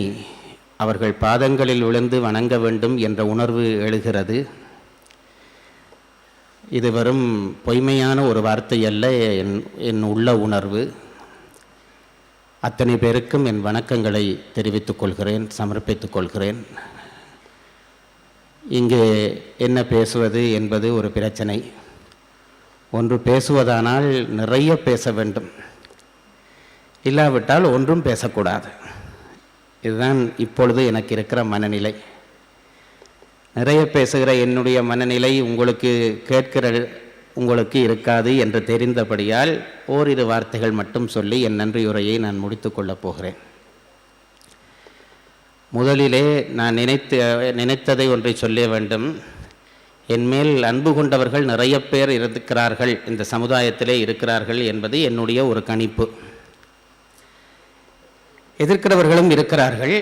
அவர்கள் பாதங்களில் விழுந்து வணங்க வேண்டும் என்ற உணர்வு எழுகிறது. இது வெறும் பொய்மையான ஒரு வார்த்தை அல்ல, என் உள்ள உணர்வு. அத்தனை பேருக்கும் என் வணக்கங்களை தெரிவித்துக் கொள்கிறேன், சமர்ப்பித்துக் கொள்கிறேன். இங்கே என்ன பேசுவது என்பது ஒரு பிரச்சனை. ஒன்று பேசுவதானால் நிறைய பேச வேண்டும், இல்லாவிட்டால் ஒன்றும் பேசக்கூடாது. இதுதான் இப்பொழுது எனக்கு இருக்கிற மனநிலை. நிறைய பேசுகிற என்னுடைய மனநிலை உங்களுக்கு இருக்காது என்று தெரிந்தபடியால் ஓரிரு வார்த்தைகள் மட்டும் சொல்லி என் நன்றியுரையை நான் முடித்து கொள்ளப் போகிறேன். முதலிலே நான் நினைத்ததை ஒன்றை சொல்ல வேண்டும். என்மேல் அன்பு கொண்டவர்கள் நிறைய பேர் இருக்கிறார்கள், இந்த சமுதாயத்திலே இருக்கிறார்கள் என்பது என்னுடைய ஒரு கணிப்பு. எதிர்க்கிறவர்களும் இருக்கிறார்கள்,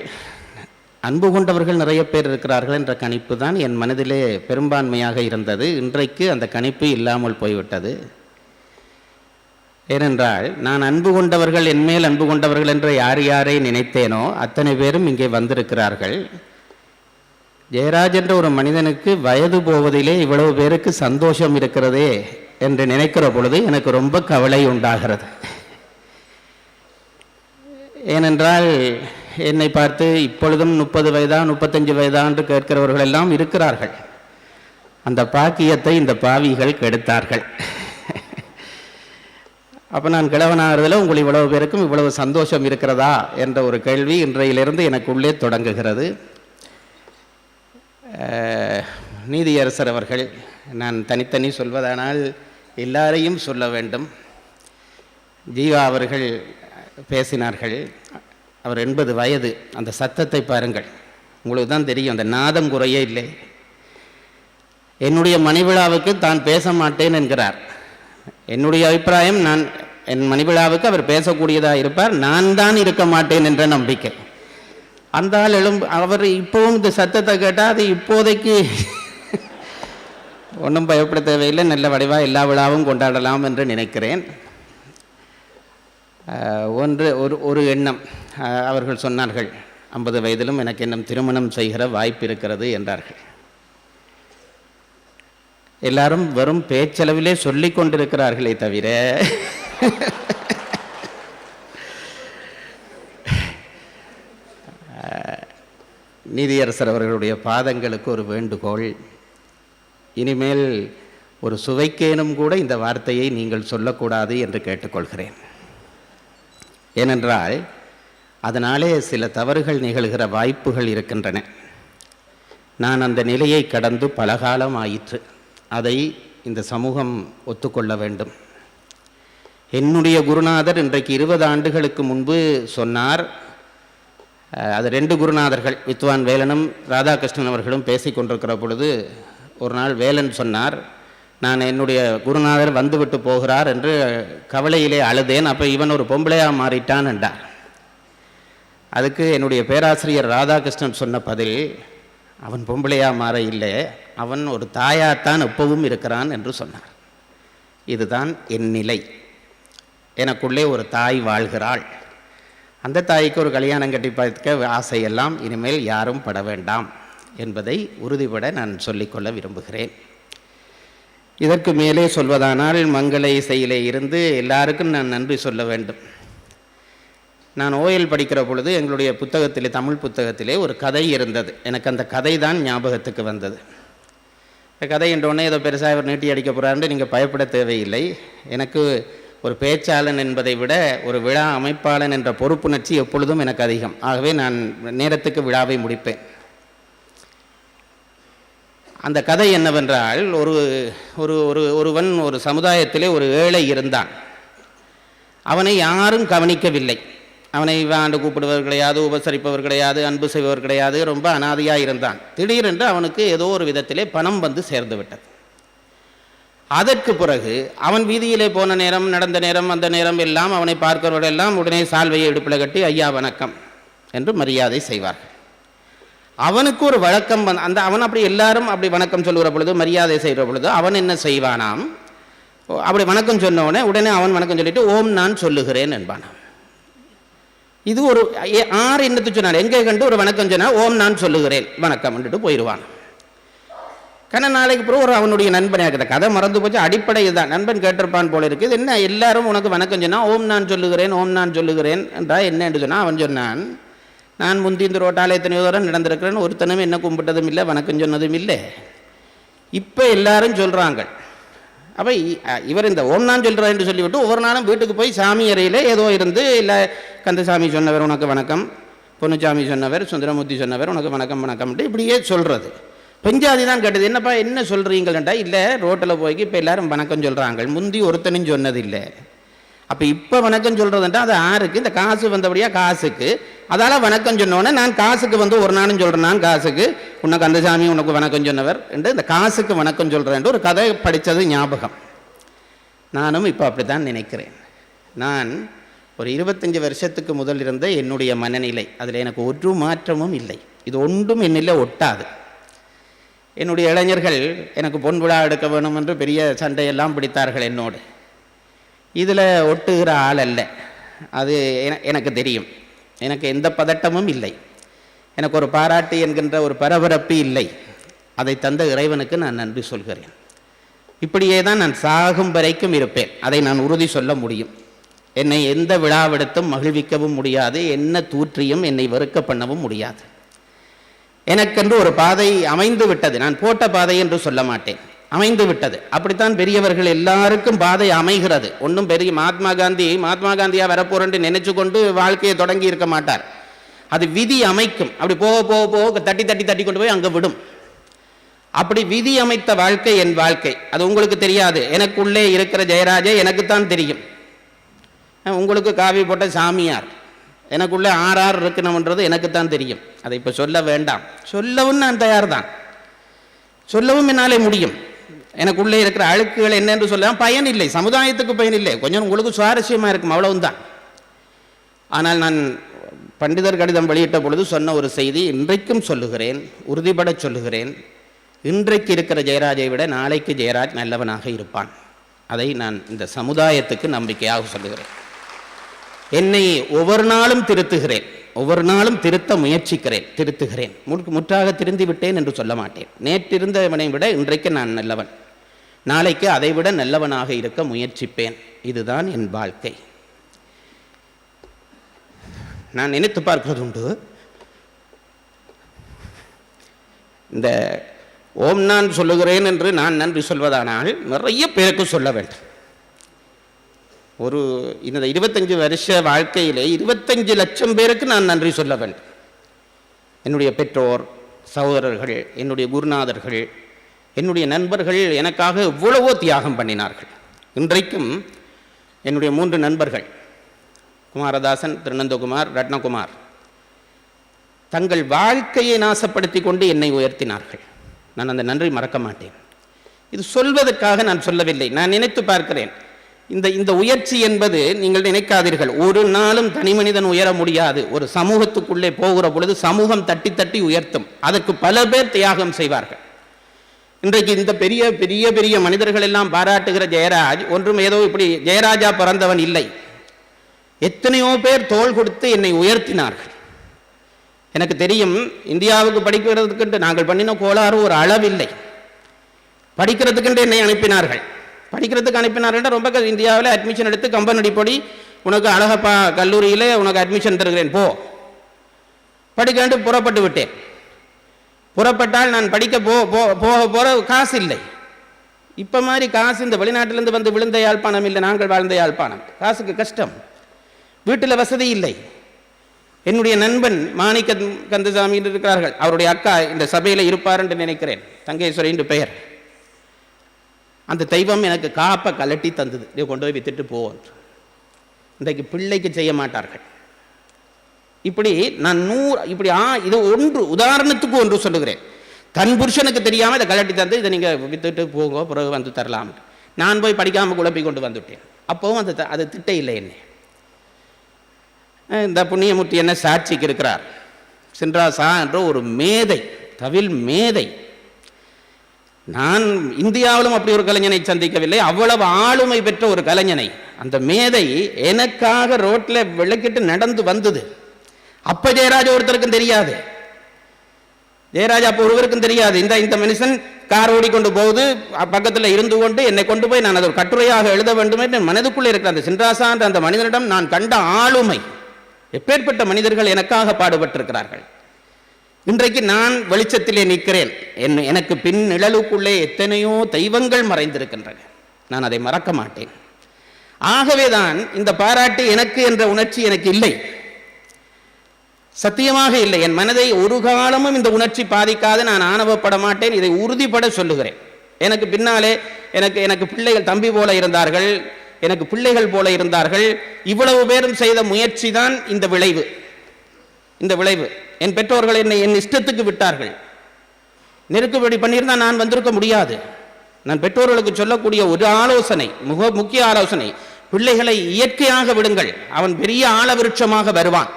அன்பு கொண்டவர்கள் நிறைய பேர் இருக்கிறார்கள் என்ற கணிப்பு தான் என் மனதிலே பெரும்பான்மையாக இருந்தது. இன்றைக்கு அந்த கணிப்பு இல்லாமல் போய்விட்டது. ஏனென்றால் நான் அன்பு கொண்டவர்கள், என்மேல் அன்பு கொண்டவர்கள் என்று யாரை நினைத்தேனோ அத்தனை பேரும் இங்கே வந்திருக்கிறார்கள். ஜெயராஜ் என்ற ஒரு மனிதனுக்கு வயது போவதிலே இவ்வளவு பேருக்கு சந்தோஷம் இருக்கிறதே என்று நினைக்கிற பொழுது எனக்கு ரொம்ப கவலை உண்டாகிறது. ஏனென்றால் என்னை பார்த்து இப்பொழுதும் 30 வயதா 35 வயதா என்று கேட்கிறவர்கள் எல்லாம் இருக்கிறார்கள். அந்த பாக்கியத்தை இந்த பாவிகள் கெடுத்தார்கள். அப்போ நான் கிழவனாகிறதுல உங்கள் இவ்வளவு பேருக்கும் இவ்வளவு சந்தோஷம் இருக்கிறதா என்ற ஒரு கேள்வி இன்றையிலிருந்து எனக்குள்ளே தொடங்குகிறது. நீதியரசர் அவர்கள், நான் தனித்தனி சொல்வதானால் எல்லாரையும் சொல்ல வேண்டும். ஜீவா அவர்கள் பேசினார்கள். அவர் 80 வயது. அந்த சத்தத்தை பாருங்கள், உங்களுக்கு தான் தெரியும், அந்த நாதம் குறையே இல்லை. என்னுடைய மணிவிழாவுக்கு தான் பேச மாட்டேன் என்கிறார். என்னுடைய அபிப்பிராயம், என் மணிவிழாவுக்கு அவர் பேசக்கூடியதாக இருப்பார், நான் தான் இருக்க மாட்டேன் என்ற நம்பிக்கை. அந்த ஆள் அவர் இப்போவும் இந்த சத்தத்தை கேட்டால் அது இப்போதைக்கு ஒன்றும் பயப்பட தேவையில்லை, நல்ல வடிவாக எல்லா விழாவும் கொண்டாடலாம் என்று நினைக்கிறேன். ஒரு எண்ணம், அவர்கள் சொன்னார்கள் 50 வயதிலும் எனக்கு இன்னும் திருமணம் செய்கிற வாய்ப்பு இருக்கிறது என்றார்கள். எல்லாரும் வெறும் பேச்சளவிலே சொல்லி கொண்டிருக்கிறார்களே தவிர நீதியரசர் அவர்களுடைய பாதங்களுக்கு ஒரு வேண்டுகோள். இனிமேல் ஒரு சுவைக்கேனும் கூட இந்த வார்த்தையை நீங்கள் சொல்லக்கூடாது என்று கேட்டுக்கொள்கிறேன். ஏனென்றால் அதனாலே சில தவறுகள் நிகழ்கிற வாய்ப்புகள் இருக்கின்றன. நான் அந்த நிலையை கடந்து பலகாலம் ஆயிற்று. அதை இந்த சமூகம் ஒத்துக்கொள்ள வேண்டும். என்னுடைய குருநாதர் இன்றைக்கு 20 ஆண்டுகளுக்கு முன்பு சொன்னார். அது 2 குருநாதர்கள், வித்வான் வேலனும் ராதாகிருஷ்ணன் அவர்களும் பேசி கொண்டிருக்கிற பொழுது ஒரு நாள் வேலன் சொன்னார், நான் என்னுடைய குருநாதர் வந்துவிட்டு போகிறார் என்று கவலையிலே அழுதேன். அப்போ இவன் ஒரு பொம்பளையாக மாறிட்டான் என்றார். அதுக்கு என்னுடைய பேராசிரியர் ராதாகிருஷ்ணன் சொன்ன பதில், அவன் பொம்பளையா மாற இல்லை, அவன் ஒரு தாயாத்தான் எப்பவும் இருக்கிறான் என்று சொன்னார். இதுதான் என் நிலை. எனக்குள்ளே ஒரு தாய் வாழ்கிறாள். அந்த தாய்க்கு ஒரு கல்யாணம் கட்டி பார்க்க ஆசையெல்லாம் இனிமேல் யாரும் பட வேண்டாம் என்பதை உறுதிபட நான் சொல்லிக்கொள்ள விரும்புகிறேன். இதற்கு மேலே சொல்வதானால் மங்கள இசையிலே இருந்து எல்லாருக்கும் நான் நன்றி சொல்ல வேண்டும். நான் ஓயல் படிக்கிற பொழுது எங்களுடைய புத்தகத்திலே, தமிழ் புத்தகத்திலே ஒரு கதை இருந்தது. எனக்கு அந்த கதை தான் ஞாபகத்துக்கு வந்தது. இந்த கதை என்றோடனே ஏதோ பெருசாக இவர் நீட்டி அடிக்க போகிறாருன்னு நீங்கள் பயப்பட தேவையில்லை. எனக்கு ஒரு பேச்சாளன் என்பதை விட ஒரு விழா அமைப்பாளன் என்ற பொறுப்புணர்ச்சி எப்பொழுதும் எனக்கு அதிகம். ஆகவே நான் நேரத்துக்கு விழாவை முடிப்பேன். அந்த கதை என்னவென்றால், ஒருவன் ஒரு சமுதாயத்திலே ஒரு ஏழை இருந்தான். அவனை யாரும் கவனிக்கவில்லை. அவனை ஆண்டு கூப்பிடுவர் கிடையாது, உபசரிப்பவர் கிடையாது, அன்பு செய்பவர் கிடையாது. ரொம்ப அனாதையாக இருந்தான். திடீரென்று அவனுக்கு ஏதோ ஒரு விதத்திலே பணம் வந்து சேர்ந்து விட்டது. அதற்கு பிறகு அவன் வீதியிலே போன நேரம், நடந்த நேரம், அந்த நேரம் எல்லாம் அவனை பார்க்கிறவர்கள் எல்லாம் உடனே சால்வையை இடுப்பில் கட்டி ஐயா வணக்கம் என்று மரியாதை செய்வார்கள். அவனுக்கு ஒரு வழக்கம் அந்த அவன் அப்படி எல்லாரும் அப்படி வணக்கம் சொல்லுகிற பொழுது, மரியாதை செய்கிற பொழுது அவன் என்ன செய்வானாம், அப்படி வணக்கம் சொன்னவுடனே உடனே அவன் வணக்கம் சொல்லிட்டு ஓம் நான் சொல்லுகிறேன் என்பானாம். இது ஒரு ஆறு என்னத்து சொன்னான், எங்கே கண்டு ஒரு வணக்கம் சொன்னால் ஓம் நான் சொல்லுகிறேன் வணக்கம் வந்துட்டு போயிடுவான். கண்ண நாளைக்கு பிறகு ஒரு அவனுடைய நண்பன், எனக்கு கதை மறந்து போச்சு, அடிப்படை இதுதான். நண்பன் கேட்டிருப்பான் போல இருக்குது, என்ன எல்லாரும் உனக்கு வணக்கம் சொன்னால் ஓம் நான் சொல்லுகிறேன், ஓம் நான் சொல்லுகிறேன் என்றா என்ன என்று சொன்னால், அவன் சொன்னான், நான் முந்தி இந்த ரோட்டால் எத்தனையோ தூரம் நடந்திருக்கிறேன்னு ஒருத்தனும் என்ன கும்பிட்டதும் இல்லை, வணக்கம் சொன்னதும் இல்லை. இப்போ எல்லாரும் சொல்கிறாங்க. அப்போ இவர் இந்த ஓம் நான் சொல்கிறேன் என்று சொல்லிவிட்டு ஒவ்வொரு நாளும் வீட்டுக்கு போய் சாமி அறையில் ஏதோ இருந்து, இல்லை கந்தசாமி சொன்னவர் உனக்கு வணக்கம், பொன்னுச்சாமி சொன்னவர், சுந்தரமூர்த்தி சொன்னவர் உனக்கு வணக்கம் வணக்கம்ட்டு இப்படியே சொல்கிறது. பெஞ்சாதி தான் கேட்டது, என்னப்பா என்ன சொல்கிறீங்கள்டா, இல்லை ரோட்டில் போய்க்கு இப்போ எல்லாரும் வணக்கம் சொல்கிறாங்க, முந்தி ஒருத்தனும் சொன்னதில்லை. அப்போ இப்போ வணக்கம் சொல்கிறதுன்றா அது ஆருக்கு, இந்த காசு வந்தபடியாக காசுக்கு, அதால் வணக்கம் சொன்னோன்னே நான் காசுக்கு வந்து ஒரு நாளும் சொல்கிறேன், நான் காசுக்கு உனக்கு கந்தசாமி உனக்கு வணக்கம் சொன்னவர் என்று இந்த காசுக்கு வணக்கம் சொல்கிறேன் ஒரு கதை படித்தது ஞாபகம். நானும் இப்போ அப்படி தான் நினைக்கிறேன். நான் ஒரு 25 வருஷத்துக்கு முதல் இருந்த என்னுடைய மனநிலை, அதில் எனக்கு ஒரு மாற்றமும் இல்லை. இது ஒன்றும் என்னில் ஒட்டாது. என்னுடைய இளைஞர்கள் எனக்கு பொன் விழா எடுக்க வேணும் என்று பெரிய சண்டையெல்லாம் பிடித்தார்கள் என்னோடு. இதில் ஒட்டுகிற ஆள் அல்ல, அது எனக்கு தெரியும். எனக்கு எந்த பதட்டமும் இல்லை, எனக்கு ஒரு பாராட்டு என்கின்ற ஒரு பரபரப்பு இல்லை. அதை தந்த இறைவனுக்கு நான் நன்றி சொல்கிறேன். இப்படியே தான் நான் சாகும் வரைக்கும் இருப்பேன், அதை நான் உறுதி சொல்ல முடியும். என்னை எந்த விழாவெடுத்தும் மகிழ்விக்கவும் முடியாது, என்ன தூற்றியும் என்னை வெறுக்க பண்ணவும் முடியாது. எனக்கென்று ஒரு பாதை அமைந்து விட்டது. நான் போட்ட பாதை என்று சொல்ல மாட்டேன், அமைந்து விட்டது. அப்படித்தான் பெரியவர்கள் எல்லாருக்கும் பாதை அமைகிறது. ஒன்றும் பெரிய மகாத்மா காந்தியாக வரப்போறேன்னு நினைச்சு கொண்டு வாழ்க்கையை தொடங்கி இருக்க மாட்டார். அது விதி அமைக்கும். அப்படி போக போக போக தட்டி தட்டி தட்டி கொண்டு போய் அங்கே விடும். அப்படி விதி அமைத்த வாழ்க்கை என் வாழ்க்கை. அது உங்களுக்கு தெரியாது. எனக்குள்ளே இருக்கிற ஜெயராஜே எனக்குத்தான் தெரியும். உங்களுக்கு காவி போட்ட சாமியார், எனக்குள்ளே ஆர் இருக்கணும்ன்றது எனக்குத்தான் தெரியும். அதை இப்போ சொல்ல வேண்டாம். சொல்லவும் நான் தயார் தான், சொல்லவும் என்னாலே முடியும். எனக்குள்ளே இருக்கிற அழுக்குகள் என்னென்று சொல்லலாம், பயன் இல்லை, சமுதாயத்துக்கு பயன் இல்லை, கொஞ்சம் உங்களுக்கு சுவாரஸ்யமாக இருக்கும், அவ்வளவும் தான். ஆனால் நான் பண்டிதர் கடிதம் வெளியிட்ட பொழுது சொன்ன ஒரு செய்தி இன்றைக்கும் சொல்லுகிறேன், உறுதிபட சொல்லுகிறேன். இன்றைக்கு இருக்கிற ஜெயராஜை விட நாளைக்கு ஜெயராஜ் நல்லவனாக இருப்பான். அதை நான் இந்த சமுதாயத்துக்கு நம்பிக்கையாக சொல்லுகிறேன். என்னை ஒவ்வொரு நாளும் திருத்துகிறேன், ஒவ்வொரு நாளும் திருத்த முயற்சிக்கிறேன், திருத்துகிறேன். முற்றாக திருந்தி விட்டேன் என்று சொல்ல மாட்டேன். நேற்றிருந்தவனை விட இன்றைக்கு நான் நல்லவன், நாளைக்கு அதை விட நல்லவனாக இருக்க முயற்சிப்பேன். இதுதான் என் வாழ்க்கை. நான் நினைத்து பார்க்கிறது உண்டு, இந்த ஓம் நான் சொல்லுகிறேன் என்று நான் நன்றி சொல்வதானால் நிறைய பேருக்கு சொல்ல வேண்டும். இந்த 25 வருஷ வாழ்க்கையிலே 25 லட்சம் பேருக்கு நான் நன்றி சொல்ல வேண்டும். என்னுடைய பெற்றோர், சகோதரர்கள், என்னுடைய குருநாதர்கள், என்னுடைய நண்பர்கள் எனக்காக எவ்வளவோ தியாகம் பண்ணினார்கள். இன்றைக்கும் என்னுடைய 3 நண்பர்கள், குமாரதாசன், திருநந்தகுமார், ரத்னகுமார், தங்கள் வாழ்க்கையை நாசப்படுத்தி கொண்டு என்னை உயர்த்தினார்கள். நான் அந்த நன்றி மறக்க மாட்டேன். இது சொல்வதற்காக நான் சொல்லவில்லை. நான் நினைத்து பார்க்கிறேன், இந்த உயர்ச்சி என்பது நீங்கள் நினைக்காதீர்கள், ஒரு நாளும் தனி மனிதன் உயர முடியாது. ஒரு சமூகத்துக்குள்ளே போகிற பொழுது சமூகம் தட்டி தட்டி உயர்த்தும். அதற்கு பல பேர் தியாகம் செய்வார்கள். இன்றைக்கு இந்த பெரிய பெரிய பெரிய மனிதர்கள் எல்லாம் பாராட்டுகிற ஜெயராஜ் ஒன்றும் ஏதோ இப்படி ஜெயராஜா பிறந்தவன் இல்லை. எத்தனையோ பேர் தோள் கொடுத்து என்னை உயர்த்தினார்கள். எனக்கு தெரியும், இந்தியாவுக்கு படிக்கிறதுக்கு நாங்கள் பண்ணின கோளாறு ஒரு அளவில்லை. படிக்கிறதுக்கு என்னை அனுப்பினார்கள். படிக்கிறதுக்கு அனுப்பினார்கள். ரொம்ப இந்தியாவில் அட்மிஷன் எடுத்து கம்பன் அடிப்படி உனக்கு அழகப்பா கல்லூரியில் உனக்கு அட்மிஷன் தருகிறேன், போ படிக்க புறப்பட்டு விட்டேன். புறப்பட்டால் நான் படிக்க போகிற காசு இல்லை. இப்போ மாதிரி காசு இந்த வெளிநாட்டிலேருந்து வந்து விழுந்த யாழ்ப்பாணம் இல்லை, நாங்கள் வாழ்ந்த யாழ்ப்பாணம். காசுக்கு கஷ்டம், வீட்டில் வசதி இல்லை. என்னுடைய நண்பன் மாணிக்க கந்தசாமி இருக்கிறார்கள், அவருடைய அக்கா இந்த சபையில் இருப்பார் என்று நினைக்கிறேன், தங்கேஸ்வரி என்று பெயர். அந்த தெய்வம் எனக்கு காப்பை கலட்டி தந்தது, இதை கொண்டு போய் வித்துட்டு போவோம். இன்றைக்கு பிள்ளைக்கு செய்ய மாட்டார்கள். இப்படி நான் இப்படி இது ஒன்று உதாரணத்துக்கு ஒன்று சொல்லுகிறேன். தன் புருஷனுக்கு தெரியாமல் இதை கலட்டி தந்து இதை நீங்கள் வித்துட்டு போங்க, பிறகு வந்து தரலாம். நான் போய் படிக்காமல் குழப்பி கொண்டு வந்துவிட்டேன். அப்போவும் அது திட்ட இல்லை. என்ன இந்த புண்ணியமூர்த்தி என்ன சாட்சிக்கு இருக்கிறார், சின்ராசா என்ற ஒரு மேதை, தவில் மேதை. நான் இந்தியாவிலும் அப்படி ஒரு கலைஞனை சந்திக்கவில்லை, அவ்வளவு ஆளுமை பெற்ற ஒரு கலைஞனை. அந்த மேதை எனக்காக ரோட்டில் விளக்கிட்டு நடந்து வந்தது. அப்ப ஜெயராஜ் ஒருத்தருக்கும் தெரியாது, ஜெயராஜ் அப்போ ஒருவருக்கும் தெரியாது. இந்த மனுஷன் கார் ஓடிக்கொண்டு போகுது, பக்கத்தில் இருந்து கொண்டு என்னை கொண்டு போய் நான் அதை ஒரு கட்டுரையாக எழுத வேண்டும் என்று மனதுக்குள்ளே இருக்கிற அந்த சின்ராசா என்ற அந்த மனிதனிடம் நான் கண்ட ஆளுமை. எப்பேற்பட்ட மனிதர்கள் எனக்காக பாடுபட்டிருக்கிறார்கள். இன்றைக்கு நான் வெளிச்சத்திலே நிற்கிறேன். எனக்கு பின் நிழலுக்குள்ளே எத்தனையோ தெய்வங்கள் மறைந்திருக்கின்றன, நான் அதை மறக்க மாட்டேன். ஆகவேதான் இந்த பாராட்டு எனக்கு என்ற உணர்ச்சி எனக்கு இல்லை, சத்தியமாக இல்லை. என் மனதை ஒரு காலமும் இந்த உணர்ச்சி பாதிக்காது, நான் ஆணவப்பட மாட்டேன், இதை உறுதிப்பட சொல்லுகிறேன். எனக்கு பின்னாலே எனக்கு பிள்ளைகள் தம்பி போல இருந்தார்கள், எனக்கு பிள்ளைகள் போல இருந்தார்கள். இவ்வளவு பேரும் செய்த முயற்சி தான் இந்த விளைவு. என் பெற்றோர்கள் என்னை என் இஷ்டத்துக்கு விட்டார்கள். நெருக்குபடி பண்ணியிருந்தால் நான் வந்திருக்க முடியாது. நான் பெற்றோர்களுக்கு சொல்லக்கூடிய ஒரு ஆலோசனை, முக்கிய ஆலோசனை, பிள்ளைகளை இயற்கையாக விடுங்கள், அவன் பெரிய ஆலவிருட்சமாக வருவான்.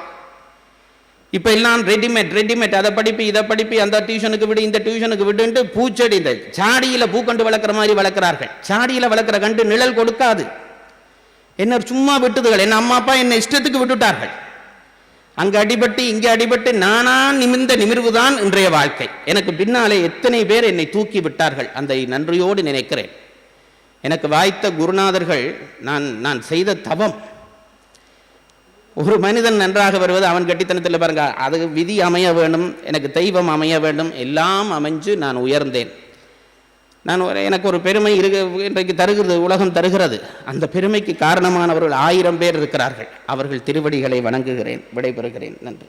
இப்போ எல்லாம் ரெடிமேட் அதை படிப்பு இதை படிப்பு, அந்த டியூஷனுக்கு விடு இந்த டியூஷனுக்கு விடுன்ட்டு பூச்செடி இந்த சாடியில் பூக்கண்டு வளர்க்குற மாதிரி வளர்க்குறார்கள். சாடியில் வளர்க்குற கண்டு நிழல் கொடுக்காது. என்ன சும்மா விட்டுதுகள், என் அம்மா அப்பா என்னை இஷ்டத்துக்கு விட்டுட்டார்கள். அங்கே அடிபட்டு இங்கே அடிபட்டு நானா நிமிர்ந்த நிமிர்வு தான் இன்றைய வாழ்க்கை. எனக்கு பின்னாலே எத்தனை பேர் என்னை தூக்கி விட்டார்கள், அந்த நன்றியோடு நினைக்கிறேன். எனக்கு வாய்த்த குருநாதர்கள், நான் செய்த தவம். ஒரு மனிதன் நன்றாக வருவது அவன் கட்டித்தனத்தில் பாருங்க, அது விதி அமைய வேண்டும், எனக்கு தெய்வம் அமைய வேண்டும், எல்லாம் அமைஞ்சு நான் உயர்ந்தேன். எனக்கு ஒரு பெருமை இன்றைக்கு தருகிறது, உலகம் தருகிறது. அந்த பெருமைக்கு காரணமானவர்கள் 1000 பேர் இருக்கிறார்கள். அவர்கள் திருவடிகளை வணங்குகிறேன், விடைபெறுகிறேன். நன்றி.